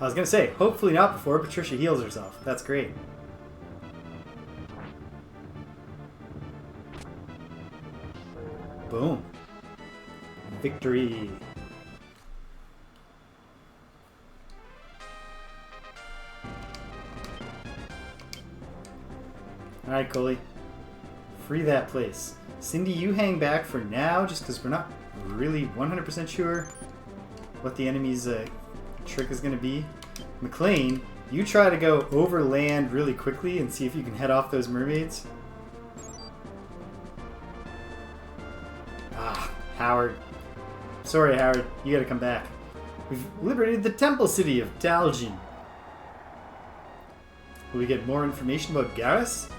I was going to say, hopefully not before Patricia heals herself. That's great. Boom. Victory. Alright, Coley. Free that place. Cindy, you hang back for now, just because we're not really 100% sure what the enemy's trick is going to be. McLean, you try to go over land really quickly and see if you can head off those mermaids. Ah, Howard. Sorry, Howard. You gotta come back. We've liberated the temple city of Dalgin. Will we get more information about Garrus?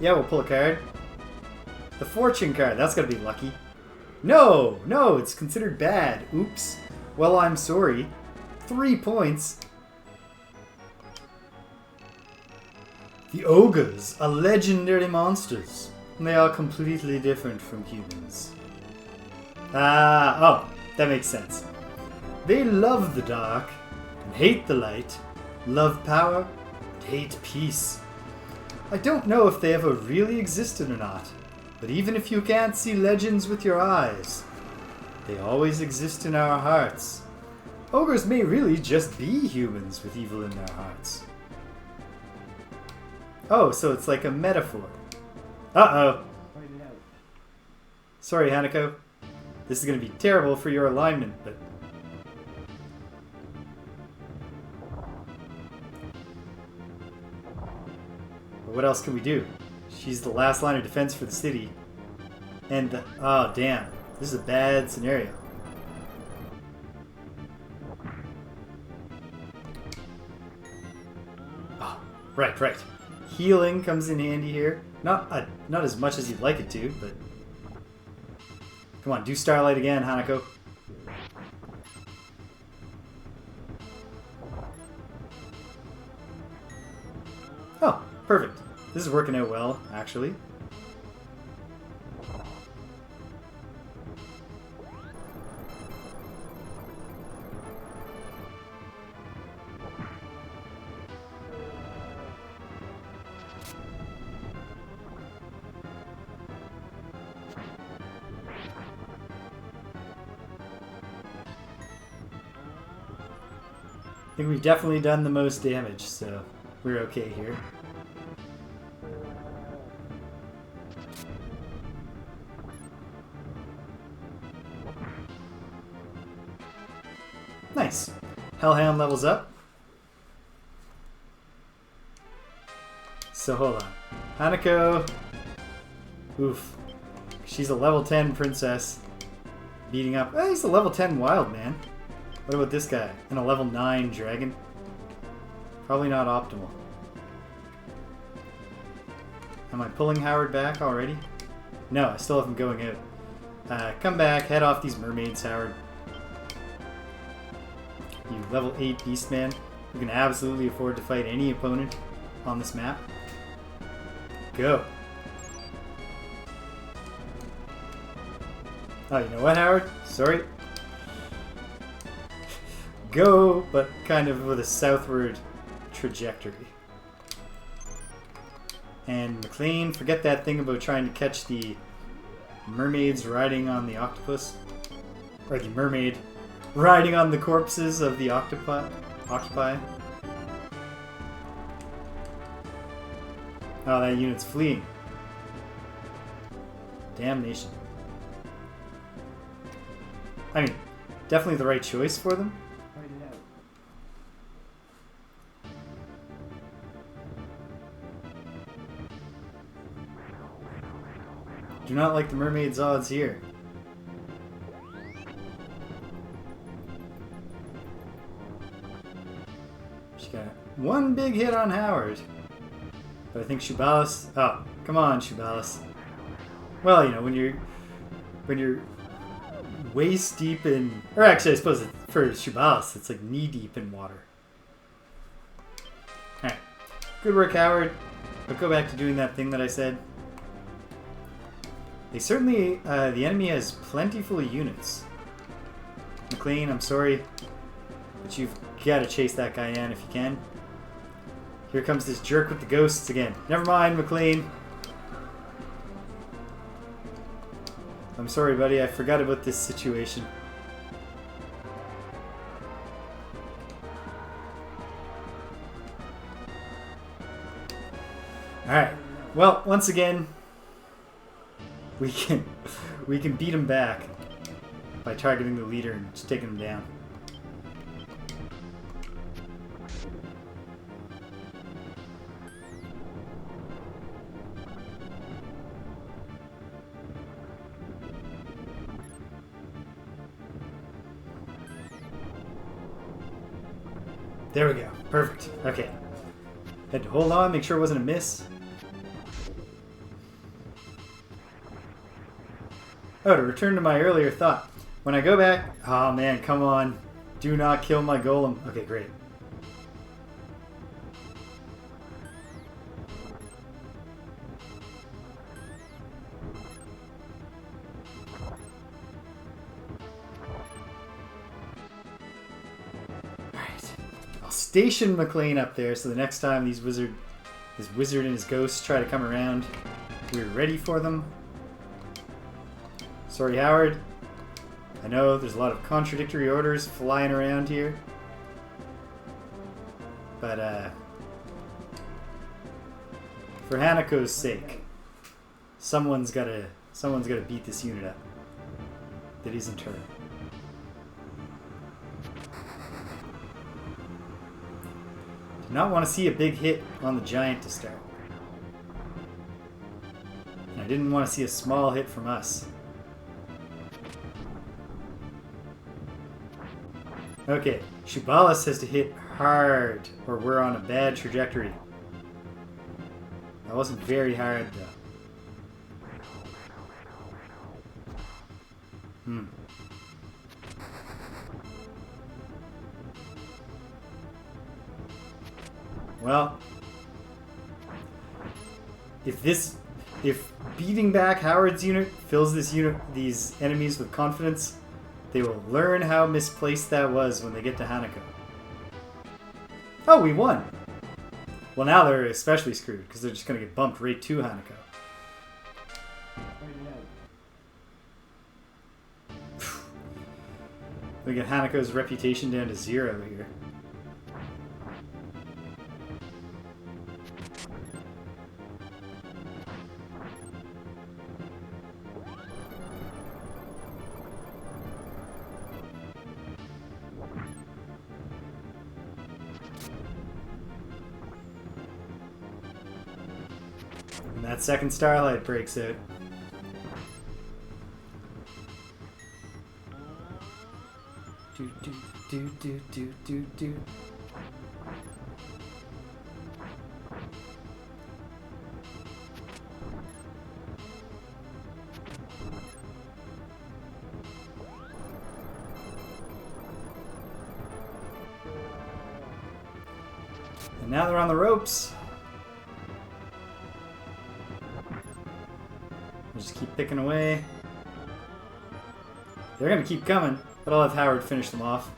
Yeah, we'll pull a card. The fortune card. That's gotta be lucky. No! No, it's considered bad. Oops. Well, I'm sorry. 3 points. The Ogres are legendary monsters. They are completely different from humans. Oh, that makes sense. They love the dark and hate the light, love power and hate peace. I don't know if they ever really existed or not, but even if you can't see legends with your eyes, they always exist in our hearts. Ogres may really just be humans with evil in their hearts. Oh, so it's like a metaphor. Uh-oh. Sorry, Hanako. This is going to be terrible for your alignment, but... what else can we do? She's the last line of defense for the city. And, oh, damn. This is a bad scenario. Oh, right. Healing comes in handy here. Not as much as you'd like it to, but... come on, do Starlight again, Hanako. Oh, perfect. This is working out well, actually. I think we've definitely done the most damage, so we're okay here. Nice. Hellhound levels up. So hold on. Hanako. Oof. She's a level 10 princess. Beating up. Oh, he's a level 10 wild man. What about this guy? And a level 9 dragon? Probably not optimal. Am I pulling Howard back already? No, I still have him going out. Come back, head off these mermaids, Howard. You level 8 beastman who can absolutely afford to fight any opponent on this map. Go. Oh, you know what, Howard? Sorry. Go, but kind of with a southward trajectory. And McLean, forget that thing about trying to catch the mermaids riding on the octopus. Or the mermaid riding on the corpses of the octopi. Oh, that unit's fleeing. Damnation. I mean, definitely the right choice for them. Do not like the mermaid's odds here. She got one big hit on Howard. But I think Shubalis... Oh, come on, Shubalis. Well, you know, when you're waist deep in... Or actually, I suppose for Shubalis, it's like knee deep in water. Alright. Good work, Howard. But go back to doing that thing that I said. They certainly... the enemy has plentiful units. McLean, I'm sorry. But you've got to chase that guy in if you can. Here comes this jerk with the ghosts again. Never mind, McLean. I'm sorry, buddy. I forgot about this situation. Alright. Well, once again, we can beat him back by targeting the leader and just taking him down. There we go. Perfect. Okay. Had to hold on, make sure it wasn't a miss. Oh, to return to my earlier thought. When I go back... Oh, man, come on. Do not kill my golem. Okay, great. Station McLean up there, so the next time this wizard and his ghosts try to come around, we're ready for them. Sorry, Howard. I know there's a lot of contradictory orders flying around here, but for Hanako's sake, someone's gotta beat this unit up that isn't her. Do not want to see a big hit on the giant to start. And I didn't want to see a small hit from us. Okay, Shubalis has to hit hard, or we're on a bad trajectory. That wasn't very hard, though. Well, if beating back Howard's unit fills these enemies with confidence, they will learn how misplaced that was when they get to Hanako. Oh, we won! Well, now they're especially screwed, because they're just going to get bumped right to Hanako. We get Hanako's reputation down to 0 here. And that second starlight breaks out. Do do do do do do do. And now they're on the ropes. We'll just keep picking away. They're gonna keep coming, but I'll have Howard finish them off.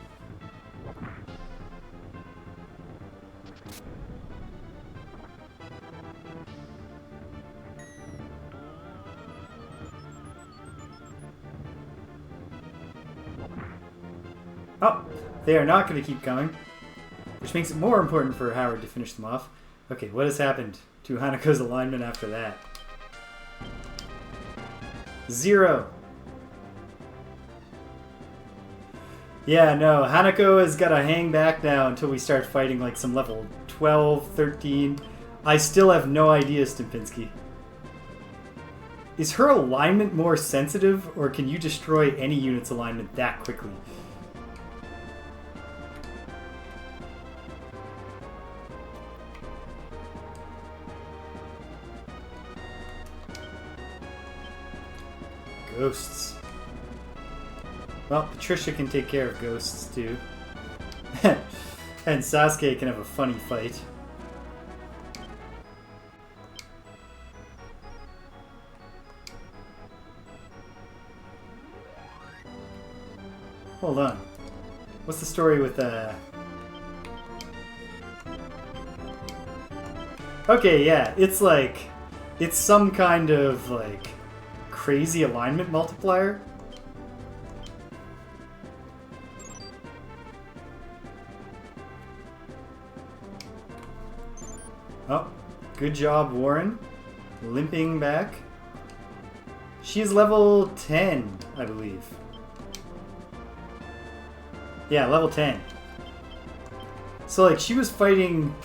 Oh, they are not going to keep coming, which makes it more important for Howard to finish them off. Okay, what has happened to Hanako's alignment after that? 0. Yeah, no, Hanako has got to hang back now until we start fighting like some level 12, 13. I still have no idea, Stimpinski. Is her alignment more sensitive, or can you destroy any unit's alignment that quickly? Ghosts. Well, Patricia can take care of ghosts too. And Sasuke can have a funny fight. Hold on. What's the story with Okay, yeah, it's like... It's some kind of, like, crazy alignment multiplier. Oh, good job, Warren. Limping back. She's level 10, I believe. Yeah, level 10. So, like, she was fighting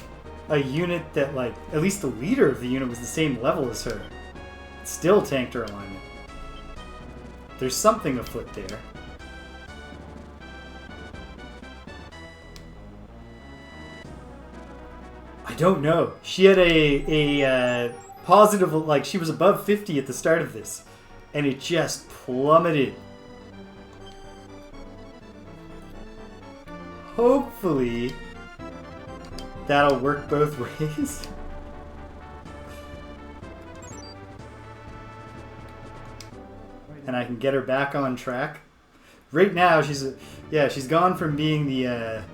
a unit that, like, at least the leader of the unit was the same level as her. It still tanked her alignment. There's something afoot there. I don't know. She had a positive, like, she was above 50 at the start of this. And it just plummeted. Hopefully, that'll work both ways. And I can get her back on track. Right now, she's gone from being the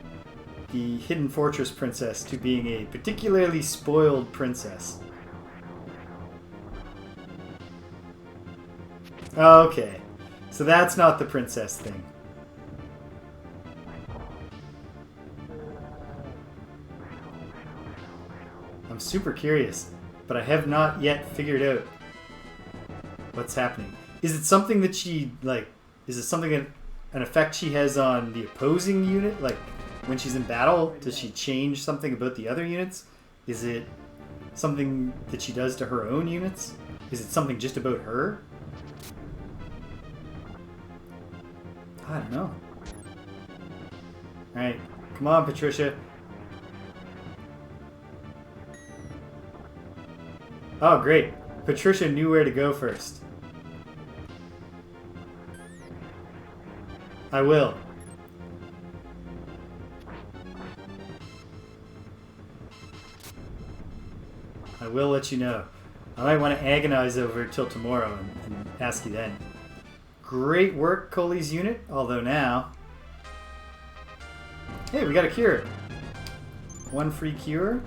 Hidden Fortress princess to being a particularly spoiled princess. Okay, so that's not the princess thing. I'm super curious, but I have not yet figured out what's happening. Is it something that she, like, is it something that, an effect she has on the opposing unit? Like, when she's in battle, does she change something about the other units? Is it something that she does to her own units? Is it something just about her? I don't know. Alright, come on, Patricia. Oh, great. Patricia knew where to go first. I will. I will let you know. I might want to agonize over it till tomorrow and ask you then. Great work, Coley's unit, although now... Hey, we got a cure. One free cure.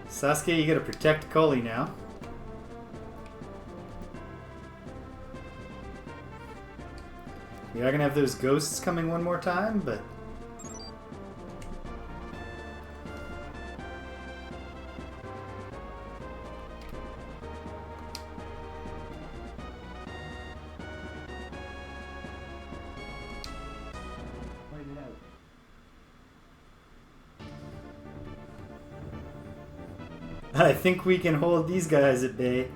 Sasuke, you gotta protect Coley now. We are gonna have those ghosts coming one more time, but... I think we can hold these guys at bay.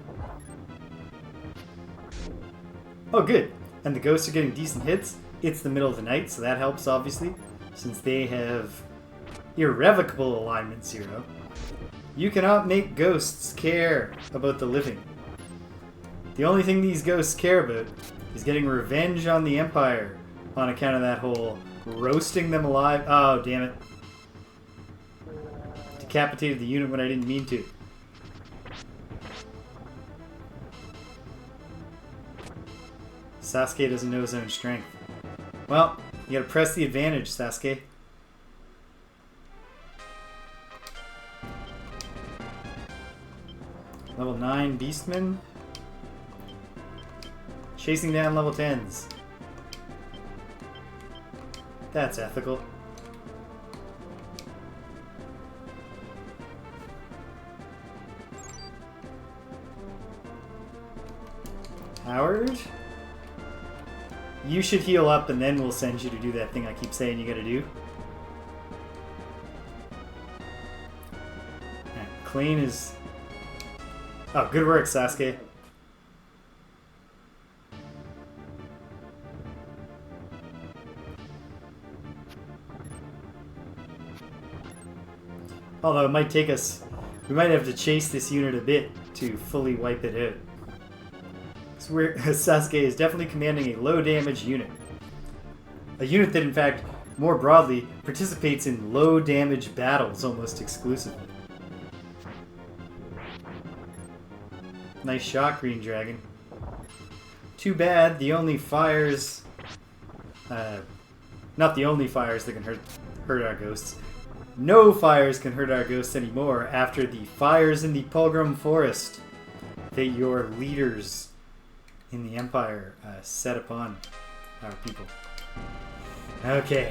Oh, good. And the ghosts are getting decent hits. It's the middle of the night, so that helps, obviously, since they have irrevocable alignment 0. You cannot make ghosts care about the living. The only thing these ghosts care about is getting revenge on the Empire on account of that whole roasting them alive. Oh, damn it. Decapitated the unit when I didn't mean to. Sasuke doesn't know his own strength. Well, you gotta press the advantage, Sasuke. Level 9 Beastmen. Chasing down level 10s. That's ethical. Howard? You should heal up and then we'll send you to do that thing I keep saying you gotta do. Alright, clean is... Oh, good work, Sasuke. Although it might take us We might have to chase this unit a bit to fully wipe it out. So Sasuke is definitely commanding a low damage unit. A unit that, in fact, more broadly, participates in low damage battles almost exclusively. Nice shot, Green Dragon. Too bad the only fires... not the only fires that can hurt our ghosts. No fires can hurt our ghosts anymore after the fires in the Pulgrim Forest that your leaders in the Empire set upon our people. Okay.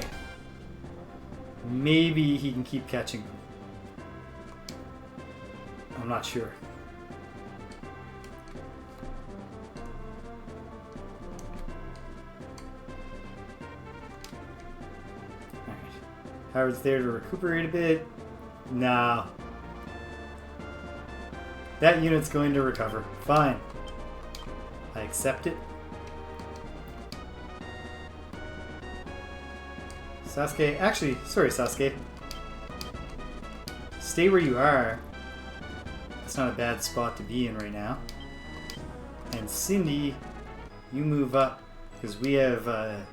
Maybe he can keep catching them. I'm not sure. Alright. Howard's there to recuperate a bit. Nah. That unit's going to recover. Fine. I accept it. Sasuke, actually, sorry Sasuke. Stay where you are. It's not a bad spot to be in right now. And Cindy, you move up because we have a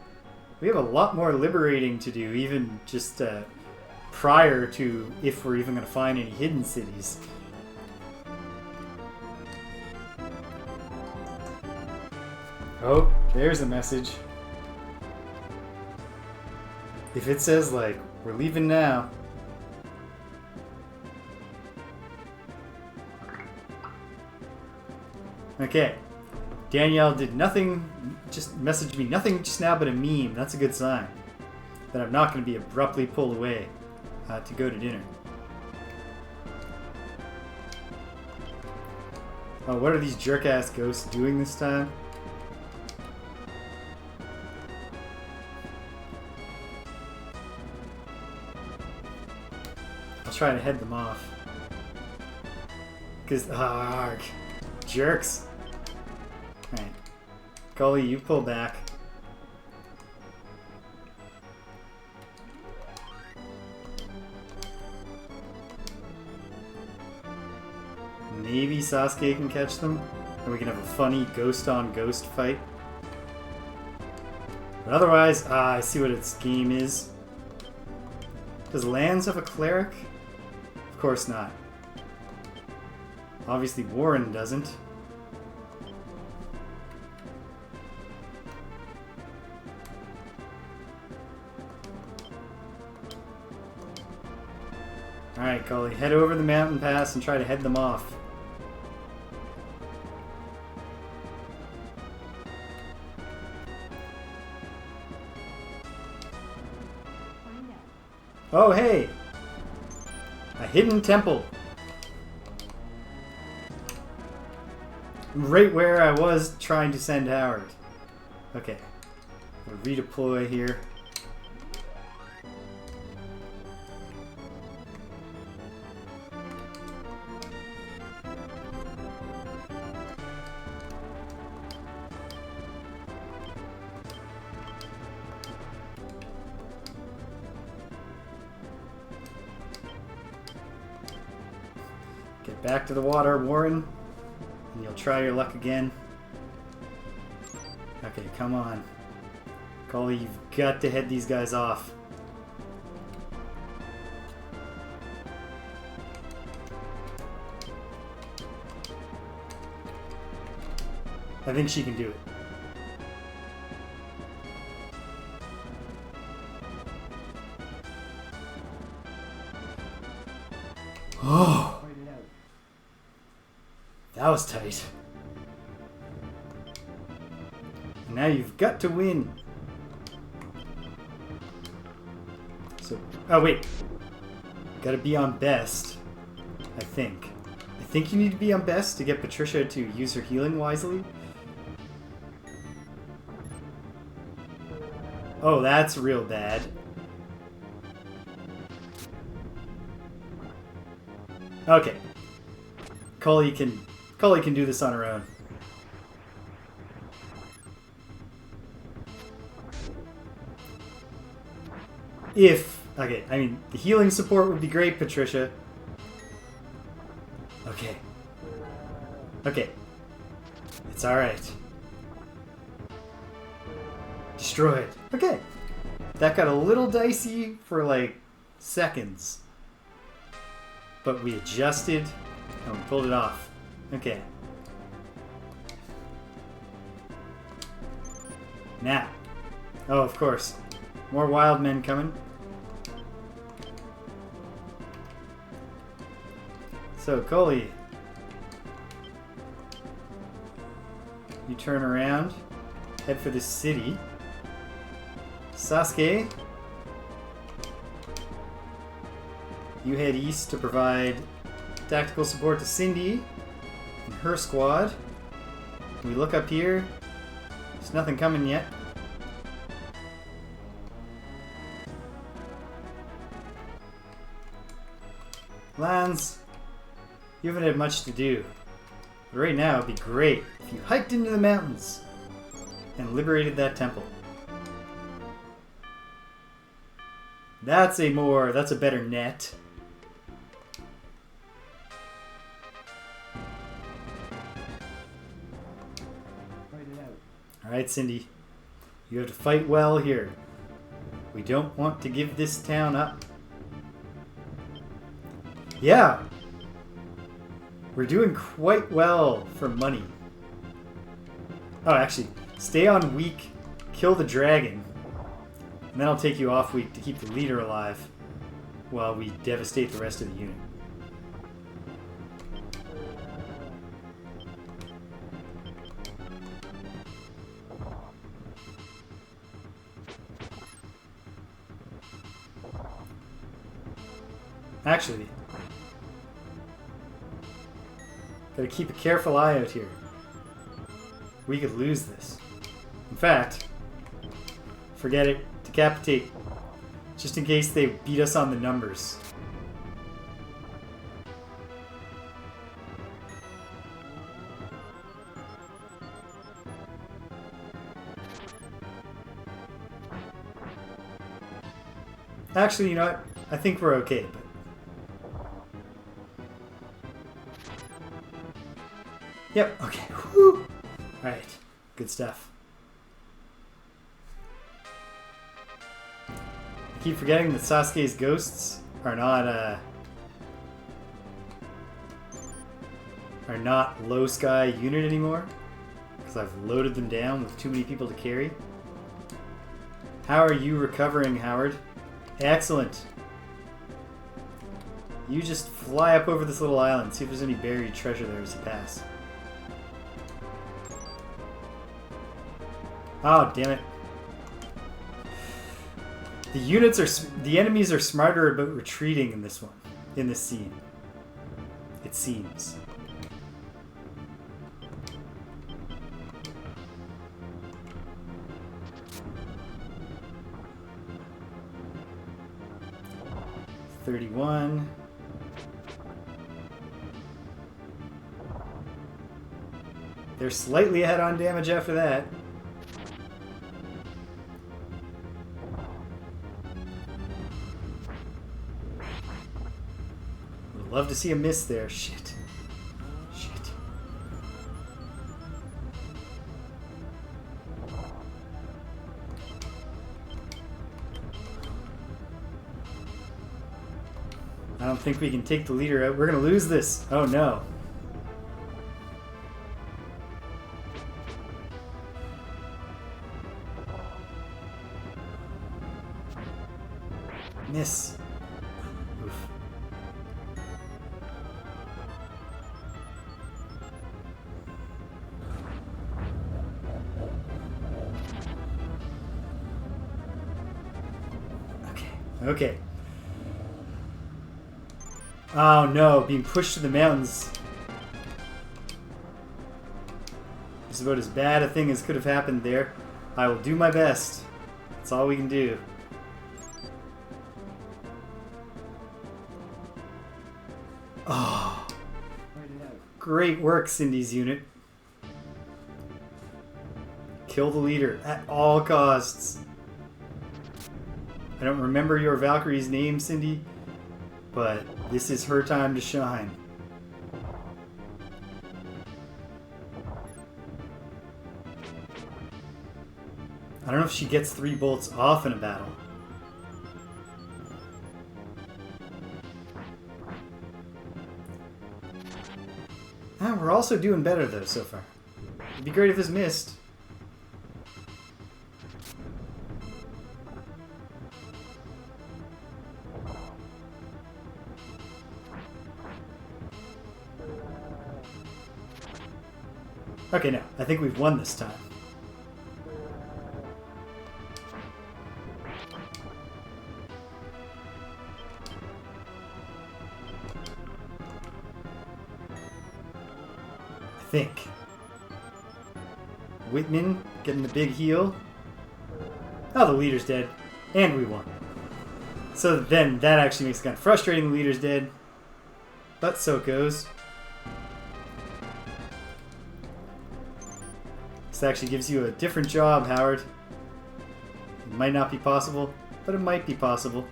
lot more liberating to do, even just prior to if we're even going to find any hidden cities. Oh, there's a message. If it says, like, we're leaving now. Okay. Danielle did nothing, just messaged me nothing just now but a meme. That's a good sign. That I'm not going to be abruptly pulled away to go to dinner. Oh, what are these jerk-ass ghosts doing this time? Try to head them off. Because, jerks. Alright. Gully, you pull back. Maybe Sasuke can catch them, and we can have a funny ghost-on-ghost fight. But otherwise, I see what its game is. Does Lands have a cleric? Of course not. Obviously Warren doesn't. Alright, Cully, head over the mountain pass and try to head them off. Oh, hey! A hidden temple. Right where I was trying to send Howard. Okay. I'll redeploy here. Get back to the water, Warren. And you'll try your luck again. Okay, come on. Coley, you've got to head these guys off. I think she can do it. Oh! That was tight. Now you've got to win. So, oh wait. Gotta be on best, I think. I think you need to be on best to get Patricia to use her healing wisely. Oh, that's real bad. Okay. Cully can do this on her own. Okay, I mean, the healing support would be great, Patricia. Okay. Okay. It's alright. Destroyed. Okay. That got a little dicey for like seconds. But we adjusted and we pulled it off. Okay. Now. Oh, of course. More wild men coming. So, Coley. You turn around. Head for the city. Sasuke. You head east to provide tactical support to Cindy and her squad. We look up here. There's nothing coming yet. Lance, you haven't had much to do. But right now, it'd be great if you hiked into the mountains and liberated that temple. That's a better net. Alright, Cindy. You have to fight well here. We don't want to give this town up. Yeah. We're doing quite well for money. Oh, actually, stay on weak, kill the dragon, and then I'll take you off weak to keep the leader alive while we devastate the rest of the unit. Actually, gotta keep a careful eye out here. We could lose this. In fact, forget it. Decapitate. Just in case they beat us on the numbers. Actually, you know what? I think we're okay, but... Yep, okay. Woo! Alright, good stuff. I keep forgetting that Sasuke's ghosts are not low sky unit anymore, because I've loaded them down with too many people to carry. How are you recovering, Howard? Excellent. You just fly up over this little island, see if there's any buried treasure there as you pass. Oh, damn it. The enemies are smarter about retreating in this one, in this scene. It seems. $31. They're slightly ahead on damage after that. Would love to see a miss there. Shit. Shit. I don't think we can take the leader out. We're gonna lose this. Oh no. Miss. Oof. Okay. Okay. Oh no, being pushed to the mountains is about as bad a thing as could have happened there. I will do my best. That's all we can do. Oh. Great work, Cindy's unit. Kill the leader at all costs. I don't remember your Valkyrie's name, Cindy, but this is her time to shine. I don't know if she gets 3 bolts off in a battle. Ah, we're also doing better though so far. It'd be great if this missed. Okay, no. I think we've won this time. I think. Whitman getting the big heal. Oh, the leader's dead. And we won. So then that actually makes it kind of frustrating. The leader's dead. But so it goes. This actually gives you a different job, Howard. It might not be possible, but it might be possible.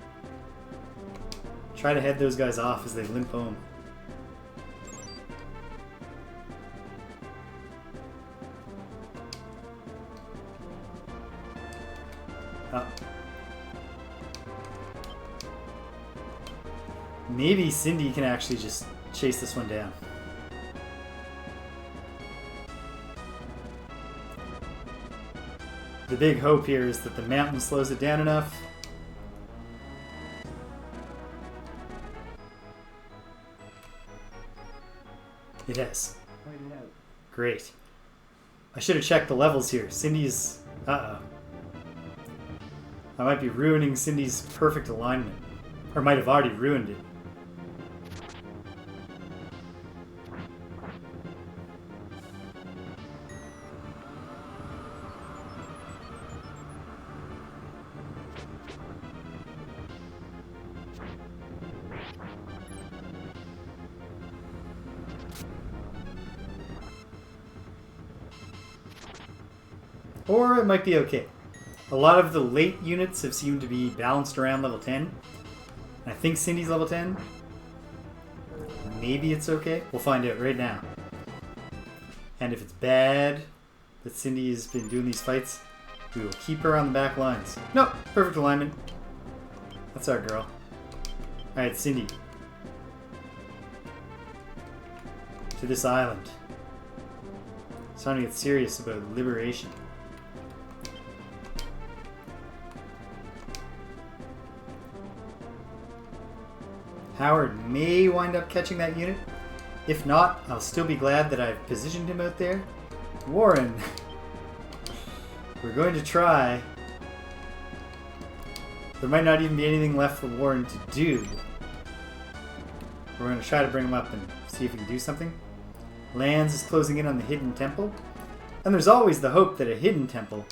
Try to head those guys off as they limp home. Oh. Maybe Cindy can actually just chase this one down. The big hope here is that the mountain slows it down enough. It has. Great. I should have checked the levels here. Cindy's... Uh-oh. I might be ruining Cindy's perfect alignment. Or might have already ruined it. Or it might be okay. A lot of the late units have seemed to be balanced around level 10. I think Cindy's level 10. Maybe it's okay. We'll find out right now. And if it's bad that Cindy has been doing these fights, we will keep her on the back lines. Nope, perfect alignment. That's our girl. Alright, Cindy. To this island. It's time to get serious about liberation. Howard may wind up catching that unit. If not, I'll still be glad that I've positioned him out there. Warren, we're going to try. There might not even be anything left for Warren to do. We're going to try to bring him up and see if he can do something. Lands is closing in on the hidden temple. And there's always the hope that a hidden temple...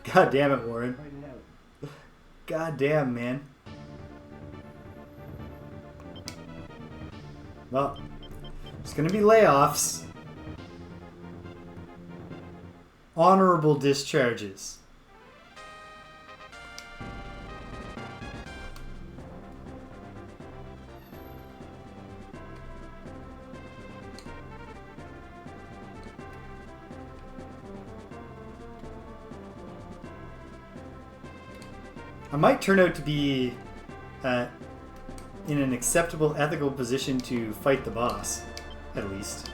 God damn it, Warren. God damn, man. Well, there's going to be layoffs. Honorable discharges. I might turn out to be in an acceptable ethical position to fight the boss, at least.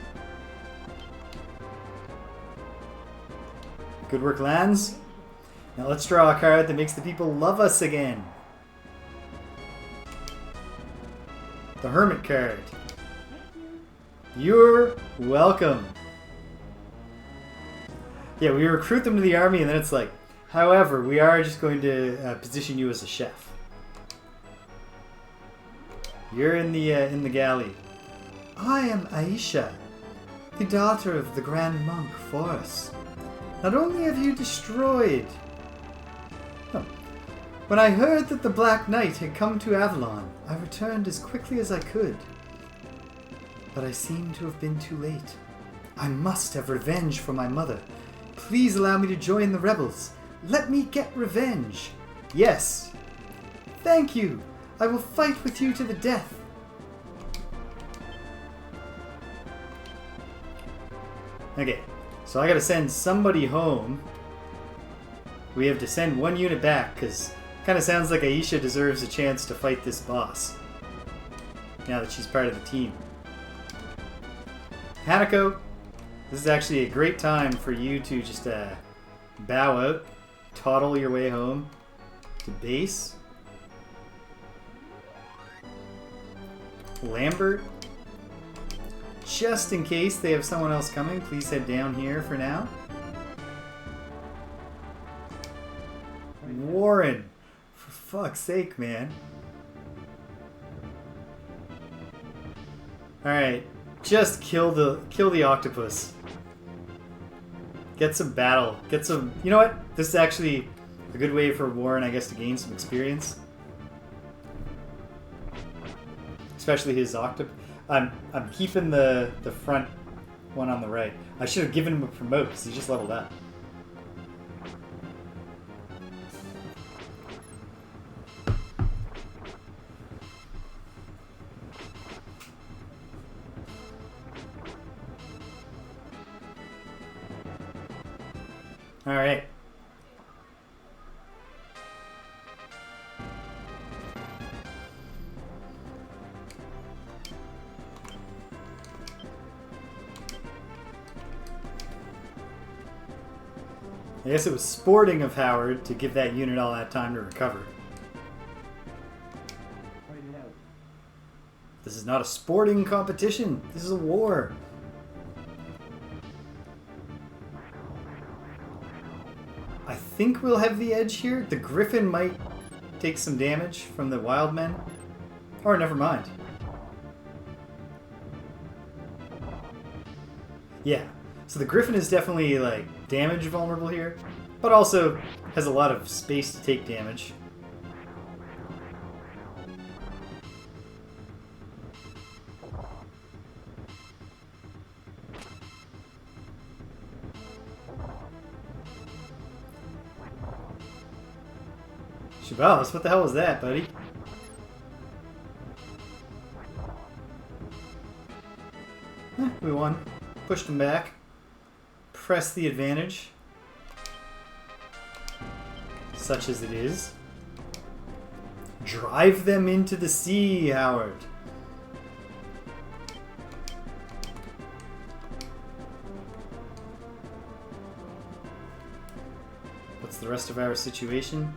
Good work, Lands. Now let's draw a card that makes the people love us again. The Hermit card. You're welcome. Yeah, we recruit them to the army and then it's like, however, we are just going to position you as a chef. You're in the galley. I am Aisha, the daughter of the Grand Monk Forest. Not only have you destroyed... Oh. When I heard that the Black Knight had come to Avalon, I returned as quickly as I could. But I seem to have been too late. I must have revenge for my mother. Please allow me to join the rebels. Let me get revenge. Yes. Thank you. I will fight with you to the death. Okay, so I gotta send somebody home We have to send one unit back, because kind of sounds like Aisha deserves a chance to fight this boss. Now that she's part of the team. Hanako, this is actually a great time for you to just bow out, toddle your way home to base. Lambert, just in case they have someone else coming, please head down here for now. Warren, for fuck's sake, man. Alright, just kill the octopus. Get some battle. Get some... You know what? This is actually a good way for Warren, I guess, to gain some experience. Especially his octopus. I'm keeping the front one on the right. I should have given him a promote because he just leveled up. All right. I guess it was sporting of Howard to give that unit all that time to recover. This is not a sporting competition. This is a war. I think we'll have the edge here. The Griffin might take some damage from the wild men. Or never mind. Yeah. So the Griffin is definitely like damage vulnerable here, but also has a lot of space to take damage. Shibalis, what the hell was that, buddy? We won. Pushed him back. Press the advantage. Such as it is. Drive them into the sea, Howard. What's the rest of our situation?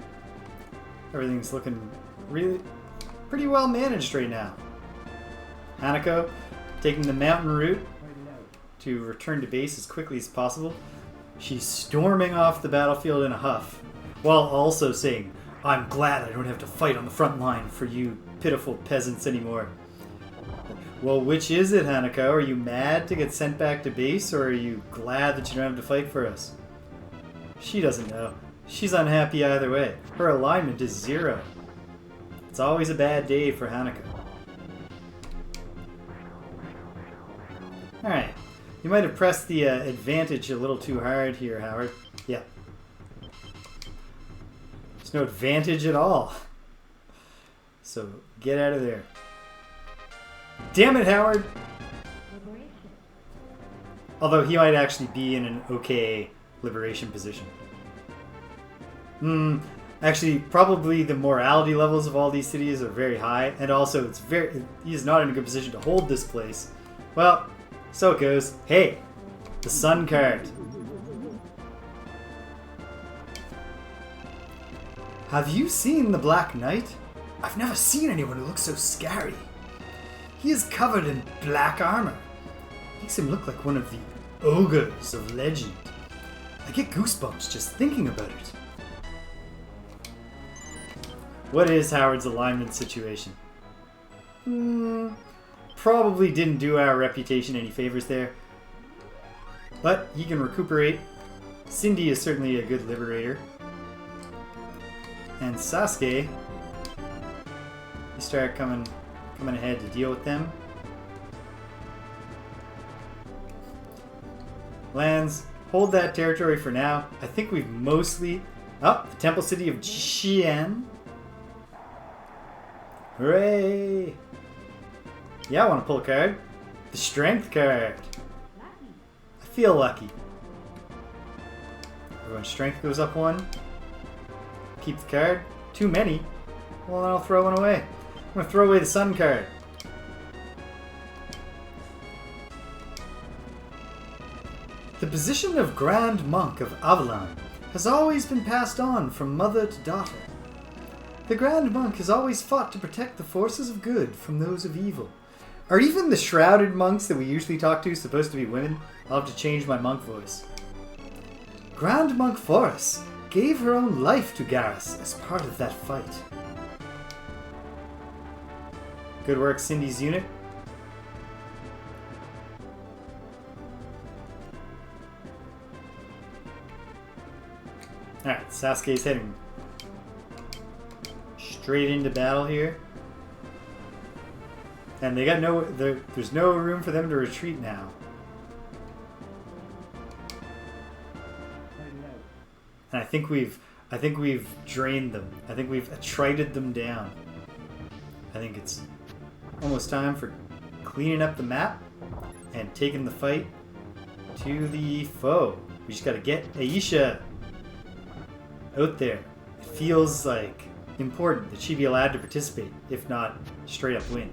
Everything's looking really pretty well managed right now. Hanako taking the mountain route to return to base as quickly as possible. She's storming off the battlefield in a huff, while also saying, "I'm glad I don't have to fight on the front line for you pitiful peasants anymore." Well, which is it, Hanako? Are you mad to get sent back to base, or are you glad that you don't have to fight for us? She doesn't know. She's unhappy either way. Her alignment is 0. It's always a bad day for Hanako. Alright. You might have pressed the advantage a little too hard here, Howard. Yeah. There's no advantage at all. So, get out of there. Damn it, Howard! Although he might actually be in an okay liberation position. Actually, probably the morality levels of all these cities are very high, and also he is not in a good position to hold this place. Well, so it goes. Hey, the Sun card. Have you seen the Black Knight? I've never seen anyone who looks so scary. He is covered in black armor. Makes him look like one of the ogres of legend. I get goosebumps just thinking about it. What is Howard's alignment situation? Probably didn't do our reputation any favors there. But he can recuperate. Cindy is certainly a good liberator. And Sasuke, you start coming ahead to deal with them. Lands, hold that territory for now. I think we've mostly... Oh, the Temple City of Xi'an. Hooray! Yeah, I want to pull a card. The Strength card. I feel lucky. Everyone's strength goes up 1. keep the card. Too many. Well, then I'll throw one away. I'm going to throw away the sun card. The position of Grand Monk of Avalon has always been passed on from mother to daughter. The Grand Monk has always fought to protect the forces of good from those of evil. Are even the shrouded monks that we usually talk to supposed to be women? I'll have to change my monk voice. Grand Monk Forrest gave her own life to Garrus as part of that fight. Good work, Cindy's unit. Alright, Sasuke's heading straight into battle here. And they got there's no room for them to retreat now. And I think we've drained them. I think we've attrited them down. I think it's almost time for cleaning up the map and taking the fight to the foe. We just gotta get Aisha out there. It feels like important that she be allowed to participate, if not straight up win.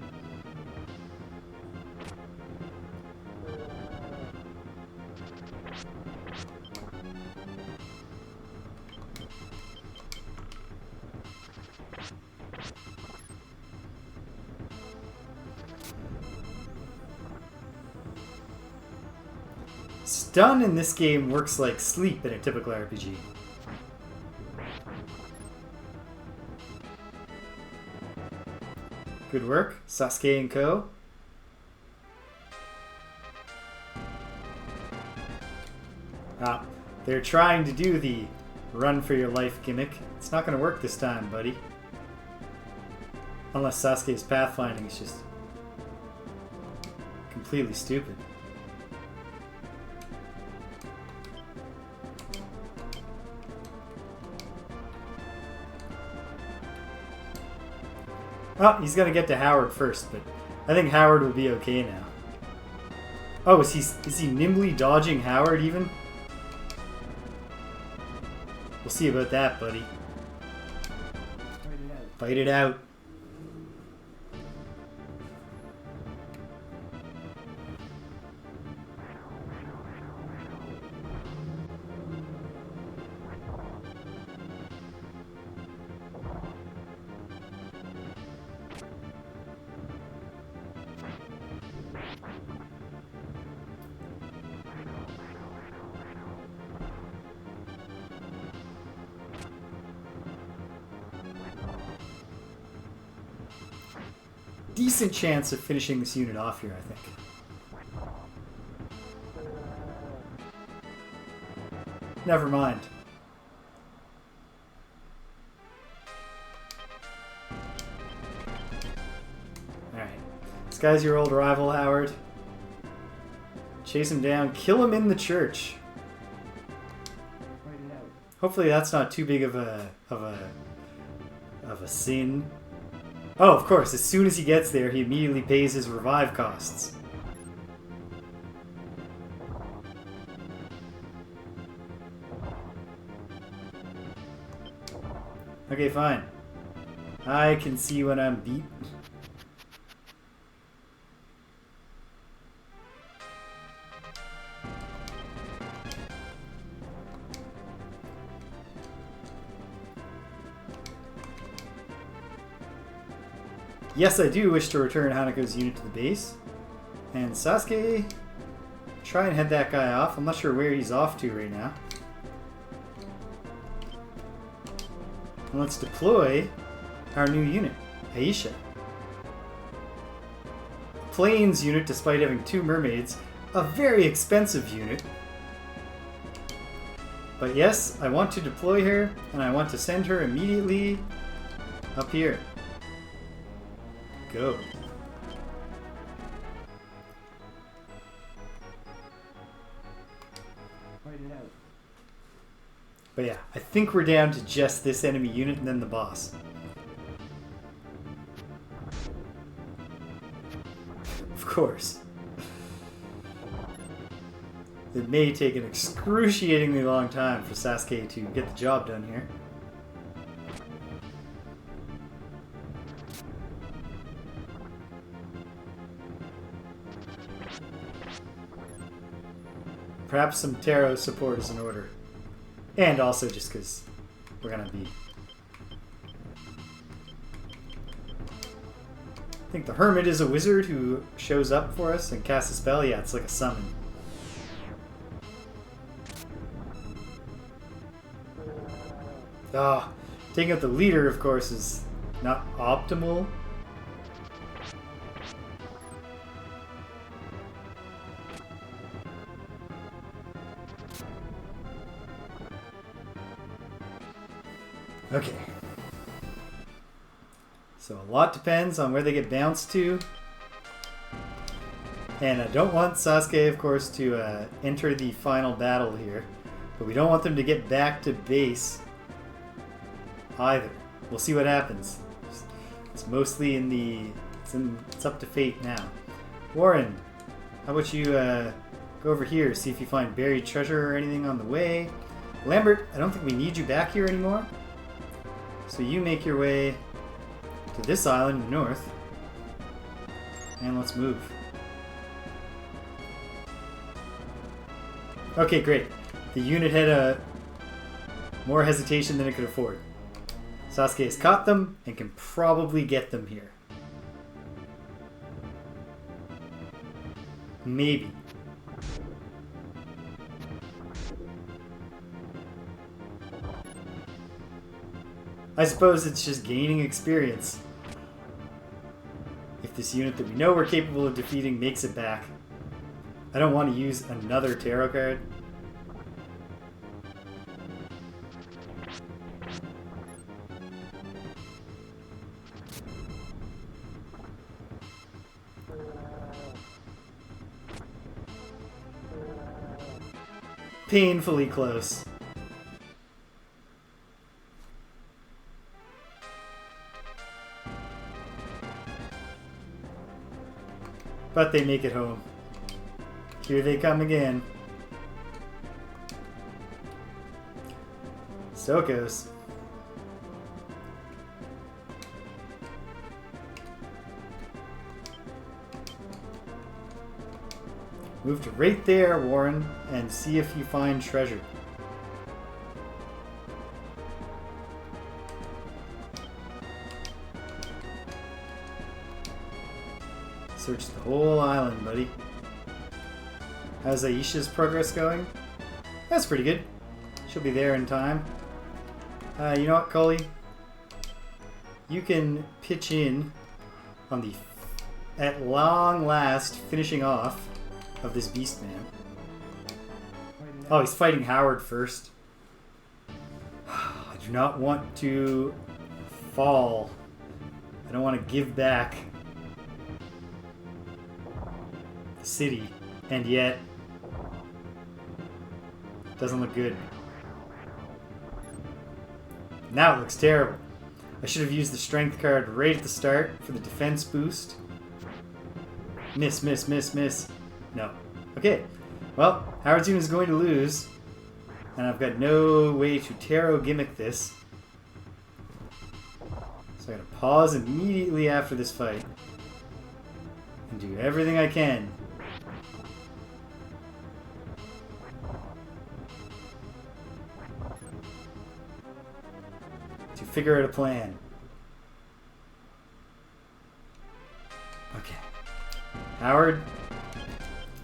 Stun in this game works like sleep in a typical RPG. Good work, Sasuke and co. Ah, they're trying to do the run for your life gimmick. It's not going to work this time, buddy. Unless Sasuke's pathfinding is just completely stupid. Oh, he's gonna get to Howard first, but I think Howard will be okay now. Oh, is he nimbly dodging Howard even? We'll see about that, buddy. Fight it out. Decent chance of finishing this unit off here, I think. Never mind. Alright. This guy's your old rival, Howard. Chase him down. Kill him in the church. Hopefully that's not too big of a sin. Oh, of course, as soon as he gets there, he immediately pays his revive costs. Okay, fine. I can see when I'm beat. Yes, I do wish to return Hanako's unit to the base. And Sasuke, try and head that guy off. I'm not sure where he's off to right now. And let's deploy our new unit, Aisha. A Plains unit, despite having 2 mermaids. A very expensive unit. But yes, I want to deploy her, and I want to send her immediately up here. Go. But yeah, I think we're down to just this enemy unit and then the boss. Of course. It may take an excruciatingly long time for Sasuke to get the job done here. perhaps some tarot support is in order. And also just because we're going to be... I think the Hermit is a wizard who shows up for us and casts a spell. Yeah, it's like a summon. Ah, taking out the leader, of course, is not optimal. Okay. So a lot depends on where they get bounced to. And I don't want Sasuke, of course, to enter the final battle here. But we don't want them to get back to base either. We'll see what happens. It's mostly in the... It's up to fate now. Warren, how about you go over here, see if you find buried treasure or anything on the way. Lambert, I don't think we need you back here anymore. So you make your way to this island in the north. And let's move. Okay, great. The unit had more hesitation than it could afford. Sasuke has caught them and can probably get them here. Maybe. I suppose it's just gaining experience. If this unit that we know we're capable of defeating makes it back. I don't want to use another tarot card. Painfully close. But they make it home. Here they come again. So it goes. Move to right there, Warren, and see if you find treasure. Search the whole island, buddy. How's Aisha's progress going? That's pretty good. She'll be there in time. You know what, Cully? You can pitch in on the, at long last, finishing off of this beast man. Oh, he's fighting Howard first. I do not want to fall. I don't want to give back the city, and yet it doesn't look good. Now it looks terrible. I should have used the strength card right at the start for the defense boost. Miss, miss, miss, miss. No. Okay. Well, Howard's unit is going to lose, and I've got no way to tarot gimmick this. So I gotta pause immediately after this fight and do everything I can to figure out a plan. Okay. Howard,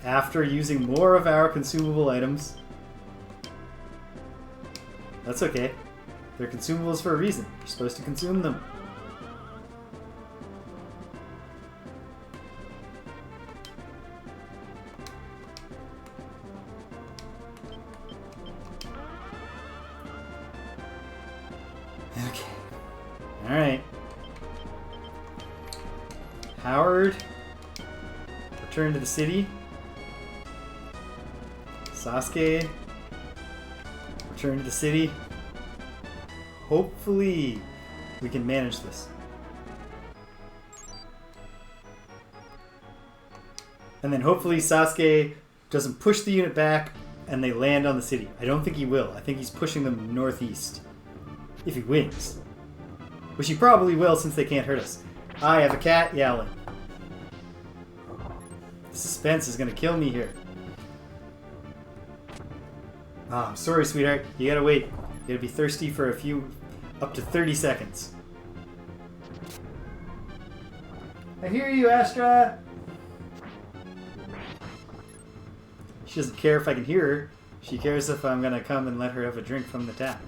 after using more of our consumable items, that's okay. They're consumables for a reason. You're supposed to consume them. Okay. Alright. Howard, return to the city. Sasuke, return to the city. Hopefully, we can manage this. And then hopefully Sasuke doesn't push the unit back and they land on the city. I don't think he will. I think he's pushing them northeast. If he wins. Which he probably will since they can't hurt us. I have a cat yowling. The suspense is going to kill me here. Oh, I'm sorry, sweetheart. You gotta wait. You gotta be thirsty for up to 30 seconds. I hear you, Astra! She doesn't care if I can hear her. She cares if I'm gonna come and let her have a drink from the tap.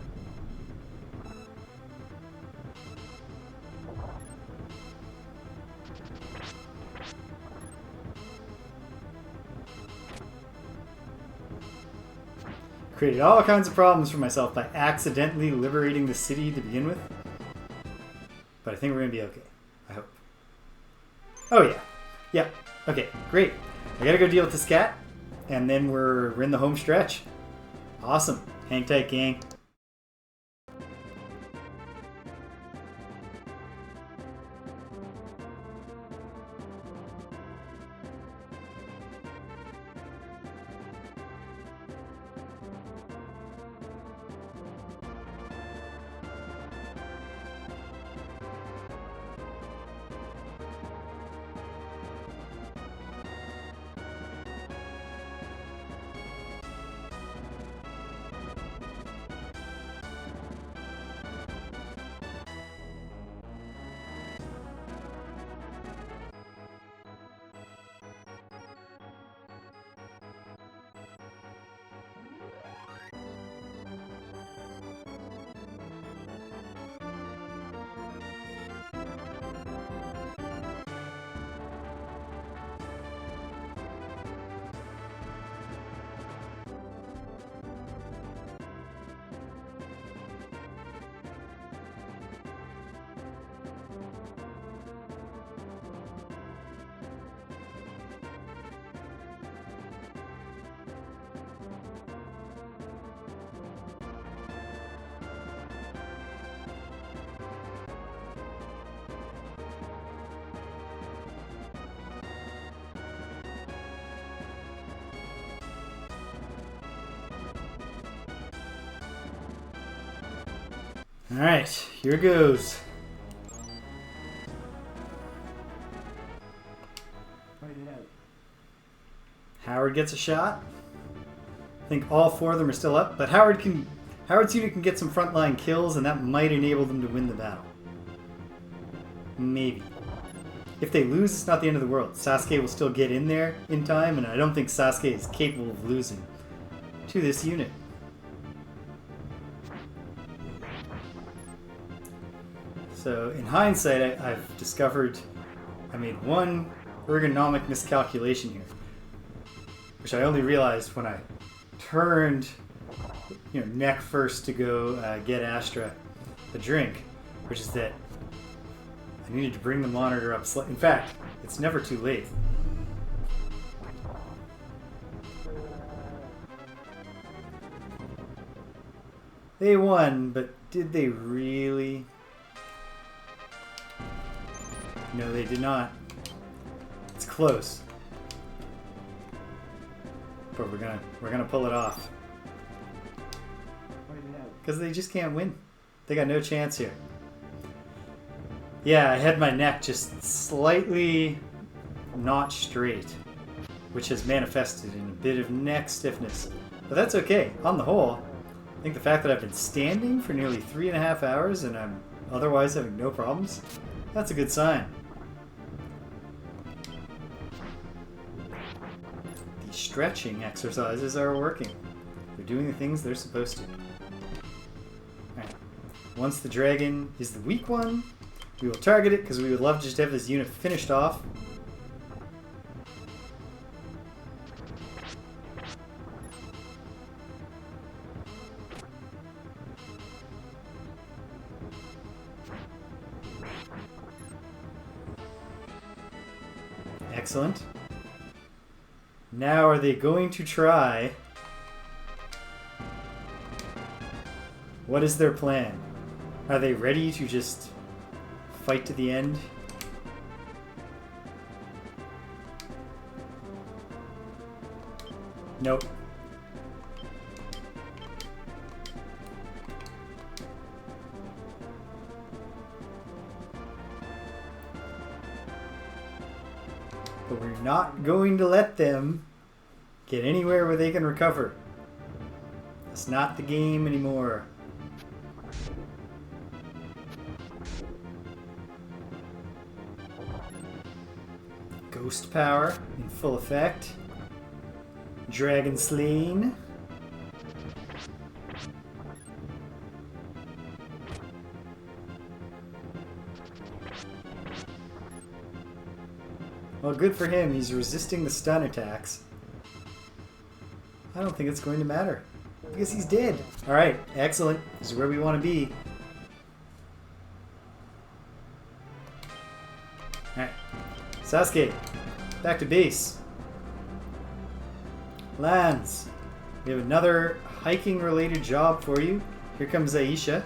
Created all kinds of problems for myself by accidentally liberating the city to begin with. But I think we're gonna be okay. I hope. Oh yeah. Yep. Okay, great. I gotta go deal with this cat, and then we're in the home stretch. Awesome. Hang tight, gang. Alright, here goes. Howard gets a shot. I think all four of them are still up, but Howard's unit can get some frontline kills, and that might enable them to win the battle. Maybe. If they lose, it's not the end of the world. Sasuke will still get in there in time, and I don't think Sasuke is capable of losing to this unit. So, in hindsight, I've discovered I made one ergonomic miscalculation here, which I only realized when I turned, neck first to go get Astra a drink, which is that I needed to bring the monitor up slightly. In fact, it's never too late. They won, but did they really? No, they did not. It's close, but we're gonna pull it off because they just can't win. They got no chance here. Yeah, I had my neck just slightly not straight, which has manifested in a bit of neck stiffness, but that's okay. On the whole, I think the fact that I've been standing for nearly 3.5 hours and I'm otherwise having no problems, that's a good sign. The stretching exercises are working. They're doing the things they're supposed to. Alright. Once the dragon is the weak one, we will target it because we would love just to have this unit finished off. Excellent. Now are they going to try? What is their plan? Are they ready to just fight to the end? Nope. But we're not going to let them get anywhere where they can recover. It's not the game anymore. Ghost power in full effect. Dragon slain. Well, good for him. He's resisting the stun attacks. I don't think it's going to matter. Because he's dead. Alright, excellent. This is where we want to be. Alright. Sasuke, back to base. Lands. We have another hiking related job for you. Here comes Aisha.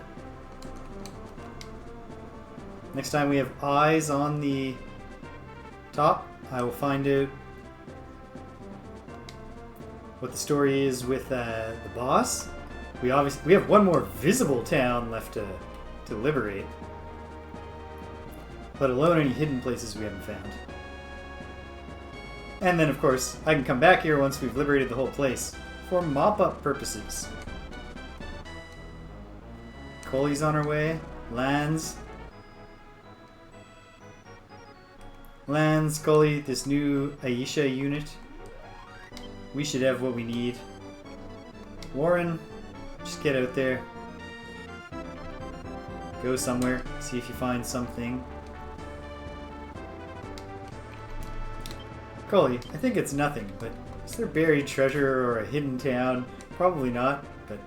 Next time we have eyes on the top, I will find out what the story is with the boss. We have one more visible town left to liberate, let alone any hidden places we haven't found. And then, of course, I can come back here once we've liberated the whole place for mop-up purposes. Collie's on her way. Lands, Collie, this new Aisha unit. We should have what we need. Warren, just get out there. Go somewhere. See if you find something. Coley, I think it's nothing, but is there buried treasure or a hidden town? Probably not, but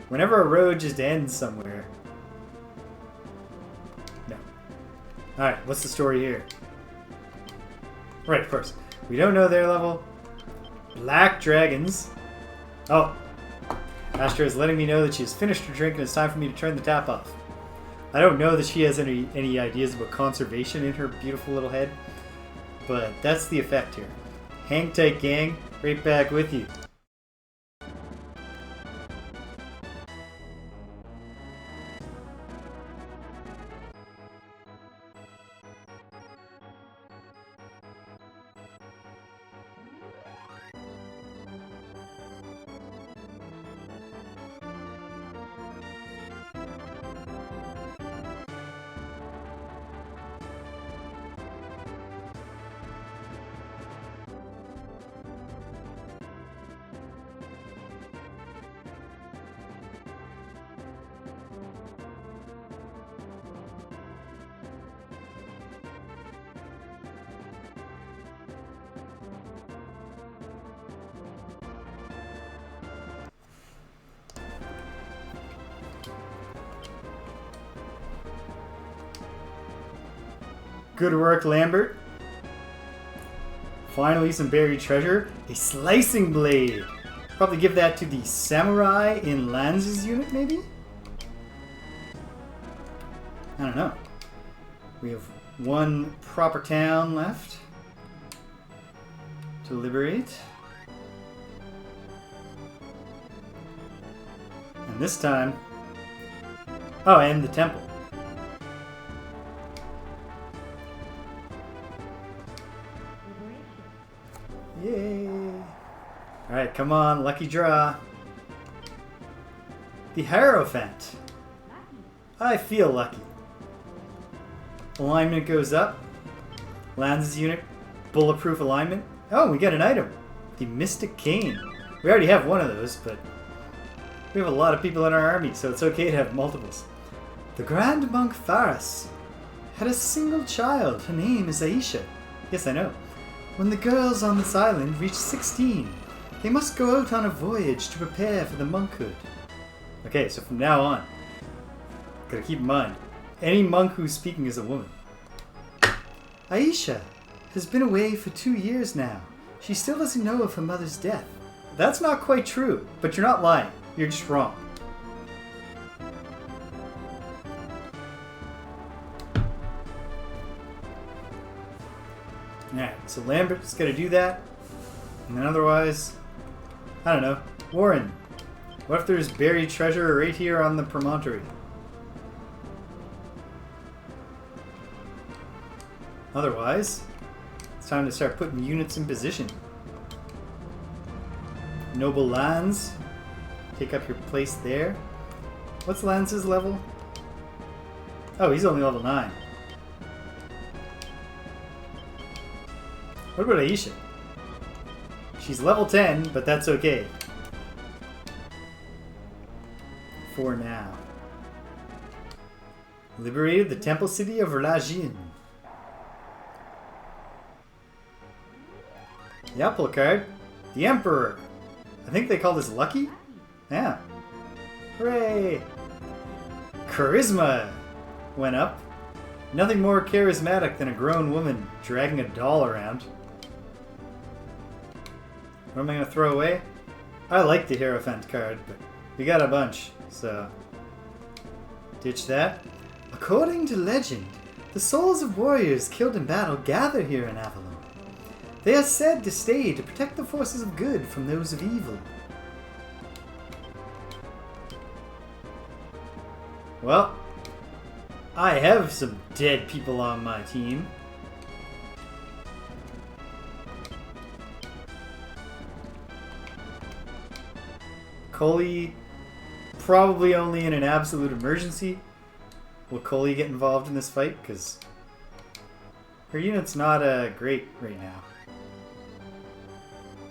whenever a road just ends somewhere. No. Alright, what's the story here? Right, of course. We don't know their level. Black dragons. Oh. Astra is letting me know that she has finished her drink and it's time for me to turn the tap off. I don't know that she has any ideas about conservation in her beautiful little head, but that's the effect here. Hang tight, gang. Right back with you. Good work, Lambert. Finally, some buried treasure. A slicing blade. Probably give that to the samurai in Lanz's unit, maybe? I don't know. We have one proper town left to liberate. And this time... Oh, and the temple. Yay! Alright, come on, lucky draw. The Hierophant. I feel lucky. Alignment goes up. Lands' unit, bulletproof alignment. Oh, we got an item. The Mystic Cane. We already have one of those, but we have a lot of people in our army, so it's okay to have multiples. The Grand Monk Faris had a single child. Her name is Aisha. Yes, I know. When the girls on this island reach 16, they must go out on a voyage to prepare for the monkhood. Okay, so from now on, gotta keep in mind, any monk who's speaking is a woman. Aisha has been away for 2 years now. She still doesn't know of her mother's death. That's not quite true, but you're not lying. You're just wrong. Alright, so Lambert's got to do that. And then otherwise, I don't know. Warren, what if there's buried treasure right here on the promontory? Otherwise, it's time to start putting units in position. Noble lands. take up your place there. What's Lance's level? Oh, he's only level 9. What about Aisha? She's level 10, but that's okay. For now. Liberated the temple city of Rajin. The Apple card. The Emperor. I think they call this lucky? Yeah. Hooray! Charisma went up. Nothing more charismatic than a grown woman dragging a doll around. What am I going to throw away? I like the Hierophant card, but we got a bunch, so ditch that. According to legend, the souls of warriors killed in battle gather here in Avalon. They are said to stay to protect the forces of good from those of evil. Well, I have some dead people on my team. Coley, probably only in an absolute emergency will Coley get involved in this fight, because her unit's not great right now.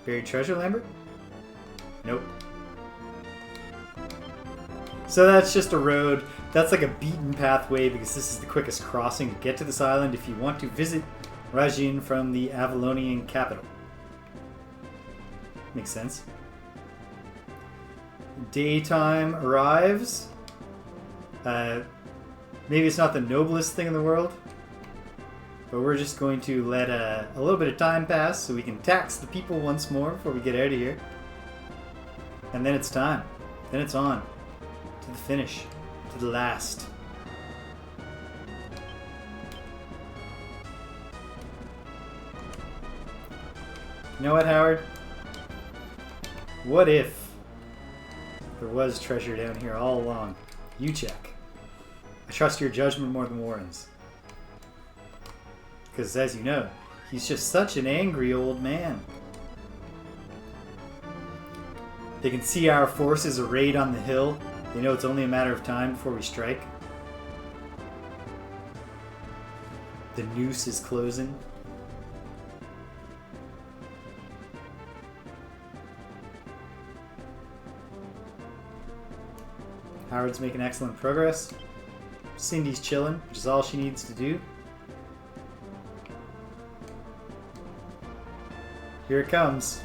Buried treasure, Lambert? Nope. So that's just a road. That's like a beaten pathway because this is the quickest crossing to get to this island if you want to visit Rajin from the Avalonian capital. Makes sense. Daytime arrives. Maybe it's not the noblest thing in the world, but we're just going to let a little bit of time pass so we can tax the people once more before we get out of here. And then it's time. Then it's on. To the finish. To the last. You know what, Howard? What if there was treasure down here all along? You check. I trust your judgment more than Warren's. Because, as you know, he's just such an angry old man. They can see our forces arrayed on the hill. They know it's only a matter of time before we strike. The noose is closing. Howard's making excellent progress. Cindy's chilling, which is all she needs to do. Here it comes.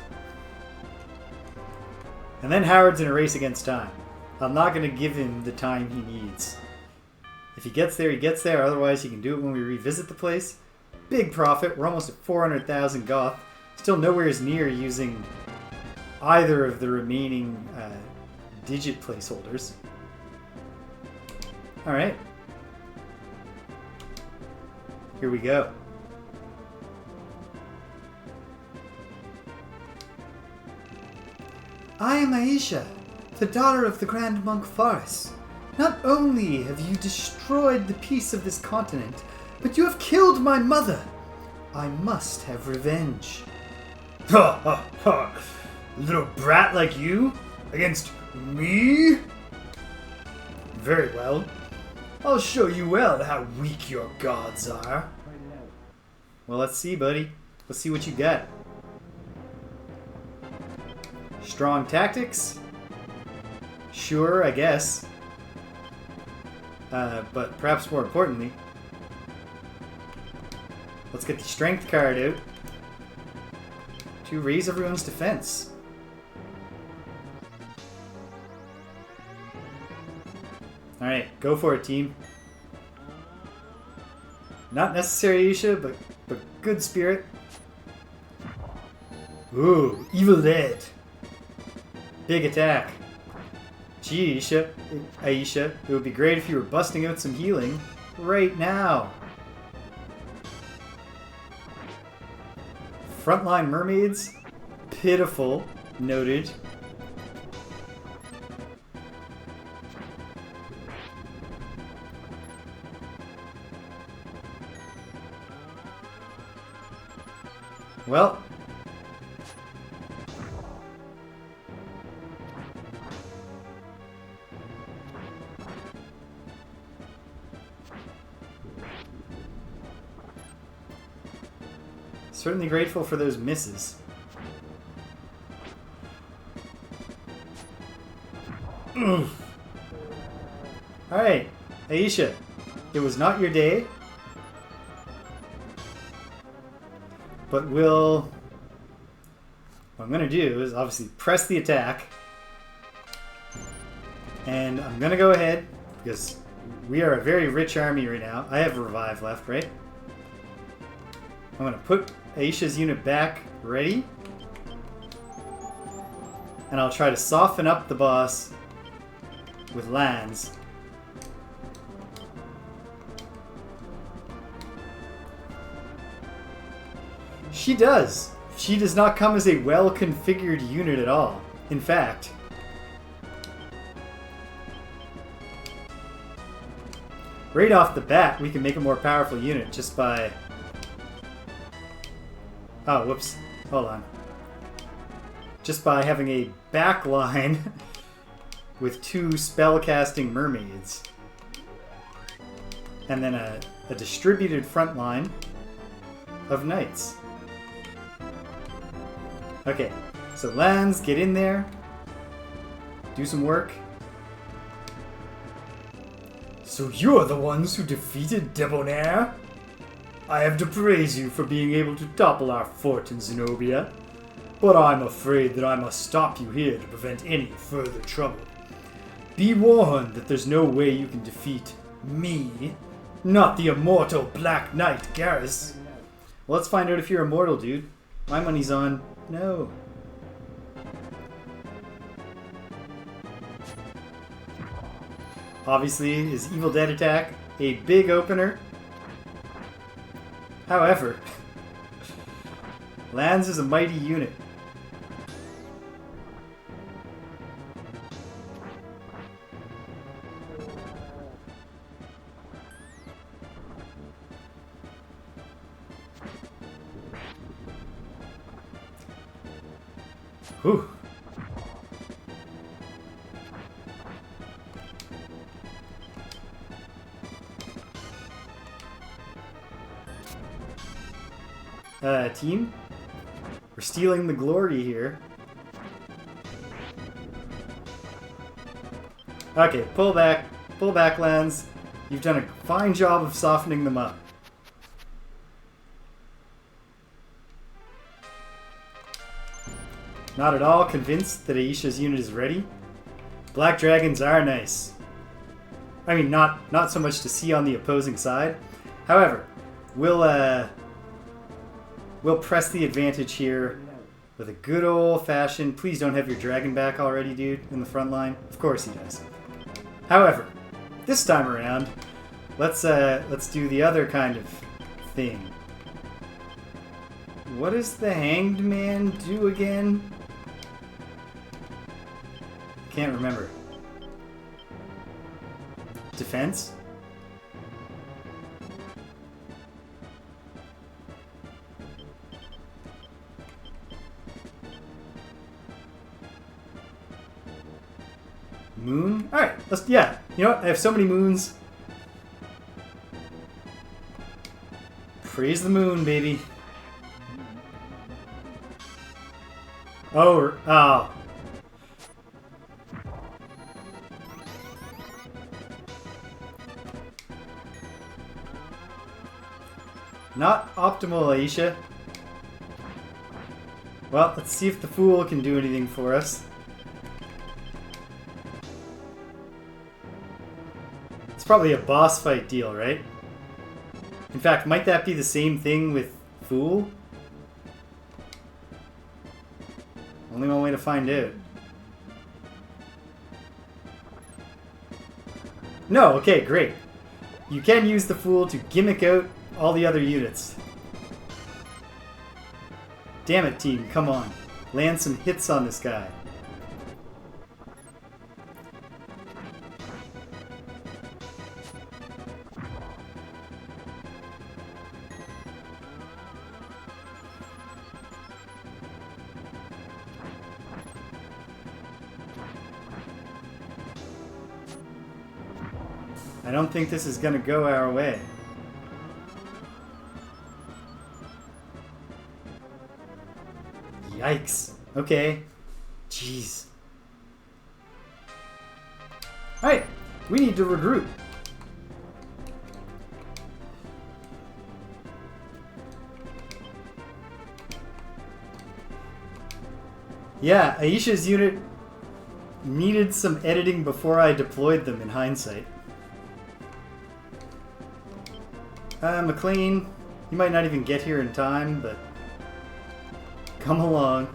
And then Howard's in a race against time. I'm not going to give him the time he needs. If he gets there, he gets there. Otherwise, he can do it when we revisit the place. Big profit. We're almost at 400,000 goth. Still nowhere near using either of the remaining digit placeholders. Alright. Here we go. I am Aisha, the daughter of the Grand Monk Faris. Not only have you destroyed the peace of this continent, but you have killed my mother. I must have revenge. Ha ha ha! Little brat like you? Against me? Very well. I'll show you well how weak your gods are. Well, let's see, buddy. Let's see what you got. Strong tactics? Sure, I guess. But perhaps more importantly, let's get the strength card out to raise everyone's defense. Alright, go for it, team. Not necessary, Isha, but good spirit. Ooh, Evil Dead. Big attack. Gee, Aisha, it would be great if you were busting out some healing right now. Frontline mermaids. Pitiful. Noted. Well, Certainly grateful for those misses. Alright, Aisha. It was not your day. But what I'm going to do is obviously press the attack. And I'm going to go ahead, because we are a very rich army right now. I have revive left, right? I'm going to put Aisha's unit back ready. And I'll try to soften up the boss with lands. She does. She does not come as a well-configured unit at all. In fact, right off the bat, we can make a more powerful unit just by... Oh, whoops. Hold on. Just by having a back line with 2 spellcasting mermaids. And then a distributed front line of knights. Okay, so lands, get in there. Do some work. So you're the ones who defeated Debonair? I have to praise you for being able to topple our fort in Zenobia. But I'm afraid that I must stop you here to prevent any further trouble. Be warned that there's no way you can defeat me. Not the immortal Black Knight Garrus. Well, let's find out if you're immortal, dude. My money's on... No. Obviously, his Evil Dead attack, a big opener. However, lands is a mighty unit. Whew. Team? We're stealing the glory here. Okay, pull back, lands. You've done a fine job of softening them up. Not at all convinced that Aisha's unit is ready. Black dragons are nice. I mean, not so much to see on the opposing side. However, we'll press the advantage here with a good old-fashioned... Please don't have your dragon back already, dude, in the front line. Of course he does. However, this time around, let's do the other kind of thing. What does the Hanged Man do again? Can't remember. Defense? Moon? Alright, yeah. You know what? I have so many moons. Praise the moon, baby. Oh. Not optimal, Aisha. Well, let's see if the Fool can do anything for us. It's probably a boss fight deal, right? In fact, might that be the same thing with Fool? Only one way to find out. No, okay, great. You can use the Fool to gimmick out all the other units. Damn it, team, come on. Land some hits on this guy. I don't think this is going to go our way. Yikes. Okay. Jeez. Alright, we need to regroup. Yeah, Aisha's unit needed some editing before I deployed them in hindsight. McLean, you might not even get here in time, but come along.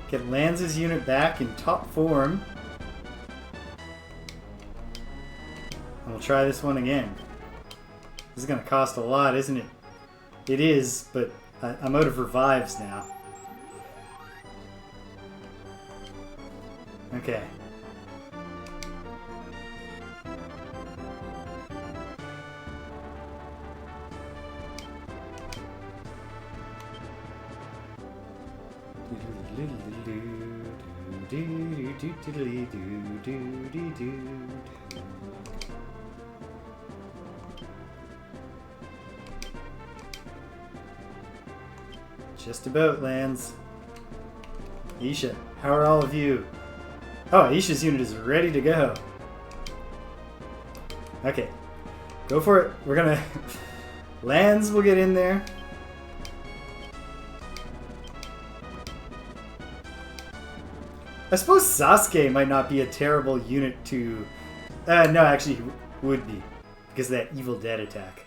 Get Lance's unit back in top form. And we'll try this one again. This is going to cost a lot, isn't it? It is, but I'm out of revives now. Okay. Just about, Lands. Aisha, how are all of you? Oh, Aisha's unit is ready to go. Okay. Go for it. We're gonna... Lands will get in there. I suppose Sasuke might not be a terrible unit to... no, actually, he would be. Because of that Evil Dead attack.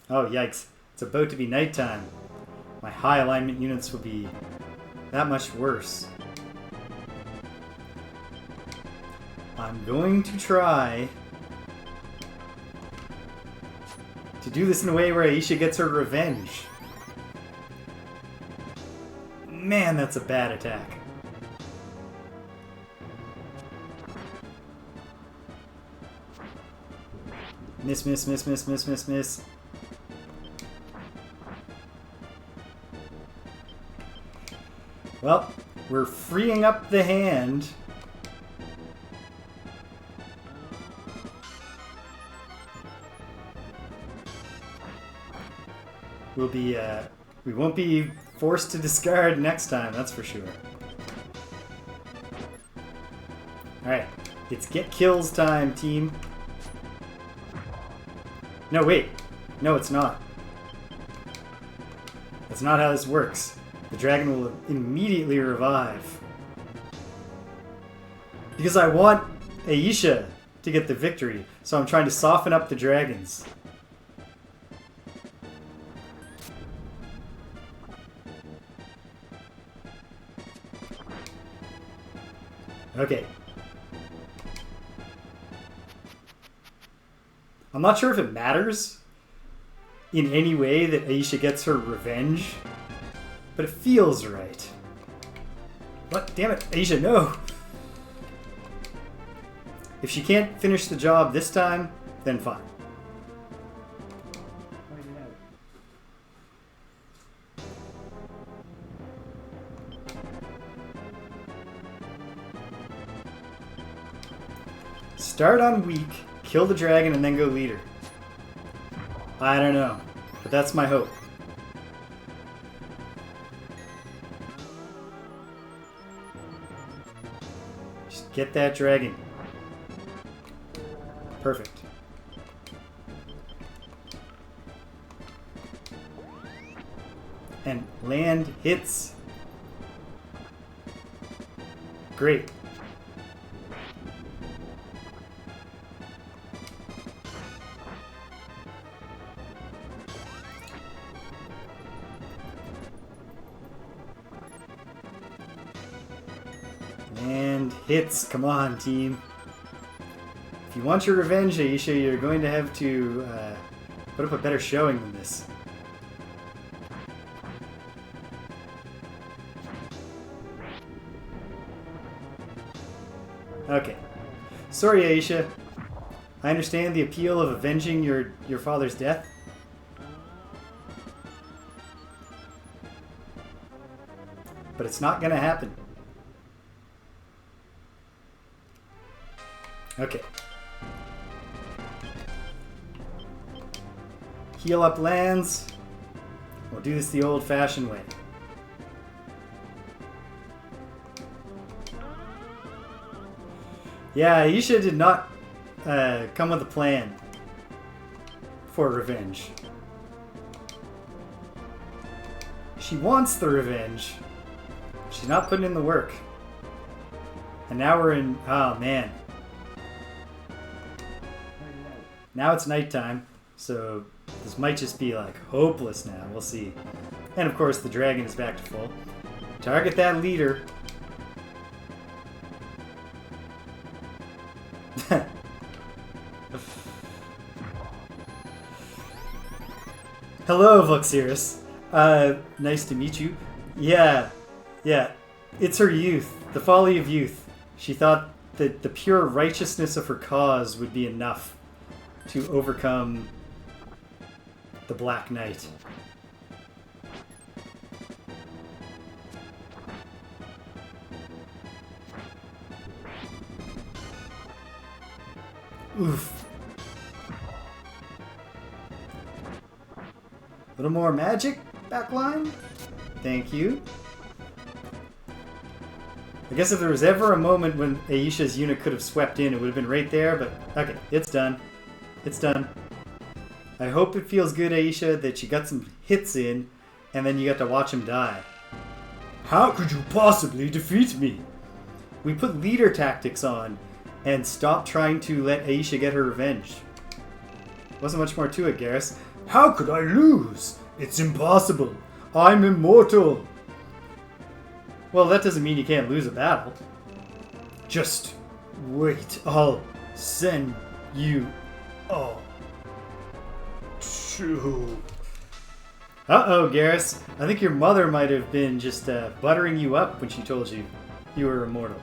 Oh, yikes. It's about to be nighttime. My high alignment units will be that much worse. I'm going to try to do this in a way where Aisha gets her revenge. Man, that's a bad attack. Miss, miss, miss, miss, miss, miss, miss. Well, we're freeing up the hand. We'll be, we won't be forced to discard next time, that's for sure. Alright, it's get kills time, team. No, wait. No, it's not. That's not how this works. The dragon will immediately revive. Because I want Aisha to get the victory, so I'm trying to soften up the dragons. Okay. I'm not sure if it matters in any way that Aisha gets her revenge, but it feels right. What? Damn it, Aisha, no! If she can't finish the job this time, then fine. Start on weak, kill the dragon, and then go leader. I don't know, but that's my hope. Just get that dragon. Perfect. And land hits. Great. And hits. Come on, team. If you want your revenge, Aisha, you're going to have to put up a better showing than this. Okay. Sorry, Aisha. I understand the appeal of avenging your father's death. But it's not going to happen. Okay. Heal up lands. We'll do this the old-fashioned way. Yeah, Aisha did not come with a plan for revenge. She wants the revenge. She's not putting in the work. And now we're in... Oh, man. Now it's nighttime, so this might just be, like, hopeless now. We'll see. And, of course, the dragon is back to full. Target that leader. Hello, Voxirus. Nice to meet you. Yeah. It's her youth. The folly of youth. She thought that the pure righteousness of her cause would be enough to overcome the Black Knight. Oof. A little more magic, backline? Thank you. I guess if there was ever a moment when Aisha's unit could have swept in, it would have been right there, but okay, it's done. It's done. I hope it feels good, Aisha, that you got some hits in, and then you got to watch him die. How could you possibly defeat me? We put leader tactics on, and stopped trying to let Aisha get her revenge. Wasn't much more to it, Garrus. How could I lose? It's impossible. I'm immortal. Well, that doesn't mean you can't lose a battle. Just wait. I'll send you all to... Uh-oh, Garrus. I think your mother might have been just buttering you up when she told you you were immortal.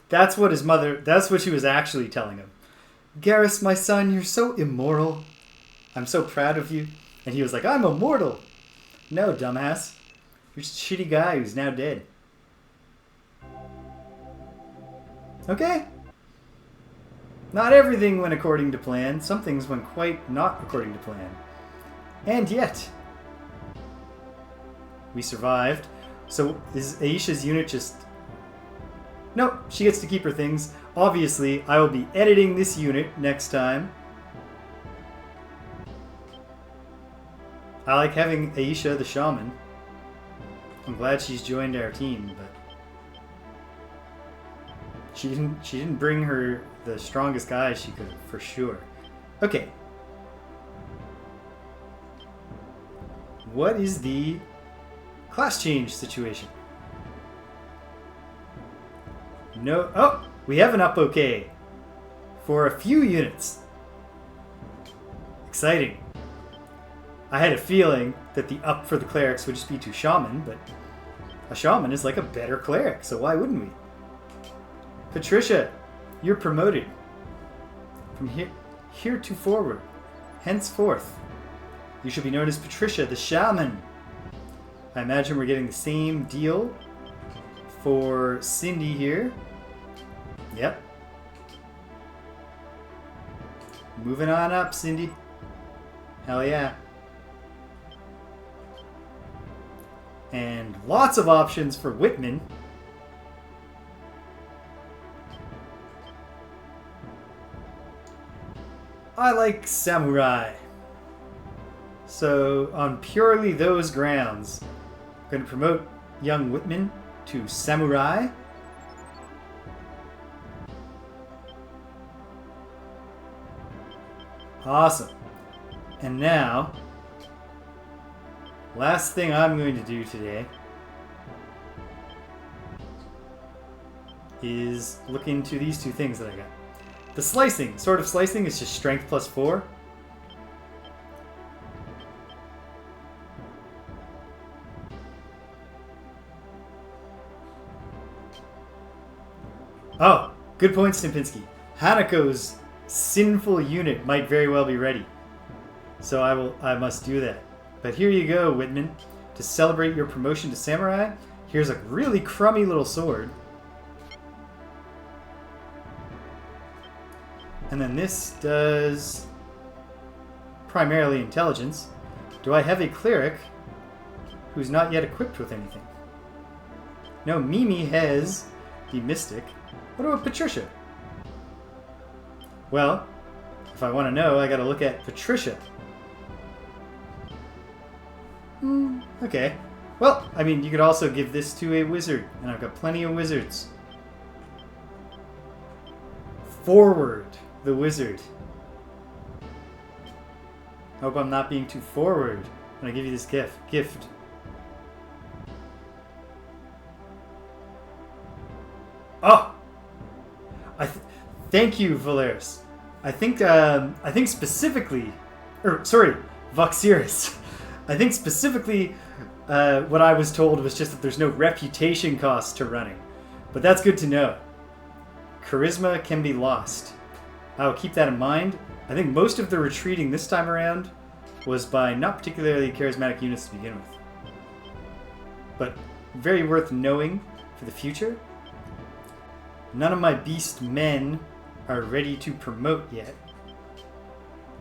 That's what his mother... That's what she was actually telling him. Garrus, my son, you're so immoral. I'm so proud of you. And he was like, I'm immortal. No, dumbass. You're just a shitty guy who's now dead. Okay. Not everything went according to plan. Some things went quite not according to plan. And yet, we survived. So is Aisha's unit just... Nope, she gets to keep her things. Obviously, I will be editing this unit next time. I like having Aisha the shaman. I'm glad she's joined our team, but she didn't bring her the strongest guy she could, for sure. Okay. What is the class change situation? No. Oh, we have an up okay for a few units. Exciting. I had a feeling that the up for the clerics would just be to shaman, but a shaman is like a better cleric, so why wouldn't we? Patricia, you're promoted. From here to forward, henceforth, you shall be known as Patricia the Shaman. I imagine we're getting the same deal for Cindy here. Yep. Moving on up, Cindy. Hell yeah. And lots of options for Whitman. I like Samurai. So, on purely those grounds, I'm going to promote young Whitman to Samurai. Awesome. And now, last thing I'm going to do today is look into these two things that I got. The slicing, Sword of Slicing, is just strength plus 4. Oh, good point, Stimpinski. Hanako's sinful unit might very well be ready. So I must do that. But here you go, Whitman. To celebrate your promotion to samurai, here's a really crummy little sword. And then this does primarily intelligence. Do I have a cleric who's not yet equipped with anything? No, Mimi has the mystic. What about Patricia? Well, if I want to know, I gotta look at Patricia. Okay. Well, I mean, you could also give this to a wizard, and I've got plenty of wizards. Forward, the wizard. Hope I'm not being too forward when I give you this gift. Oh! Thank you, Valeris. I think specifically, Voxiris. I think specifically what I was told was just that there's no reputation cost to running. But that's good to know. Charisma can be lost. I will keep that in mind. I think most of the retreating this time around was by not particularly charismatic units to begin with. But very worth knowing for the future. None of my beast men are ready to promote yet.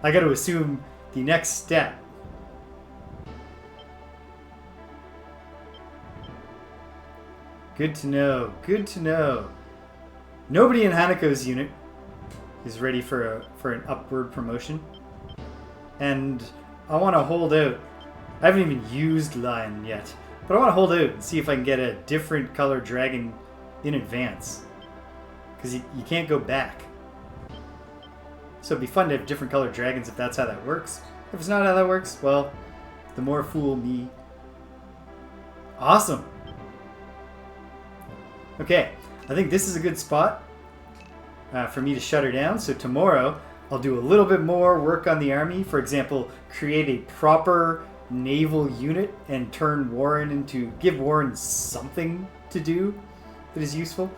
I got to assume the next step. Good to know. Good to know. Nobody in Hanako's unit is ready for an upward promotion. And I want to hold out. I haven't even used Lion yet. But I want to hold out and see if I can get a different color dragon in advance. Because you can't go back. So it'd be fun to have different colored dragons if that's how that works. If it's not how that works, well, the more fool me. Awesome. Okay, I think this is a good spot for me to shut her down. So tomorrow, I'll do a little bit more work on the army. For example, create a proper naval unit and turn Warren into... give Warren something to do that is useful.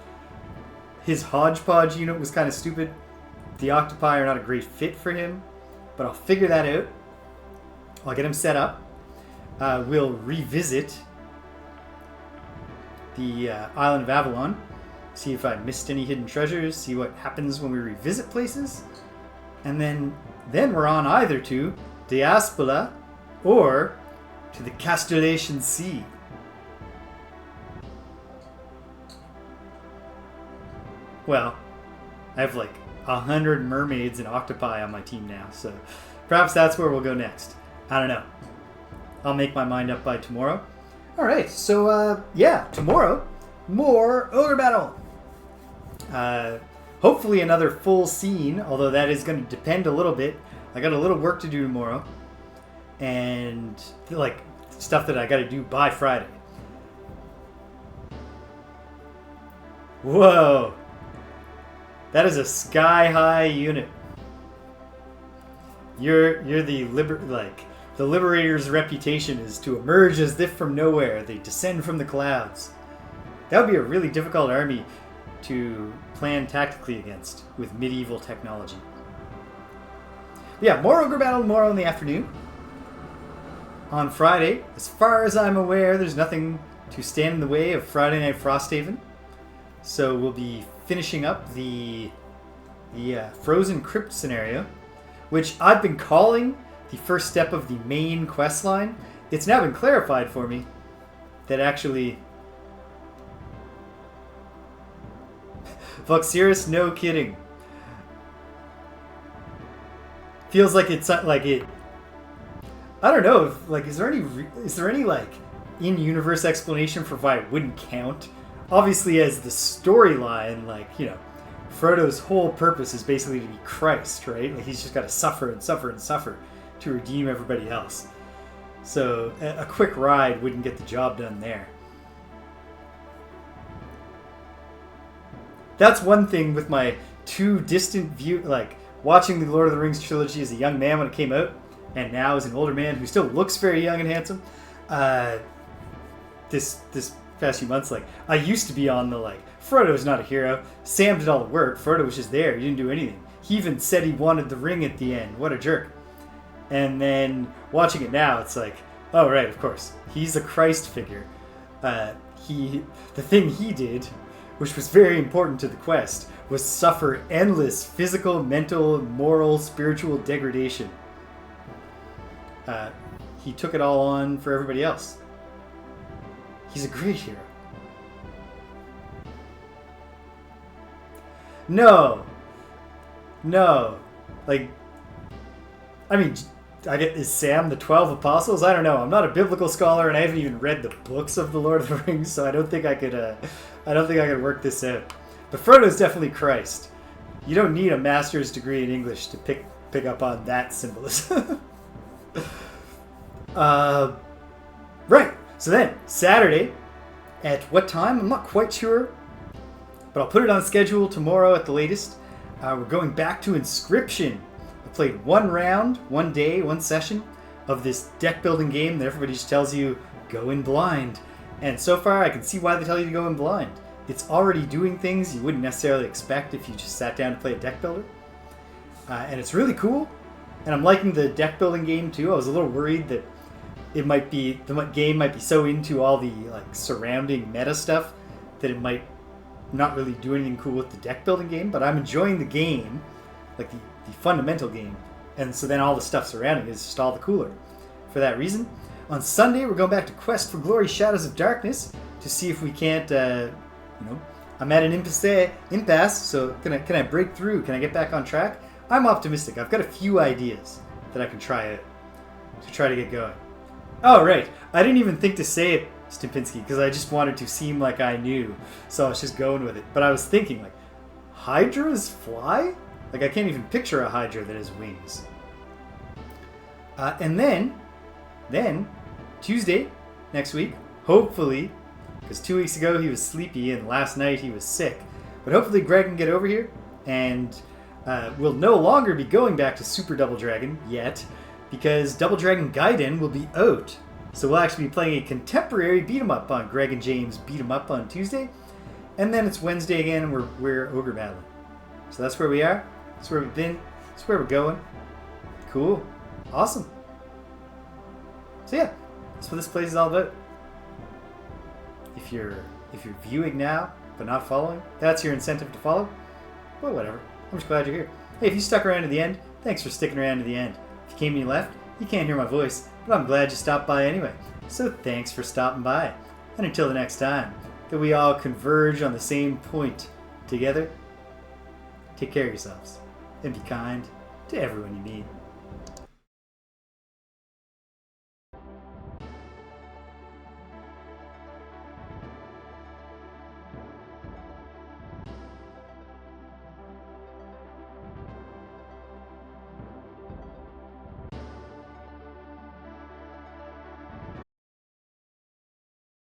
His hodgepodge unit was kind of stupid. The octopi are not a great fit for him, but I'll figure that out. I'll get him set up. We'll revisit the Island of Avalon, see if I missed any hidden treasures, see what happens when we revisit places, and then we're on either to Diaspora or to the Castellation Sea. Well, I have like 100 mermaids and octopi on my team now, so perhaps that's where we'll go next. I don't know. I'll make my mind up by tomorrow. Alright, so yeah, tomorrow, more Ogre Battle. Hopefully another full scene, although that is going to depend a little bit. I got a little work to do tomorrow, and like stuff that I got to do by Friday. Whoa! That is a sky-high unit. You're the the Liberators' reputation is to emerge as if from nowhere. They descend from the clouds. That would be a really difficult army to plan tactically against with medieval technology. Yeah, more Ogre Battle tomorrow in the afternoon. On Friday, as far as I'm aware, there's nothing to stand in the way of Friday Night Frosthaven. So we'll be finishing up the Frozen Crypt scenario, which I've been calling the first step of the main quest line. It's now been clarified for me that actually Voxiris, no kidding. Feels like it's like it. I don't know if like is there any like in-universe explanation for why it wouldn't count? Obviously, as the storyline, like, you know, Frodo's whole purpose is basically to be Christ, right? Like, he's just got to suffer and suffer and suffer to redeem everybody else. So, a quick ride wouldn't get the job done there. That's one thing with my too distant view, like, watching the Lord of the Rings trilogy as a young man when it came out, and now as an older man who still looks very young and handsome, this past few months, like, I used to be on the, like, Frodo's not a hero. Sam did all the work. Frodo was just there. He didn't do anything. He even said he wanted the ring at the end. What a jerk. And then watching it now, it's like, Oh, right, of course. He's a Christ figure. The thing he did, which was very important to the quest, was suffer endless physical, mental, moral, spiritual degradation. He took it all on for everybody else. He's a great hero. No. Like, I mean, is Sam the 12 Apostles? I don't know. I'm not a biblical scholar, and I haven't even read the books of the Lord of the Rings, so I don't think I could work this out. But Frodo's definitely Christ. You don't need a master's degree in English to pick up on that symbolism. Right. So then, Saturday, at what time? I'm not quite sure, but I'll put it on schedule tomorrow at the latest. We're going back to Inscription. I played one round, one day, one session of this deck building game that everybody just tells you, go in blind. And so far, I can see why they tell you to go in blind. It's already doing things you wouldn't necessarily expect if you just sat down to play a deck builder. And it's really cool. And I'm liking the deck building game too. I was a little worried that the game might be so into all the surrounding meta stuff that it might not really do anything cool with the deck building game, but I'm enjoying the game, the fundamental game, and so then all the stuff surrounding it is just all the cooler. For that reason, on Sunday we're going back to Quest for Glory Shadows of Darkness to see if we can't, I'm at an impasse, so can I break through? Can I get back on track? I'm optimistic. I've got a few ideas that I can try out to try to get going. Oh, right. I didn't even think to say it, Stupinski, because I just wanted to seem like I knew, so I was just going with it. But I was thinking, hydras fly? I can't even picture a hydra that has wings. And then, Tuesday, next week, hopefully, because 2 weeks ago he was sleepy and last night he was sick, but hopefully Greg can get over here, and we'll no longer be going back to Super Double Dragon yet, because Double Dragon Gaiden will be out. So we'll actually be playing a contemporary beat-em-up on Greg and James beat-em-up on Tuesday. And then it's Wednesday again, and we're Ogre battling. So that's where we are. That's where we've been. That's where we're going. Cool. Awesome. So yeah, that's what this place is all about. If you're viewing now, but not following, that's your incentive to follow. Well, whatever. I'm just glad you're here. Hey, if you stuck around to the end, thanks for sticking around to the end. If you came and you left, you can't hear my voice, but I'm glad you stopped by anyway. So thanks for stopping by. And until the next time, that we all converge on the same point together, take care of yourselves and be kind to everyone you meet.